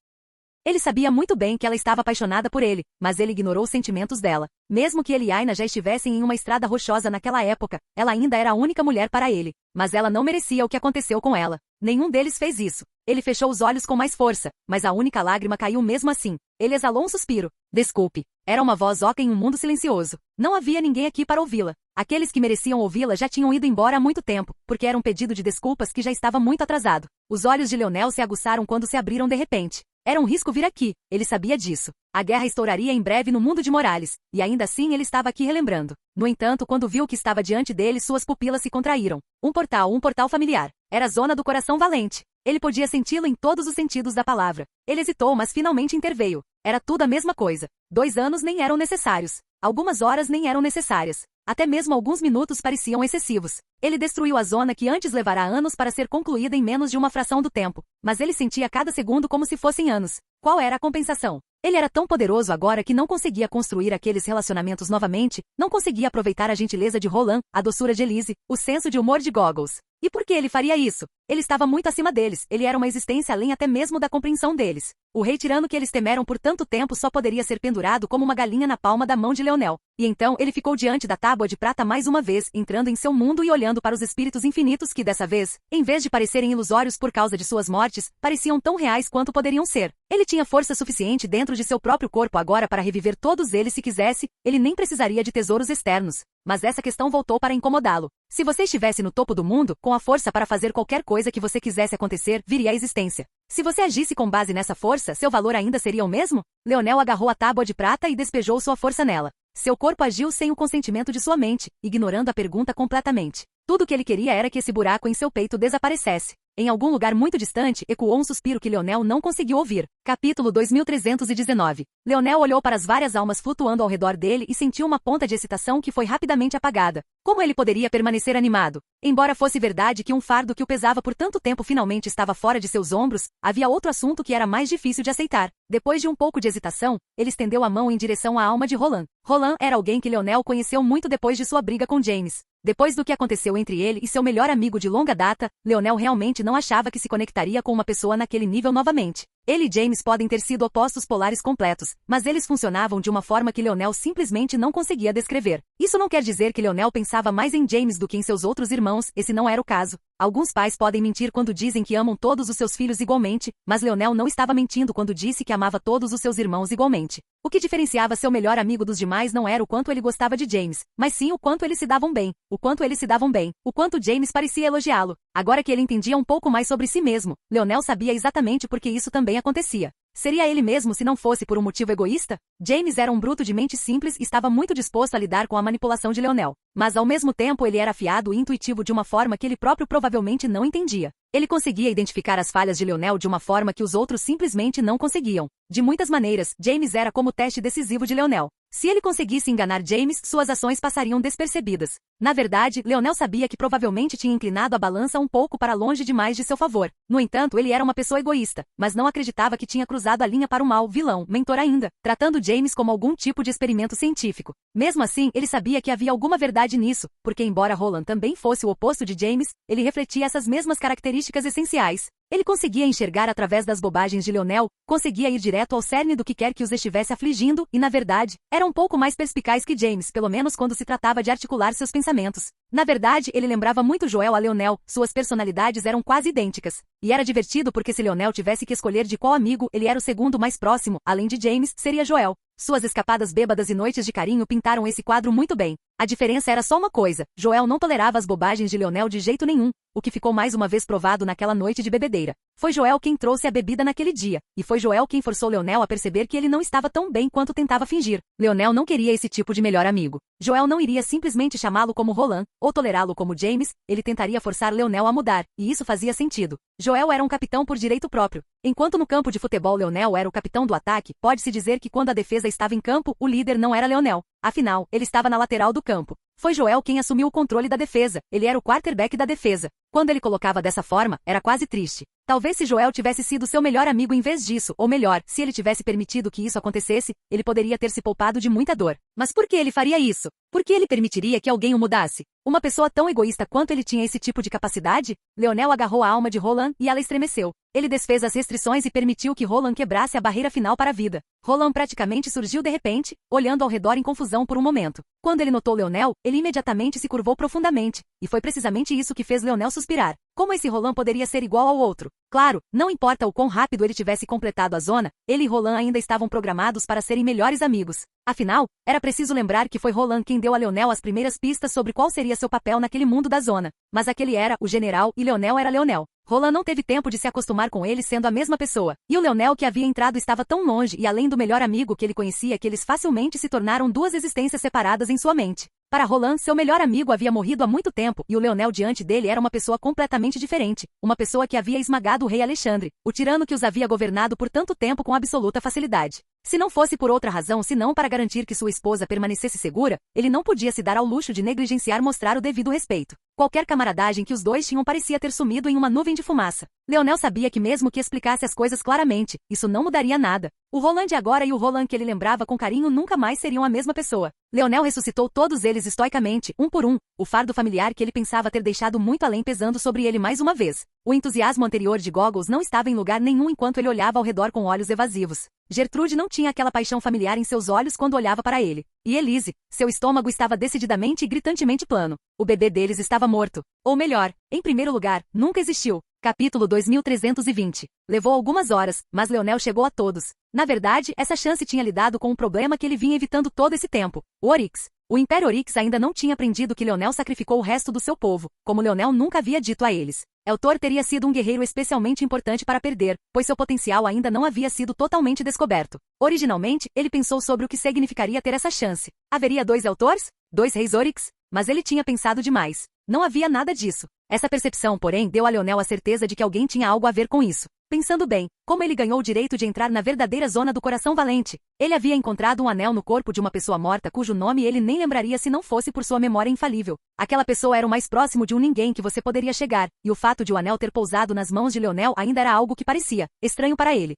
Ele sabia muito bem que ela estava apaixonada por ele, mas ele ignorou os sentimentos dela. Mesmo que ele e Aina já estivessem em uma estrada rochosa naquela época, ela ainda era a única mulher para ele. Mas ela não merecia o que aconteceu com ela. Nenhum deles fez isso. Ele fechou os olhos com mais força, mas a única lágrima caiu mesmo assim. Ele exalou um suspiro. Desculpe. Era uma voz oca em um mundo silencioso. Não havia ninguém aqui para ouvi-la. Aqueles que mereciam ouvi-la já tinham ido embora há muito tempo, porque era um pedido de desculpas que já estava muito atrasado. Os olhos de Leonel se aguçaram quando se abriram de repente. Era um risco vir aqui, ele sabia disso. A guerra estouraria em breve no mundo de Morales, e ainda assim ele estava aqui relembrando. No entanto, quando viu o que estava diante dele, suas pupilas se contraíram. Um portal familiar. Era a zona do coração valente. Ele podia senti-lo em todos os sentidos da palavra. Ele hesitou, mas finalmente interveio. Era tudo a mesma coisa. 2 anos nem eram necessários. Algumas horas nem eram necessárias. Até mesmo alguns minutos pareciam excessivos. Ele destruiu a zona que antes levará anos para ser concluída em menos de uma fração do tempo. Mas ele sentia cada segundo como se fossem anos. Qual era a compensação? Ele era tão poderoso agora que não conseguia construir aqueles relacionamentos novamente, não conseguia aproveitar a gentileza de Roland, a doçura de Elise, o senso de humor de Goggles. E por que ele faria isso? Ele estava muito acima deles, ele era uma existência além até mesmo da compreensão deles. O rei tirano que eles temeram por tanto tempo só poderia ser pendurado como uma galinha na palma da mão de Leonel. E então ele ficou diante da tábua de prata mais uma vez, entrando em seu mundo e olhando para os espíritos infinitos que dessa vez, em vez de parecerem ilusórios por causa de suas mortes, pareciam tão reais quanto poderiam ser. Ele tinha força suficiente dentro de seu próprio corpo agora para reviver todos eles se quisesse, ele nem precisaria de tesouros externos. Mas essa questão voltou para incomodá-lo. Se você estivesse no topo do mundo, com a força para fazer qualquer coisa que você quisesse acontecer, viria à existência. Se você agisse com base nessa força, seu valor ainda seria o mesmo? Leonel agarrou a tábua de prata e despejou sua força nela. Seu corpo agiu sem o consentimento de sua mente, ignorando a pergunta completamente. Tudo o que ele queria era que esse buraco em seu peito desaparecesse. Em algum lugar muito distante, ecoou um suspiro que Leonel não conseguiu ouvir. Capítulo 2319. Leonel olhou para as várias almas flutuando ao redor dele e sentiu uma ponta de excitação que foi rapidamente apagada. Como ele poderia permanecer animado? Embora fosse verdade que um fardo que o pesava por tanto tempo finalmente estava fora de seus ombros, havia outro assunto que era mais difícil de aceitar. Depois de um pouco de hesitação, ele estendeu a mão em direção à alma de Roland. Roland era alguém que Leonel conheceu muito depois de sua briga com James. Depois do que aconteceu entre ele e seu melhor amigo de longa data, Leonel realmente não achava que se conectaria com uma pessoa naquele nível novamente. Ele e James podem ter sido opostos polares completos, mas eles funcionavam de uma forma que Leonel simplesmente não conseguia descrever. Isso não quer dizer que Leonel pensava mais em James do que em seus outros irmãos, esse não era o caso. Alguns pais podem mentir quando dizem que amam todos os seus filhos igualmente, mas Leonel não estava mentindo quando disse que amava todos os seus irmãos igualmente. O que diferenciava seu melhor amigo dos demais não era o quanto ele gostava de James, mas sim o quanto eles se davam bem, o quanto James parecia elogiá-lo. Agora que ele entendia um pouco mais sobre si mesmo, Leonel sabia exatamente por que isso também acontecia. Seria ele mesmo se não fosse por um motivo egoísta? James era um bruto de mente simples e estava muito disposto a lidar com a manipulação de Leonel. Mas ao mesmo tempo ele era afiado e intuitivo de uma forma que ele próprio provavelmente não entendia. Ele conseguia identificar as falhas de Leonel de uma forma que os outros simplesmente não conseguiam. De muitas maneiras, James era como o teste decisivo de Leonel. Se ele conseguisse enganar James, suas ações passariam despercebidas. Na verdade, Leonel sabia que provavelmente tinha inclinado a balança um pouco para longe demais de seu favor. No entanto, ele era uma pessoa egoísta, mas não acreditava que tinha cruzado a linha para o mal, vilão, mentor ainda, tratando James como algum tipo de experimento científico. Mesmo assim, ele sabia que havia alguma verdade nisso, porque embora Roland também fosse o oposto de James, ele refletia essas mesmas características essenciais. Ele conseguia enxergar através das bobagens de Leonel, conseguia ir direto ao cerne do que quer que os estivesse afligindo e, na verdade, era um pouco mais perspicaz que James, pelo menos quando se tratava de articular seus pensamentos. Na verdade, ele lembrava muito Joel a Leonel, suas personalidades eram quase idênticas. E era divertido porque se Leonel tivesse que escolher de qual amigo ele era o segundo mais próximo, além de James, seria Joel. Suas escapadas bêbadas e noites de carinho pintaram esse quadro muito bem. A diferença era só uma coisa, Joel não tolerava as bobagens de Leonel de jeito nenhum, o que ficou mais uma vez provado naquela noite de bebedeira. Foi Joel quem trouxe a bebida naquele dia, e foi Joel quem forçou Leonel a perceber que ele não estava tão bem quanto tentava fingir. Leonel não queria esse tipo de melhor amigo. Joel não iria simplesmente chamá-lo como Roland, ou tolerá-lo como James, ele tentaria forçar Leonel a mudar, e isso fazia sentido. Joel era um capitão por direito próprio. Enquanto no campo de futebol Leonel era o capitão do ataque, pode-se dizer que quando a defesa estava em campo, o líder não era Leonel. Afinal, ele estava na lateral do campo. Foi Joel quem assumiu o controle da defesa, ele era o quarterback da defesa. Quando ele colocava dessa forma, era quase triste. Talvez se Joel tivesse sido seu melhor amigo em vez disso, ou melhor, se ele tivesse permitido que isso acontecesse, ele poderia ter se poupado de muita dor. Mas por que ele faria isso? Por que ele permitiria que alguém o mudasse? Uma pessoa tão egoísta quanto ele tinha esse tipo de capacidade? Leonel agarrou a alma de Roland e ela estremeceu. Ele desfez as restrições e permitiu que Roland quebrasse a barreira final para a vida. Roland praticamente surgiu de repente, olhando ao redor em confusão por um momento. Quando ele notou Leonel, ele imediatamente se curvou profundamente, e foi precisamente isso que fez Leonel suspirar. Como esse Roland poderia ser igual ao outro? Claro, não importa o quão rápido ele tivesse completado a zona, ele e Roland ainda estavam programados para serem melhores amigos. Afinal, era preciso lembrar que foi Roland quem deu a Leonel as primeiras pistas sobre qual seria seu papel naquele mundo da zona. Mas aquele era o general e Leonel era Leonel. Roland não teve tempo de se acostumar com ele sendo a mesma pessoa. E o Leonel que havia entrado estava tão longe e além do melhor amigo que ele conhecia que eles facilmente se tornaram duas existências separadas em sua mente. Para Roland, seu melhor amigo havia morrido há muito tempo e o Leonel diante dele era uma pessoa completamente diferente. Uma pessoa que havia esmagado o rei Alexandre, o tirano que os havia governado por tanto tempo com absoluta facilidade. Se não fosse por outra razão senão para garantir que sua esposa permanecesse segura, ele não podia se dar ao luxo de negligenciar mostrar o devido respeito. Qualquer camaradagem que os dois tinham parecia ter sumido em uma nuvem de fumaça. Leonel sabia que mesmo que explicasse as coisas claramente, isso não mudaria nada. O Roland de agora e o Roland que ele lembrava com carinho nunca mais seriam a mesma pessoa. Leonel ressuscitou todos eles estoicamente, um por um, o fardo familiar que ele pensava ter deixado muito além pesando sobre ele mais uma vez. O entusiasmo anterior de Goggles não estava em lugar nenhum enquanto ele olhava ao redor com olhos evasivos. Gertrude não tinha aquela paixão familiar em seus olhos quando olhava para ele. E Elise, seu estômago estava decididamente e gritantemente plano. O bebê deles estava morto. Ou melhor, em primeiro lugar, nunca existiu. Capítulo 2320. Levou algumas horas, mas Leonel chegou a todos. Na verdade, essa chance tinha lidado com um problema que ele vinha evitando todo esse tempo. O Oryx. O Império Oryx ainda não tinha aprendido que Leonel sacrificou o resto do seu povo, como Leonel nunca havia dito a eles. Eltor teria sido um guerreiro especialmente importante para perder, pois seu potencial ainda não havia sido totalmente descoberto. Originalmente, ele pensou sobre o que significaria ter essa chance. Haveria 2 Eltors? 2 reis Oryx? Mas ele tinha pensado demais. Não havia nada disso. Essa percepção, porém, deu a Leonel a certeza de que alguém tinha algo a ver com isso. Pensando bem, como ele ganhou o direito de entrar na verdadeira zona do coração valente? Ele havia encontrado um anel no corpo de uma pessoa morta cujo nome ele nem lembraria se não fosse por sua memória infalível. Aquela pessoa era o mais próximo de um ninguém que você poderia chegar, e o fato de o anel ter pousado nas mãos de Leonel ainda era algo que parecia estranho para ele.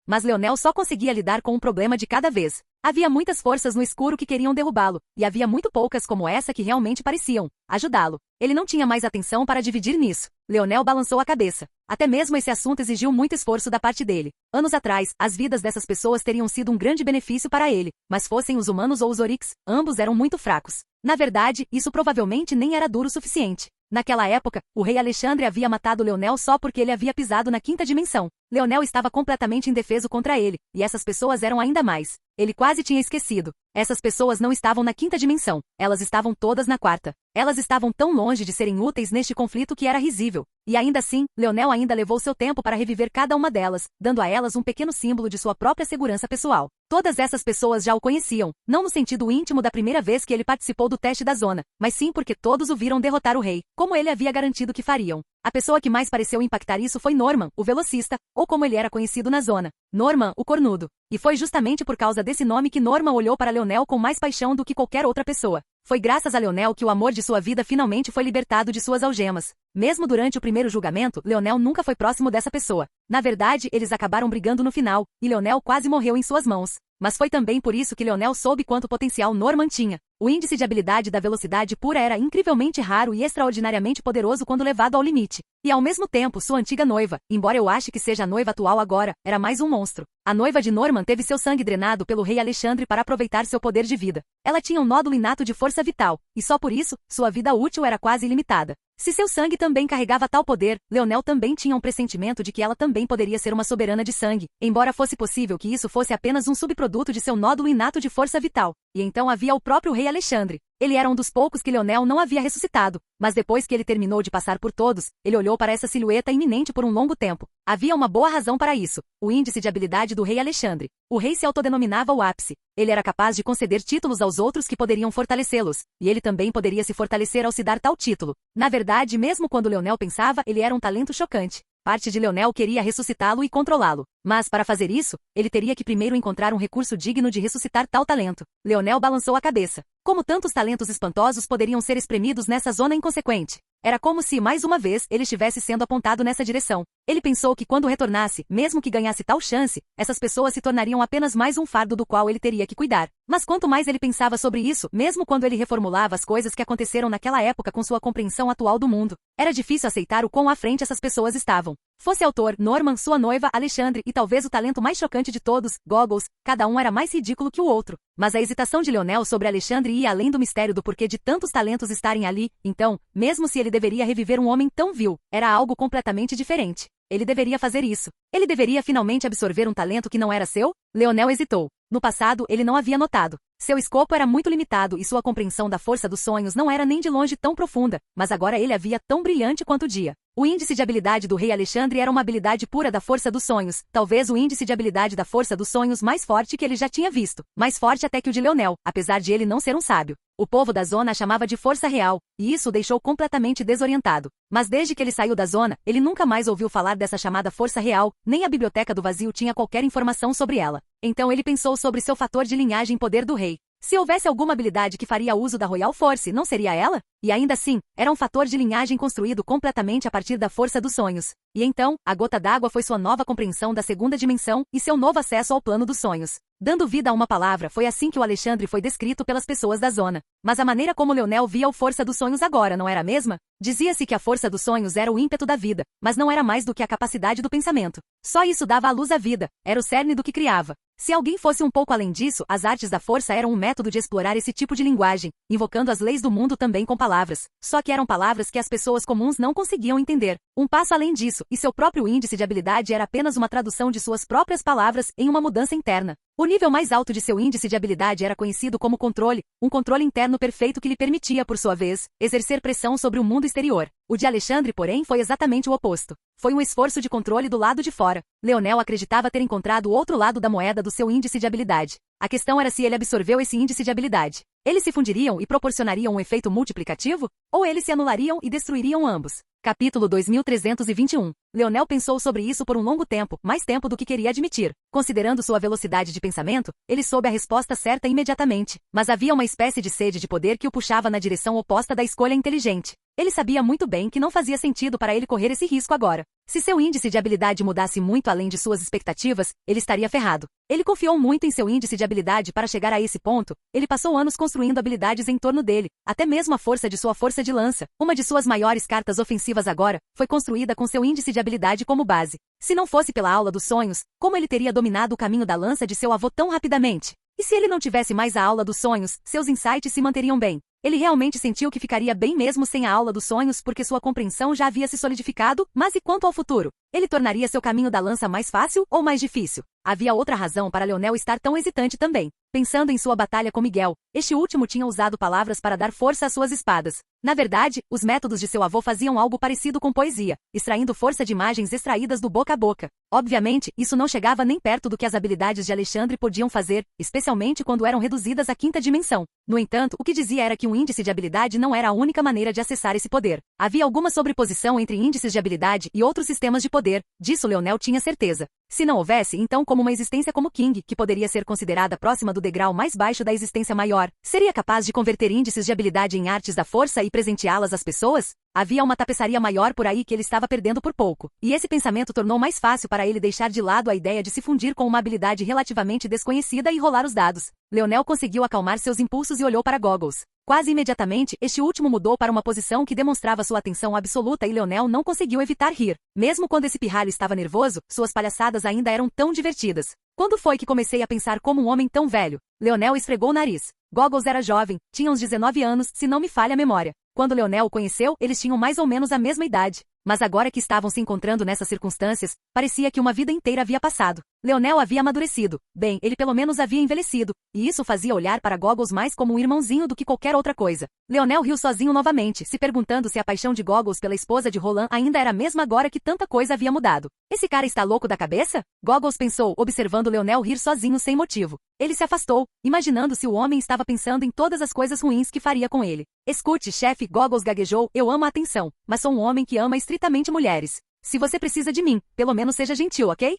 Mas Leonel só conseguia lidar com um problema de cada vez. Havia muitas forças no escuro que queriam derrubá-lo, e havia muito poucas como essa que realmente pareciam ajudá-lo. Ele não tinha mais atenção para dividir nisso. Leonel balançou a cabeça. Até mesmo esse assunto exigiu muito esforço da parte dele. Anos atrás, as vidas dessas pessoas teriam sido um grande benefício para ele, mas fossem os humanos ou os Oryx, ambos eram muito fracos. Na verdade, isso provavelmente nem era duro o suficiente. Naquela época, o rei Alexandre havia matado Leonel só porque ele havia pisado na 5ª dimensão. Leonel estava completamente indefeso contra ele, e essas pessoas eram ainda mais. Ele quase tinha esquecido. Essas pessoas não estavam na 5ª dimensão, elas estavam todas na 4ª. Elas estavam tão longe de serem úteis neste conflito que era risível. E ainda assim, Leonel ainda levou seu tempo para reviver cada uma delas, dando a elas um pequeno símbolo de sua própria segurança pessoal. Todas essas pessoas já o conheciam, não no sentido íntimo da primeira vez que ele participou do teste da zona, mas sim porque todos o viram derrotar o rei, como ele havia garantido que fariam. A pessoa que mais pareceu impactar isso foi Norman, o velocista, ou como ele era conhecido na zona, Norman, o cornudo. E foi justamente por causa desse nome que Norman olhou para Leonel com mais paixão do que qualquer outra pessoa. Foi graças a Leonel que o amor de sua vida finalmente foi libertado de suas algemas. Mesmo durante o primeiro julgamento, Leonel nunca foi próximo dessa pessoa. Na verdade, eles acabaram brigando no final, e Leonel quase morreu em suas mãos. Mas foi também por isso que Leonel soube quanto potencial Norman tinha. O índice de habilidade da velocidade pura era incrivelmente raro e extraordinariamente poderoso quando levado ao limite. E ao mesmo tempo, sua antiga noiva, embora eu ache que seja a noiva atual agora, era mais um monstro. A noiva de Norman teve seu sangue drenado pelo rei Alexandre para aproveitar seu poder de vida. Ela tinha um nódulo inato de força vital, e só por isso, sua vida útil era quase ilimitada. Se seu sangue também carregava tal poder, Leonel também tinha um pressentimento de que ela também poderia ser uma soberana de sangue, embora fosse possível que isso fosse apenas um subproduto de seu nódulo inato de força vital. E então havia o próprio rei Alexandre. Ele era um dos poucos que Leonel não havia ressuscitado, mas depois que ele terminou de passar por todos, ele olhou para essa silhueta iminente por um longo tempo. Havia uma boa razão para isso, o índice de habilidade do rei Alexandre. O rei se autodenominava o ápice. Ele era capaz de conceder títulos aos outros que poderiam fortalecê-los, e ele também poderia se fortalecer ao se dar tal título. Na verdade, mesmo quando Leonel pensava, ele era um talento chocante. Parte de Leonel queria ressuscitá-lo e controlá-lo. Mas, para fazer isso, ele teria que primeiro encontrar um recurso digno de ressuscitar tal talento. Leonel balançou a cabeça. Como tantos talentos espantosos poderiam ser espremidos nessa zona inconsequente? Era como se, mais uma vez, ele estivesse sendo apontado nessa direção. Ele pensou que quando retornasse, mesmo que ganhasse tal chance, essas pessoas se tornariam apenas mais um fardo do qual ele teria que cuidar. Mas quanto mais ele pensava sobre isso, mesmo quando ele reformulava as coisas que aconteceram naquela época com sua compreensão atual do mundo, era difícil aceitar o quão à frente essas pessoas estavam. Fosse autor, Norman, sua noiva, Alexandre e talvez o talento mais chocante de todos, Goggles, cada um era mais ridículo que o outro. Mas a hesitação de Leonel sobre Alexandre ia além do mistério do porquê de tantos talentos estarem ali, então, mesmo se ele deveria reviver um homem tão vil, era algo completamente diferente. Ele deveria fazer isso. Ele deveria finalmente absorver um talento que não era seu? Leonel hesitou. No passado, ele não havia notado. Seu escopo era muito limitado e sua compreensão da força dos sonhos não era nem de longe tão profunda, mas agora ele havia tão brilhante quanto o dia. O índice de habilidade do rei Alexandre era uma habilidade pura da força dos sonhos, talvez o índice de habilidade da força dos sonhos mais forte que ele já tinha visto, mais forte até que o de Leonel, apesar de ele não ser um sábio. O povo da zona a chamava de força real, e isso o deixou completamente desorientado. Mas desde que ele saiu da zona, ele nunca mais ouviu falar dessa chamada força real, nem a biblioteca do vazio tinha qualquer informação sobre ela. Então ele pensou sobre seu fator de linhagem poder do rei. Se houvesse alguma habilidade que faria uso da Royal Force, não seria ela? E ainda assim, era um fator de linhagem construído completamente a partir da força dos sonhos. E então, a gota d'água foi sua nova compreensão da segunda dimensão e seu novo acesso ao plano dos sonhos. Dando vida a uma palavra, foi assim que o Alexandre foi descrito pelas pessoas da zona. Mas a maneira como Leonel via a força dos sonhos agora não era a mesma? Dizia-se que a força dos sonhos era o ímpeto da vida, mas não era mais do que a capacidade do pensamento. Só isso dava à luz à vida, era o cerne do que criava. Se alguém fosse um pouco além disso, as artes da força eram um método de explorar esse tipo de linguagem, invocando as leis do mundo também com palavras. Só que eram palavras que as pessoas comuns não conseguiam entender. Um passo além disso, e seu próprio índice de habilidade era apenas uma tradução de suas próprias palavras em uma mudança interna. O nível mais alto de seu índice de habilidade era conhecido como controle, um controle interno perfeito que lhe permitia, por sua vez, exercer pressão sobre o mundo exterior. O de Alexandre, porém, foi exatamente o oposto. Foi um esforço de controle do lado de fora. Leonel acreditava ter encontrado o outro lado da moeda do seu índice de habilidade. A questão era se ele absorveu esse índice de habilidade. Eles se fundiriam e proporcionariam um efeito multiplicativo? Ou eles se anulariam e destruiriam ambos? Capítulo 2321. Leonel pensou sobre isso por um longo tempo, mais tempo do que queria admitir. Considerando sua velocidade de pensamento, ele soube a resposta certa imediatamente. Mas havia uma espécie de sede de poder que o puxava na direção oposta da escolha inteligente. Ele sabia muito bem que não fazia sentido para ele correr esse risco agora. Se seu índice de habilidade mudasse muito além de suas expectativas, ele estaria ferrado. Ele confiou muito em seu índice de habilidade para chegar a esse ponto. Ele passou anos construindo habilidades em torno dele, até mesmo a força de sua força de lança, uma de suas maiores cartas ofensivas agora, foi construída com seu índice de habilidade como base. Se não fosse pela aula dos sonhos, como ele teria dominado o caminho da lança de seu avô tão rapidamente? E se ele não tivesse mais a aula dos sonhos, seus insights se manteriam bem? Ele realmente sentiu que ficaria bem mesmo sem a aula dos sonhos porque sua compreensão já havia se solidificado, mas e quanto ao futuro? Ele tornaria seu caminho da lança mais fácil ou mais difícil? Havia outra razão para Leonel estar tão hesitante também. Pensando em sua batalha com Miguel, este último tinha usado palavras para dar força às suas espadas. Na verdade, os métodos de seu avô faziam algo parecido com poesia, extraindo força de imagens extraídas do boca a boca. Obviamente, isso não chegava nem perto do que as habilidades de Alexandre podiam fazer, especialmente quando eram reduzidas à quinta dimensão. No entanto, o que dizia era que um índice de habilidade não era a única maneira de acessar esse poder. Havia alguma sobreposição entre índices de habilidade e outros sistemas de poder, disso Leonel tinha certeza. Se não houvesse, então como uma existência como King, que poderia ser considerada próxima do degrau mais baixo da existência maior, seria capaz de converter índices de habilidade em artes da força e e presenteá-las às pessoas? Havia uma tapeçaria maior por aí que ele estava perdendo por pouco, e esse pensamento tornou mais fácil para ele deixar de lado a ideia de se fundir com uma habilidade relativamente desconhecida e rolar os dados. Leonel conseguiu acalmar seus impulsos e olhou para Goggles. Quase imediatamente, este último mudou para uma posição que demonstrava sua atenção absoluta e Leonel não conseguiu evitar rir. Mesmo quando esse pirralho estava nervoso, suas palhaçadas ainda eram tão divertidas. Quando foi que comecei a pensar como um homem tão velho? Leonel esfregou o nariz. Goggles era jovem, tinha uns 19 anos, se não me falha a memória. Quando Leonel o conheceu, eles tinham mais ou menos a mesma idade. Mas agora que estavam se encontrando nessas circunstâncias, parecia que uma vida inteira havia passado. Leonel havia amadurecido. Bem, ele pelo menos havia envelhecido, e isso fazia olhar para Goggles mais como um irmãozinho do que qualquer outra coisa. Leonel riu sozinho novamente, se perguntando se a paixão de Goggles pela esposa de Roland ainda era a mesma agora que tanta coisa havia mudado. Esse cara está louco da cabeça? Goggles pensou, observando Leonel rir sozinho sem motivo. Ele se afastou, imaginando se o homem estava pensando em todas as coisas ruins que faria com ele. Escute, chefe, Goggles gaguejou, eu amo a atenção, mas sou um homem que ama estritamente mulheres. Se você precisa de mim, pelo menos seja gentil, ok?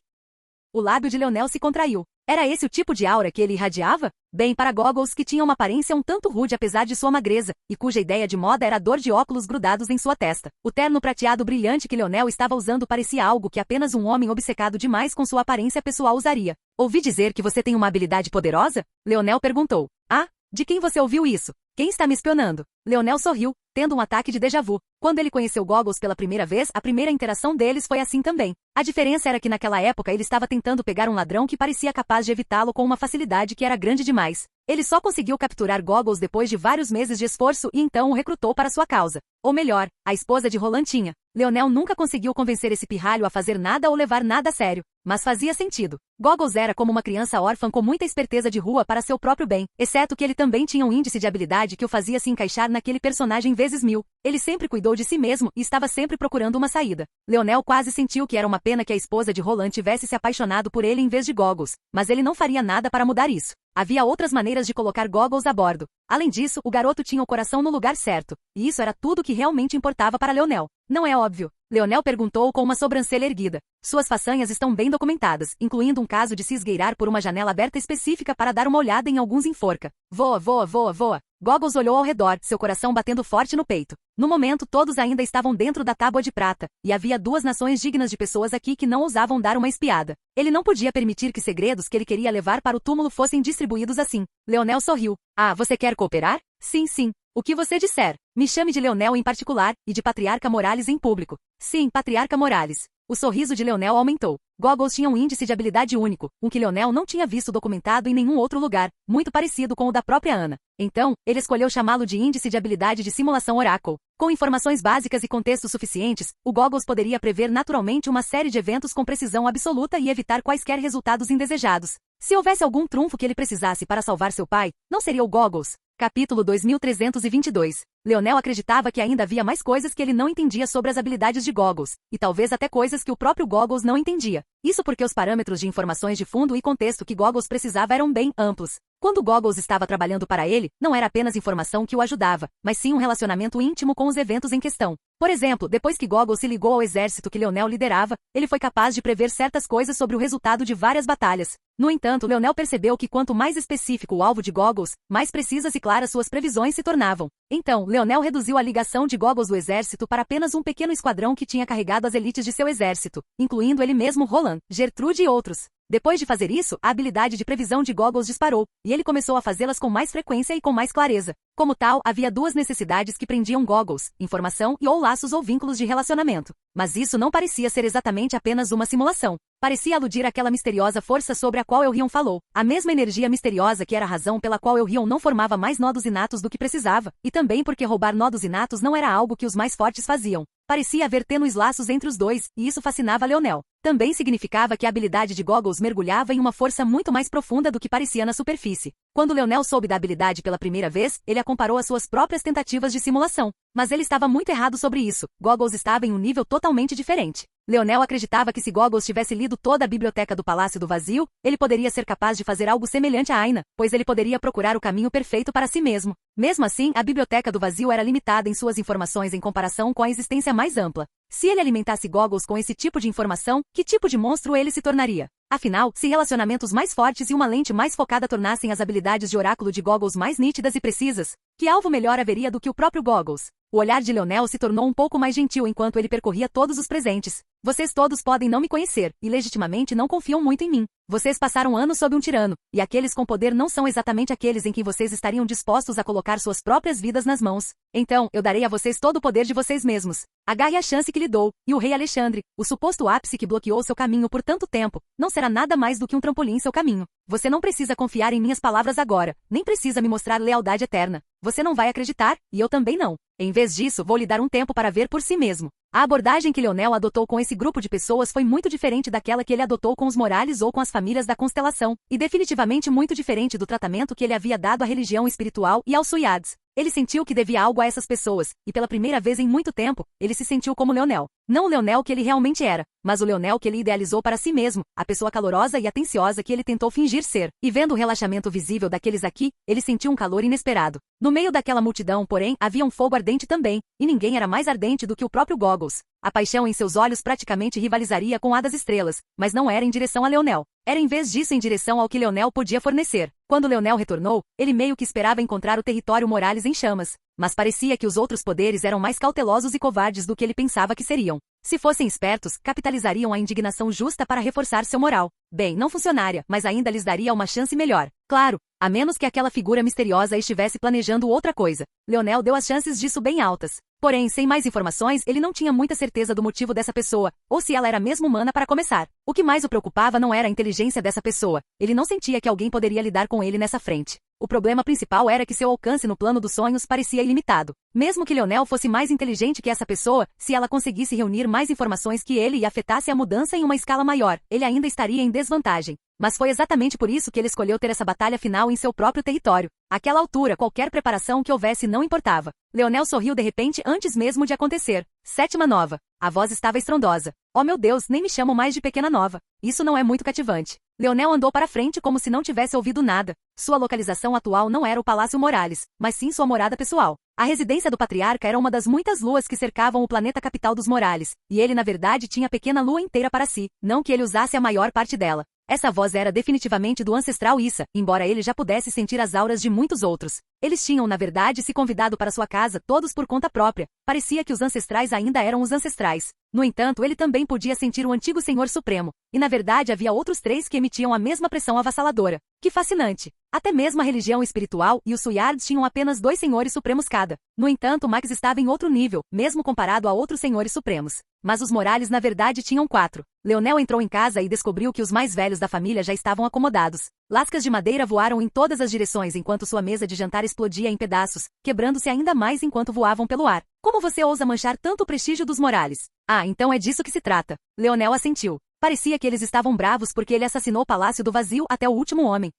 O lábio de Leonel se contraiu. Era esse o tipo de aura que ele irradiava? Bem, para Goggles, que tinha uma aparência um tanto rude apesar de sua magreza, e cuja ideia de moda era a dor de óculos grudados em sua testa. O terno prateado brilhante que Leonel estava usando parecia algo que apenas um homem obcecado demais com sua aparência pessoal usaria. Ouvi dizer que você tem uma habilidade poderosa? Leonel perguntou. Ah, de quem você ouviu isso? Quem está me espionando? Leonel sorriu, tendo um ataque de déjà vu. Quando ele conheceu Goggles pela primeira vez, a primeira interação deles foi assim também. A diferença era que naquela época ele estava tentando pegar um ladrão que parecia capaz de evitá-lo com uma facilidade que era grande demais. Ele só conseguiu capturar Goggles depois de vários meses de esforço e então o recrutou para sua causa. Ou melhor, a esposa de Roland tinha. Leonel nunca conseguiu convencer esse pirralho a fazer nada ou levar nada a sério. Mas fazia sentido. Goggles era como uma criança órfã com muita esperteza de rua para seu próprio bem, exceto que ele também tinha um índice de habilidade que o fazia se encaixar naquele personagem vezes 1000. Ele sempre cuidou de si mesmo e estava sempre procurando uma saída. Leonel quase sentiu que era uma pena que a esposa de Roland tivesse se apaixonado por ele em vez de Goggles, mas ele não faria nada para mudar isso. Havia outras maneiras de colocar Goggles a bordo. Além disso, o garoto tinha o coração no lugar certo, e isso era tudo que realmente importava para Leonel. Não é óbvio? Leonel perguntou com uma sobrancelha erguida. Suas façanhas estão bem documentadas, incluindo um caso de se esgueirar por uma janela aberta específica para dar uma olhada em alguns em forca. Voa, voa, voa, voa. Goggles olhou ao redor, seu coração batendo forte no peito. No momento, todos ainda estavam dentro da tábua de prata, e havia 2 nações dignas de pessoas aqui que não ousavam dar uma espiada. Ele não podia permitir que segredos que ele queria levar para o túmulo fossem distribuídos assim. Leonel sorriu. Ah, você quer cooperar? Sim, sim. O que você disser. Me chame de Leonel em particular, e de Patriarca Morales em público. Sim, Patriarca Morales. O sorriso de Leonel aumentou. Goggles tinha um índice de habilidade único, um que Leonel não tinha visto documentado em nenhum outro lugar, muito parecido com o da própria Ana. Então, ele escolheu chamá-lo de Índice de Habilidade de Simulação Oracle. Com informações básicas e contextos suficientes, o Goggles poderia prever naturalmente uma série de eventos com precisão absoluta e evitar quaisquer resultados indesejados. Se houvesse algum trunfo que ele precisasse para salvar seu pai, não seria o Goggles. Capítulo 2322. Leonel acreditava que ainda havia mais coisas que ele não entendia sobre as habilidades de Goggles, e talvez até coisas que o próprio Goggles não entendia. Isso porque os parâmetros de informações de fundo e contexto que Goggles precisava eram bem amplos. Quando Goggles estava trabalhando para ele, não era apenas informação que o ajudava, mas sim um relacionamento íntimo com os eventos em questão. Por exemplo, depois que Goggles se ligou ao exército que Leonel liderava, ele foi capaz de prever certas coisas sobre o resultado de várias batalhas. No entanto, Leonel percebeu que quanto mais específico o alvo de Goggles, mais precisas e claras suas previsões se tornavam. Então, Leonel reduziu a ligação de Goggles do exército para apenas um pequeno esquadrão que tinha carregado as elites de seu exército, incluindo ele mesmo, Roland, Gertrude e outros. Depois de fazer isso, a habilidade de previsão de Goggles disparou, e ele começou a fazê-las com mais frequência e com mais clareza. Como tal, havia 2 necessidades que prendiam Goggles: informação e ou laços ou vínculos de relacionamento. Mas isso não parecia ser exatamente apenas uma simulação. Parecia aludir àquela misteriosa força sobre a qual Elrion falou. A mesma energia misteriosa que era a razão pela qual Elrion não formava mais nodos inatos do que precisava, e também porque roubar nodos inatos não era algo que os mais fortes faziam. Parecia haver tênues laços entre os dois, e isso fascinava Leonel. Também significava que a habilidade de Goggles mergulhava em uma força muito mais profunda do que parecia na superfície. Quando Leonel soube da habilidade pela primeira vez, ele a comparou às suas próprias tentativas de simulação. Mas ele estava muito errado sobre isso. Goggles estava em um nível totalmente diferente. Leonel acreditava que se Goggles tivesse lido toda a biblioteca do Palácio do Vazio, ele poderia ser capaz de fazer algo semelhante a Aina, pois ele poderia procurar o caminho perfeito para si mesmo. Mesmo assim, a biblioteca do Vazio era limitada em suas informações em comparação com a existência mais ampla. Se ele alimentasse Goggles com esse tipo de informação, que tipo de monstro ele se tornaria? Afinal, se relacionamentos mais fortes e uma lente mais focada tornassem as habilidades de oráculo de Goggles mais nítidas e precisas, que alvo melhor haveria do que o próprio Goggles? O olhar de Leonel se tornou um pouco mais gentil enquanto ele percorria todos os presentes. Vocês todos podem não me conhecer, e legitimamente não confiam muito em mim. Vocês passaram anos sob um tirano, e aqueles com poder não são exatamente aqueles em quem vocês estariam dispostos a colocar suas próprias vidas nas mãos. Então, eu darei a vocês todo o poder de vocês mesmos. Agarre a chance que lhe dou, e o rei Alexandre, o suposto ápice que bloqueou seu caminho por tanto tempo, não será nada mais do que um trampolim em seu caminho. Você não precisa confiar em minhas palavras agora, nem precisa me mostrar lealdade eterna. Você não vai acreditar, e eu também não. Em vez disso, vou lhe dar um tempo para ver por si mesmo. A abordagem que Leonel adotou com esse grupo de pessoas foi muito diferente daquela que ele adotou com os Morales ou com as famílias da constelação, e definitivamente muito diferente do tratamento que ele havia dado à religião espiritual e aos Suyades. Ele sentiu que devia algo a essas pessoas, e pela primeira vez em muito tempo, ele se sentiu como Leonel. Não o Leonel que ele realmente era, mas o Leonel que ele idealizou para si mesmo, a pessoa calorosa e atenciosa que ele tentou fingir ser. E vendo o relaxamento visível daqueles aqui, ele sentiu um calor inesperado. No meio daquela multidão, porém, havia um fogo ardente também, e ninguém era mais ardente do que o próprio Goggles. A paixão em seus olhos praticamente rivalizaria com a das estrelas, mas não era em direção a Leonel. Era em vez disso em direção ao que Leonel podia fornecer. Quando Leonel retornou, ele meio que esperava encontrar o território Morales em chamas, mas parecia que os outros poderes eram mais cautelosos e covardes do que ele pensava que seriam. Se fossem espertos, capitalizariam a indignação justa para reforçar seu moral. Bem, não funcionaria, mas ainda lhes daria uma chance melhor. Claro, a menos que aquela figura misteriosa estivesse planejando outra coisa. Leonel deu as chances disso bem altas. Porém, sem mais informações, ele não tinha muita certeza do motivo dessa pessoa, ou se ela era mesmo humana para começar. O que mais o preocupava não era a inteligência dessa pessoa. Ele não sentia que alguém poderia lidar com ele nessa frente. O problema principal era que seu alcance no plano dos sonhos parecia ilimitado. Mesmo que Leonel fosse mais inteligente que essa pessoa, se ela conseguisse reunir mais informações que ele e afetasse a mudança em uma escala maior, ele ainda estaria em desvantagem. Mas foi exatamente por isso que ele escolheu ter essa batalha final em seu próprio território. Àquela altura, qualquer preparação que houvesse não importava. Leonel sorriu de repente antes mesmo de acontecer. Sétima nova. A voz estava estrondosa. Oh meu Deus, nem me chamam mais de pequena nova. Isso não é muito cativante. Leonel andou para frente como se não tivesse ouvido nada. Sua localização atual não era o Palácio Morales, mas sim sua morada pessoal. A residência do patriarca era uma das muitas luas que cercavam o planeta capital dos Morales, e ele na verdade tinha a pequena lua inteira para si, não que ele usasse a maior parte dela. Essa voz era definitivamente do ancestral Issa, embora ele já pudesse sentir as auras de muitos outros. Eles tinham, na verdade, se convidado para sua casa, todos por conta própria. Parecia que os ancestrais ainda eram os ancestrais. No entanto, ele também podia sentir o antigo Senhor Supremo. E na verdade havia outros três que emitiam a mesma pressão avassaladora. Que fascinante! Até mesmo a religião espiritual e os Suyards tinham apenas 2 senhores supremos cada. No entanto, Max estava em outro nível, mesmo comparado a outros senhores supremos. Mas os Morales na verdade tinham 4. Leonel entrou em casa e descobriu que os mais velhos da família já estavam acomodados. Lascas de madeira voaram em todas as direções enquanto sua mesa de jantar explodia em pedaços, quebrando-se ainda mais enquanto voavam pelo ar. Como você ousa manchar tanto o prestígio dos Morales? Ah, então é disso que se trata. Leonel assentiu. Parecia que eles estavam bravos porque ele assassinou o Palácio do Vazio até o último homem.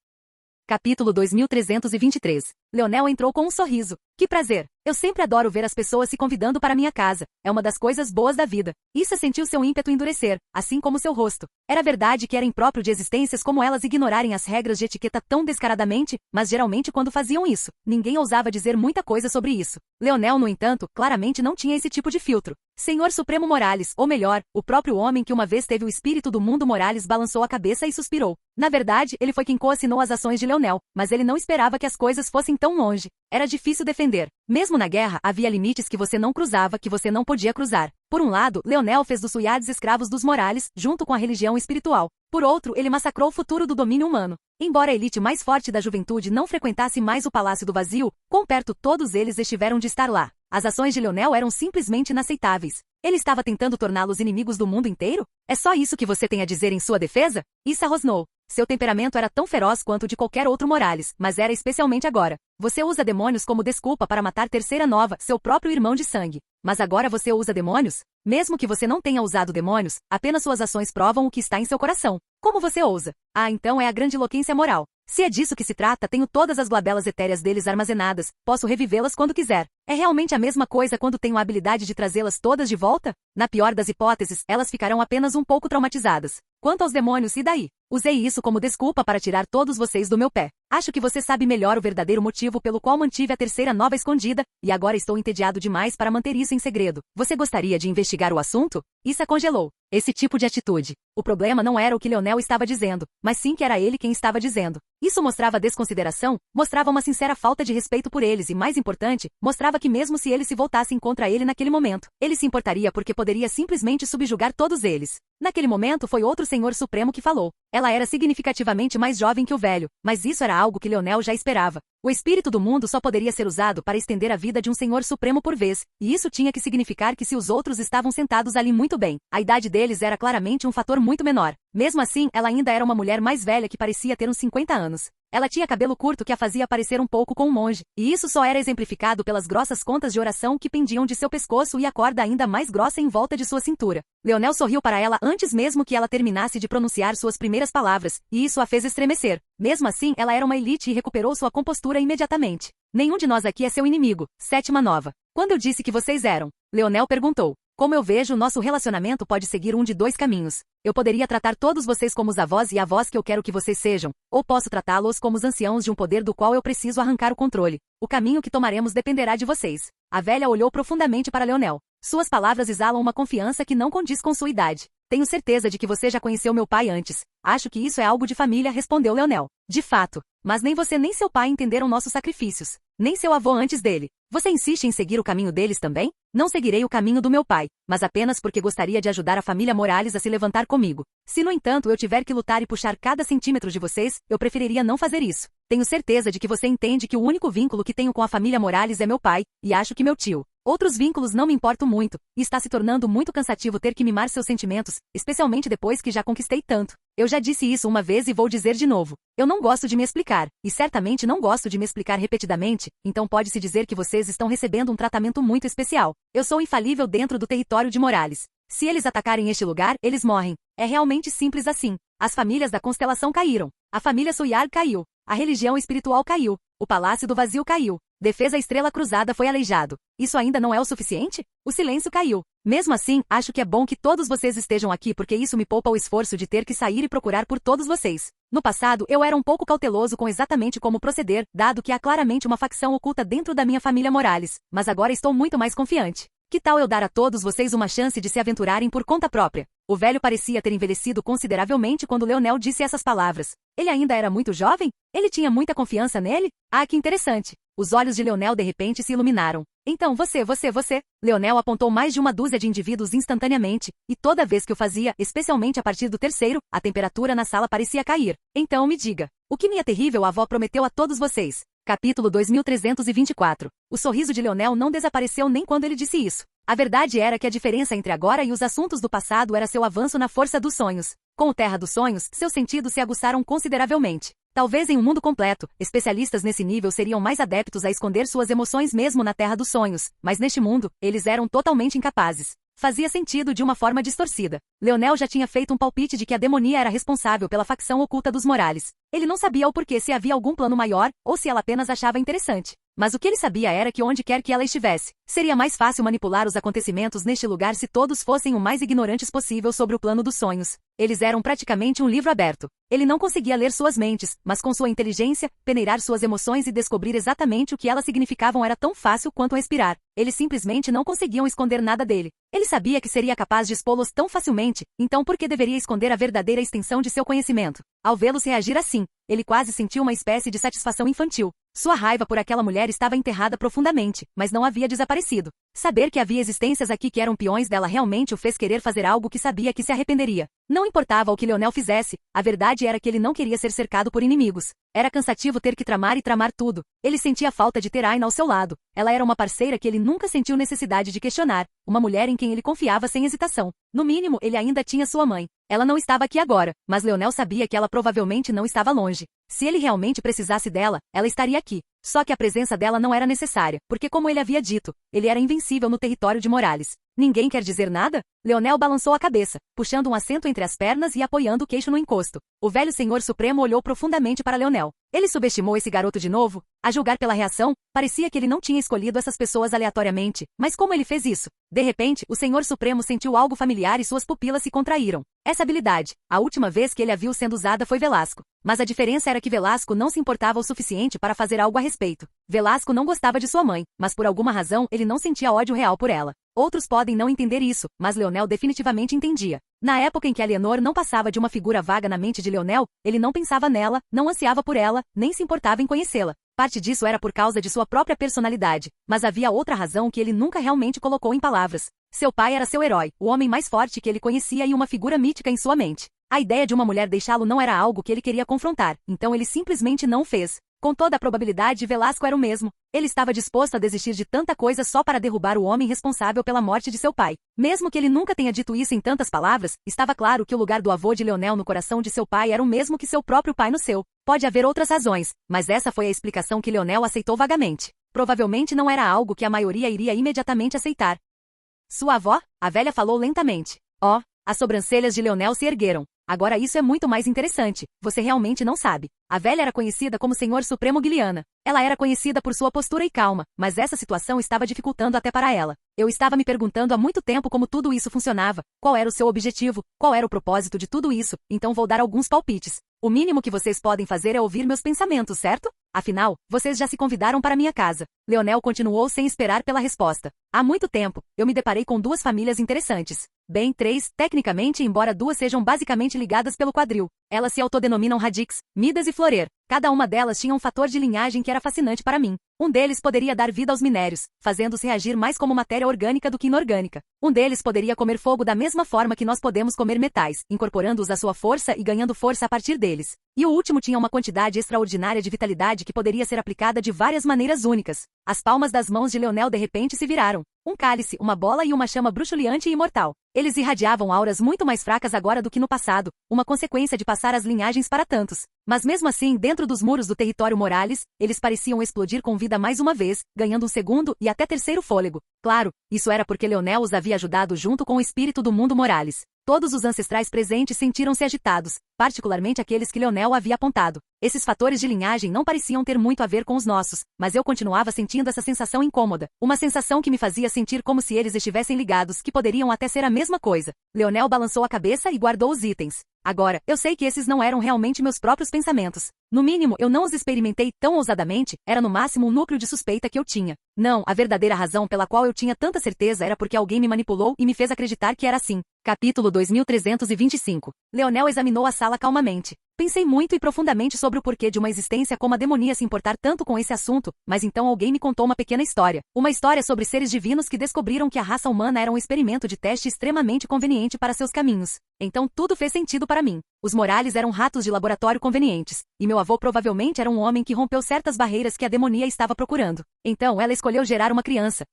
Capítulo 2323. Leonel entrou com um sorriso. Que prazer! Eu sempre adoro ver as pessoas se convidando para minha casa. É uma das coisas boas da vida. Issa sentiu seu ímpeto endurecer, assim como seu rosto. Era verdade que era impróprio de existências como elas ignorarem as regras de etiqueta tão descaradamente, mas geralmente quando faziam isso, ninguém ousava dizer muita coisa sobre isso. Leonel, no entanto, claramente não tinha esse tipo de filtro. Senhor Supremo Morales, ou melhor, o próprio homem que uma vez teve o espírito do mundo Morales balançou a cabeça e suspirou. Na verdade, ele foi quem coassinou as ações de Leonel, mas ele não esperava que as coisas fossem tão longe. Era difícil defender. Mesmo na guerra, havia limites que você não cruzava, que você não podia cruzar. Por um lado, Leonel fez dos Suyades escravos dos Morales, junto com a religião espiritual. Por outro, ele massacrou o futuro do domínio humano. Embora a elite mais forte da juventude não frequentasse mais o Palácio do Vazio, quão perto todos eles estiveram de estar lá. As ações de Leonel eram simplesmente inaceitáveis. Ele estava tentando torná-los inimigos do mundo inteiro? É só isso que você tem a dizer em sua defesa? Issa rosnou. Seu temperamento era tão feroz quanto o de qualquer outro Morales, mas era especialmente agora. Você usa demônios como desculpa para matar Terceira Nova, seu próprio irmão de sangue. Mas agora você usa demônios? Mesmo que você não tenha usado demônios, apenas suas ações provam o que está em seu coração. Como você ousa? Ah, então é a grandiloquência moral. Se é disso que se trata, tenho todas as glabelas etéreas deles armazenadas, posso revivê-las quando quiser. É realmente a mesma coisa quando tenho a habilidade de trazê-las todas de volta? Na pior das hipóteses, elas ficarão apenas um pouco traumatizadas. Quanto aos demônios, e daí? Usei isso como desculpa para tirar todos vocês do meu pé. Acho que você sabe melhor o verdadeiro motivo pelo qual mantive a terceira nova escondida, e agora estou entediado demais para manter isso em segredo. Você gostaria de investigar o assunto? Issa congelou. Esse tipo de atitude. O problema não era o que Leonel estava dizendo, mas sim que era ele quem estava dizendo. Isso mostrava desconsideração, mostrava uma sincera falta de respeito por eles e, mais importante, mostrava que mesmo se eles se voltassem contra ele naquele momento, ele se importaria porque poderia simplesmente subjugar todos eles. Naquele momento foi outro Senhor Supremo que falou. Ela era significativamente mais jovem que o velho, mas isso era algo que Leonel já esperava. O espírito do mundo só poderia ser usado para estender a vida de um Senhor Supremo por vez, e isso tinha que significar que se os outros estavam sentados ali muito bem, a idade deles era claramente um fator muito menor. Mesmo assim, ela ainda era uma mulher mais velha que parecia ter uns 50 anos. Ela tinha cabelo curto que a fazia parecer um pouco com um monge, e isso só era exemplificado pelas grossas contas de oração que pendiam de seu pescoço e a corda ainda mais grossa em volta de sua cintura. Leonel sorriu para ela antes mesmo que ela terminasse de pronunciar suas primeiras palavras, e isso a fez estremecer. Mesmo assim, ela era uma elite e recuperou sua compostura imediatamente. Nenhum de nós aqui é seu inimigo. Sétima nova. Quando eu disse que vocês eram? Leonel perguntou. Como eu vejo, nosso relacionamento pode seguir um de dois caminhos. Eu poderia tratar todos vocês como os avós e avós que eu quero que vocês sejam, ou posso tratá-los como os anciãos de um poder do qual eu preciso arrancar o controle. O caminho que tomaremos dependerá de vocês. A velha olhou profundamente para Leonel. Suas palavras exalam uma confiança que não condiz com sua idade. Tenho certeza de que você já conheceu meu pai antes. Acho que isso é algo de família, respondeu Leonel. De fato. Mas nem você nem seu pai entenderam nossos sacrifícios. Nem seu avô antes dele. Você insiste em seguir o caminho deles também? Não seguirei o caminho do meu pai, mas apenas porque gostaria de ajudar a família Morales a se levantar comigo. Se, no entanto, eu tiver que lutar e puxar cada centímetro de vocês, eu preferiria não fazer isso. Tenho certeza de que você entende que o único vínculo que tenho com a família Morales é meu pai, e acho que meu tio. Outros vínculos não me importam muito, e está se tornando muito cansativo ter que mimar seus sentimentos, especialmente depois que já conquistei tanto. Eu já disse isso uma vez e vou dizer de novo. Eu não gosto de me explicar, e certamente não gosto de me explicar repetidamente, então pode-se dizer que vocês estão recebendo um tratamento muito especial. Eu sou infalível dentro do território de Morales. Se eles atacarem este lugar, eles morrem. É realmente simples assim. As famílias da constelação caíram. A família Suyar caiu. A religião espiritual caiu. O Palácio do Vazio caiu. Defesa Estrela Cruzada foi aleijado. Isso ainda não é o suficiente? O silêncio caiu. Mesmo assim, acho que é bom que todos vocês estejam aqui porque isso me poupa o esforço de ter que sair e procurar por todos vocês. No passado, eu era um pouco cauteloso com exatamente como proceder, dado que há claramente uma facção oculta dentro da minha família Morales, mas agora estou muito mais confiante. Que tal eu dar a todos vocês uma chance de se aventurarem por conta própria? O velho parecia ter envelhecido consideravelmente quando Leonel disse essas palavras. Ele ainda era muito jovem? Ele tinha muita confiança nele? Ah, que interessante. Os olhos de Leonel de repente se iluminaram. Então você. Leonel apontou mais de uma dúzia de indivíduos instantaneamente, e toda vez que o fazia, especialmente a partir do terceiro, a temperatura na sala parecia cair. Então me diga, o que minha terrível avó prometeu a todos vocês? Capítulo 2324. O sorriso de Leonel não desapareceu nem quando ele disse isso. A verdade era que a diferença entre agora e os assuntos do passado era seu avanço na força dos sonhos. Com o Terra dos Sonhos, seus sentidos se aguçaram consideravelmente. Talvez em um mundo completo, especialistas nesse nível seriam mais adeptos a esconder suas emoções mesmo na Terra dos Sonhos, mas neste mundo, eles eram totalmente incapazes. Fazia sentido de uma forma distorcida. Leonel já tinha feito um palpite de que a demonia era responsável pela facção oculta dos Morales. Ele não sabia o porquê, se havia algum plano maior, ou se ela apenas achava interessante. Mas o que ele sabia era que onde quer que ela estivesse, seria mais fácil manipular os acontecimentos neste lugar se todos fossem o mais ignorantes possível sobre o plano dos sonhos. Eles eram praticamente um livro aberto. Ele não conseguia ler suas mentes, mas com sua inteligência, peneirar suas emoções e descobrir exatamente o que elas significavam era tão fácil quanto respirar. Eles simplesmente não conseguiam esconder nada dele. Ele sabia que seria capaz de expô-los tão facilmente, então por que deveria esconder a verdadeira extensão de seu conhecimento? Ao vê-los reagir assim, ele quase sentiu uma espécie de satisfação infantil. Sua raiva por aquela mulher estava enterrada profundamente, mas não havia desaparecido. Saber que havia existências aqui que eram peões dela realmente o fez querer fazer algo que sabia que se arrependeria. Não importava o que Leonel fizesse, a verdade era que ele não queria ser cercado por inimigos. Era cansativo ter que tramar e tramar tudo. Ele sentia falta de ter Aina ao seu lado. Ela era uma parceira que ele nunca sentiu necessidade de questionar, uma mulher em quem ele confiava sem hesitação. No mínimo, ele ainda tinha sua mãe. Ela não estava aqui agora, mas Leonel sabia que ela provavelmente não estava longe. Se ele realmente precisasse dela, ela estaria aqui. Só que a presença dela não era necessária, porque como ele havia dito, ele era invencível no território de Morales. Ninguém quer dizer nada? Leonel balançou a cabeça, puxando um assento entre as pernas e apoiando o queixo no encosto. O velho Senhor Supremo olhou profundamente para Leonel. Ele subestimou esse garoto de novo? A julgar pela reação, parecia que ele não tinha escolhido essas pessoas aleatoriamente. Mas como ele fez isso? De repente, o Senhor Supremo sentiu algo familiar e suas pupilas se contraíram. Essa habilidade, a última vez que ele a viu sendo usada foi Velasco. Mas a diferença era que Velasco não se importava o suficiente para fazer algo a respeito. Velasco não gostava de sua mãe, mas por alguma razão ele não sentia ódio real por ela. Outros podem não entender isso, mas Leonel definitivamente entendia. Na época em que Alienor não passava de uma figura vaga na mente de Leonel, ele não pensava nela, não ansiava por ela, nem se importava em conhecê-la. Parte disso era por causa de sua própria personalidade, mas havia outra razão que ele nunca realmente colocou em palavras. Seu pai era seu herói, o homem mais forte que ele conhecia e uma figura mítica em sua mente. A ideia de uma mulher deixá-lo não era algo que ele queria confrontar, então ele simplesmente não fez. Com toda a probabilidade, Velasco era o mesmo. Ele estava disposto a desistir de tanta coisa só para derrubar o homem responsável pela morte de seu pai. Mesmo que ele nunca tenha dito isso em tantas palavras, estava claro que o lugar do avô de Leonel no coração de seu pai era o mesmo que seu próprio pai no seu. Pode haver outras razões, mas essa foi a explicação que Leonel aceitou vagamente. Provavelmente não era algo que a maioria iria imediatamente aceitar. Sua avó? A velha falou lentamente. As sobrancelhas de Leonel se ergueram. Agora isso é muito mais interessante. Você realmente não sabe. A velha era conhecida como Senhor Supremo Guiliana. Ela era conhecida por sua postura e calma, mas essa situação estava dificultando até para ela. Eu estava me perguntando há muito tempo como tudo isso funcionava, qual era o seu objetivo, qual era o propósito de tudo isso, então vou dar alguns palpites. O mínimo que vocês podem fazer é ouvir meus pensamentos, certo? Afinal, vocês já se convidaram para minha casa. Leonel continuou sem esperar pela resposta. Há muito tempo, eu me deparei com duas famílias interessantes. Bem, três, tecnicamente, embora duas sejam basicamente ligadas pelo quadril. Elas se autodenominam Radix, Midas e Florer. Cada uma delas tinha um fator de linhagem que era fascinante para mim. Um deles poderia dar vida aos minérios, fazendo-os reagir mais como matéria orgânica do que inorgânica. Um deles poderia comer fogo da mesma forma que nós podemos comer metais, incorporando-os à sua força e ganhando força a partir deles. E o último tinha uma quantidade extraordinária de vitalidade que poderia ser aplicada de várias maneiras únicas. As palmas das mãos de Leonel de repente se viraram. Um cálice, uma bola e uma chama bruxuleante e imortal. Eles irradiavam auras muito mais fracas agora do que no passado, uma consequência de passar as linhagens para tantos. Mas mesmo assim, dentro dos muros do território Morales, eles pareciam explodir com vida mais uma vez, ganhando um segundo e até terceiro fôlego. Claro, isso era porque Leonel os havia ajudado junto com o espírito do mundo Morales. Todos os ancestrais presentes sentiram-se agitados, particularmente aqueles que Leonel havia apontado. Esses fatores de linhagem não pareciam ter muito a ver com os nossos, mas eu continuava sentindo essa sensação incômoda, uma sensação que me fazia sentir como se eles estivessem ligados, que poderiam até ser a mesma coisa. Leonel balançou a cabeça e guardou os itens. Agora, eu sei que esses não eram realmente meus próprios pensamentos. No mínimo, eu não os experimentei tão ousadamente, era no máximo um núcleo de suspeita que eu tinha. Não, a verdadeira razão pela qual eu tinha tanta certeza era porque alguém me manipulou e me fez acreditar que era assim. Capítulo 2325. Leonel examinou a sala calmamente. Pensei muito e profundamente sobre o porquê de uma existência como a demonia se importar tanto com esse assunto, mas então alguém me contou uma pequena história. Uma história sobre seres divinos que descobriram que a raça humana era um experimento de teste extremamente conveniente para seus caminhos. Então tudo fez sentido para mim. Os Morales eram ratos de laboratório convenientes, e meu avô provavelmente era um homem que rompeu certas barreiras que a demonia estava procurando. Então ela escolheu gerar uma criança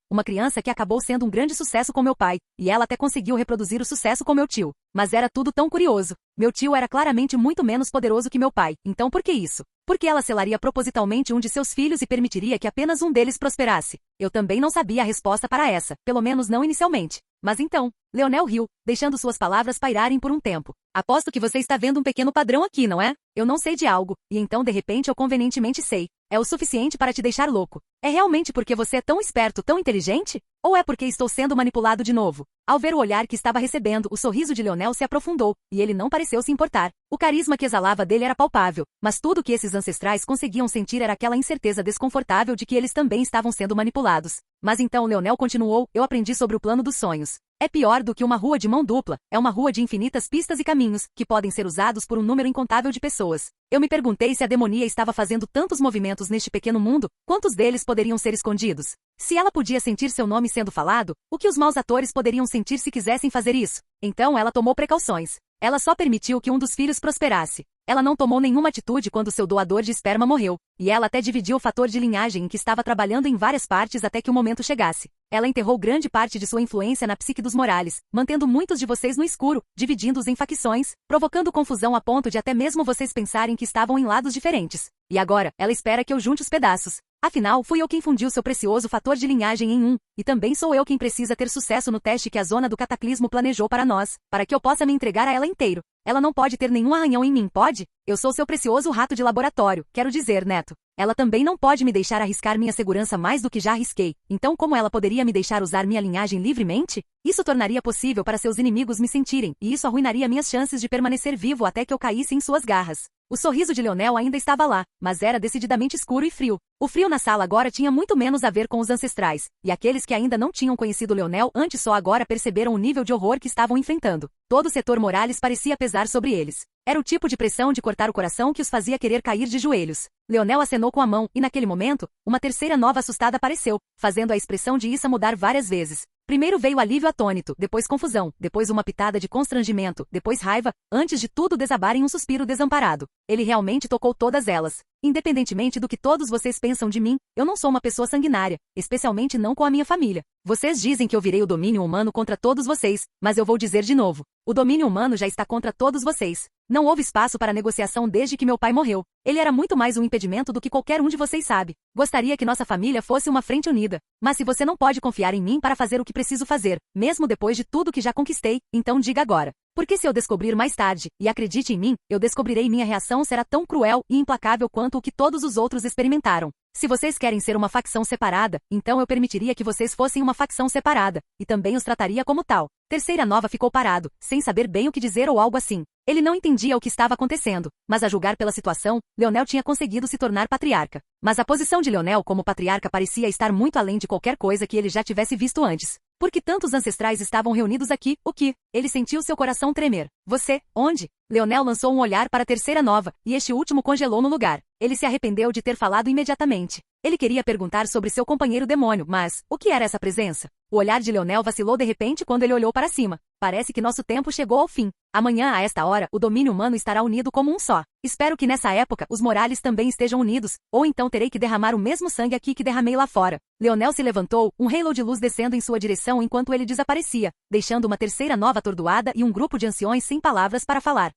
que acabou sendo um grande sucesso com meu pai, e ela até conseguiu reproduzir o sucesso com meu tio. Mas era tudo tão curioso. Meu tio era claramente muito menos poderoso que meu pai, então por que isso? Porque ela selaria propositalmente um de seus filhos e permitiria que apenas um deles prosperasse. Eu também não sabia a resposta para essa, pelo menos não inicialmente. Mas então, Leonel riu, deixando suas palavras pairarem por um tempo. Aposto que você está vendo um pequeno padrão aqui, não é? Eu não sei de algo, e então de repente eu convenientemente sei. É o suficiente para te deixar louco. É realmente porque você é tão esperto, tão inteligente? Ou é porque estou sendo manipulado de novo? Ao ver o olhar que estava recebendo, o sorriso de Leonel se aprofundou, e ele não pareceu se importar. O carisma que exalava dele era palpável, mas tudo que esses ancestrais conseguiam sentir era aquela incerteza desconfortável de que eles também estavam sendo manipulados. Mas então Leonel continuou, eu aprendi sobre o plano dos sonhos. É pior do que uma rua de mão dupla, é uma rua de infinitas pistas e caminhos, que podem ser usados por um número incontável de pessoas. Eu me perguntei se a demonia estava fazendo tantos movimentos neste pequeno mundo, quantos deles poderiam ser escondidos? Se ela podia sentir seu nome sendo falado, o que os maus atores poderiam sentir se quisessem fazer isso? Então ela tomou precauções. Ela só permitiu que um dos filhos prosperasse. Ela não tomou nenhuma atitude quando seu doador de esperma morreu, e ela até dividiu o fator de linhagem em que estava trabalhando em várias partes até que o momento chegasse. Ela enterrou grande parte de sua influência na psique dos Morales, mantendo muitos de vocês no escuro, dividindo-os em facções, provocando confusão a ponto de até mesmo vocês pensarem que estavam em lados diferentes. E agora, ela espera que eu junte os pedaços. Afinal, fui eu quem fundiu seu precioso fator de linhagem em um, e também sou eu quem precisa ter sucesso no teste que a Zona do Cataclismo planejou para nós, para que eu possa me entregar a ela inteiro. Ela não pode ter nenhum arranhão em mim, pode? Eu sou seu precioso rato de laboratório, quero dizer, neto. Ela também não pode me deixar arriscar minha segurança mais do que já arrisquei. Então como ela poderia me deixar usar minha linhagem livremente? Isso tornaria possível para seus inimigos me sentirem, e isso arruinaria minhas chances de permanecer vivo até que eu caísse em suas garras. O sorriso de Leonel ainda estava lá, mas era decididamente escuro e frio. O frio na sala agora tinha muito menos a ver com os ancestrais, e aqueles que ainda não tinham conhecido Leonel antes só agora perceberam o nível de horror que estavam enfrentando. Todo o setor Morales parecia pesar sobre eles. Era o tipo de pressão de cortar o coração que os fazia querer cair de joelhos. Leonel acenou com a mão, e naquele momento, uma terceira nova assustada apareceu, fazendo a expressão de Issa mudar várias vezes. Primeiro veio alívio atônito, depois confusão, depois uma pitada de constrangimento, depois raiva, antes de tudo desabar em um suspiro desamparado. Ele realmente tocou todas elas. Independentemente do que todos vocês pensam de mim, eu não sou uma pessoa sanguinária, especialmente não com a minha família. Vocês dizem que eu virei o domínio humano contra todos vocês, mas eu vou dizer de novo. O domínio humano já está contra todos vocês. Não houve espaço para negociação desde que meu pai morreu. Ele era muito mais um impedimento do que qualquer um de vocês sabe. Gostaria que nossa família fosse uma frente unida. Mas se você não pode confiar em mim para fazer o que preciso fazer, mesmo depois de tudo que já conquistei, então diga agora. Porque se eu descobrir mais tarde, e acredite em mim, eu descobrirei minha reação será tão cruel e implacável quanto o que todos os outros experimentaram. Se vocês querem ser uma facção separada, então eu permitiria que vocês fossem uma facção separada, e também os trataria como tal. Terceira Nova ficou parado, sem saber bem o que dizer ou algo assim. Ele não entendia o que estava acontecendo, mas a julgar pela situação, Leonel tinha conseguido se tornar patriarca. Mas a posição de Leonel como patriarca parecia estar muito além de qualquer coisa que ele já tivesse visto antes. Porque tantos ancestrais estavam reunidos aqui, o que? Ele sentiu seu coração tremer. Você, onde? Leonel lançou um olhar para a Terceira Nova, e este último congelou no lugar. Ele se arrependeu de ter falado imediatamente. Ele queria perguntar sobre seu companheiro demônio, mas, o que era essa presença? O olhar de Leonel vacilou de repente quando ele olhou para cima. Parece que nosso tempo chegou ao fim. Amanhã, a esta hora, o domínio humano estará unido como um só. Espero que nessa época, os Morales também estejam unidos, ou então terei que derramar o mesmo sangue aqui que derramei lá fora. Leonel se levantou, um halo de luz descendo em sua direção enquanto ele desaparecia, deixando uma Terceira Nova atordoada e um grupo de anciões sem palavras para falar.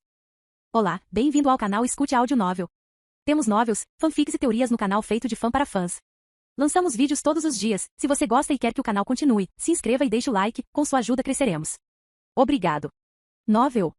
Olá, bem-vindo ao canal Escute Áudio Novel. Temos novels, fanfics e teorias no canal feito de fã para fãs. Lançamos vídeos todos os dias. Se você gosta e quer que o canal continue, se inscreva e deixe o like, com sua ajuda cresceremos. Obrigado. Novel.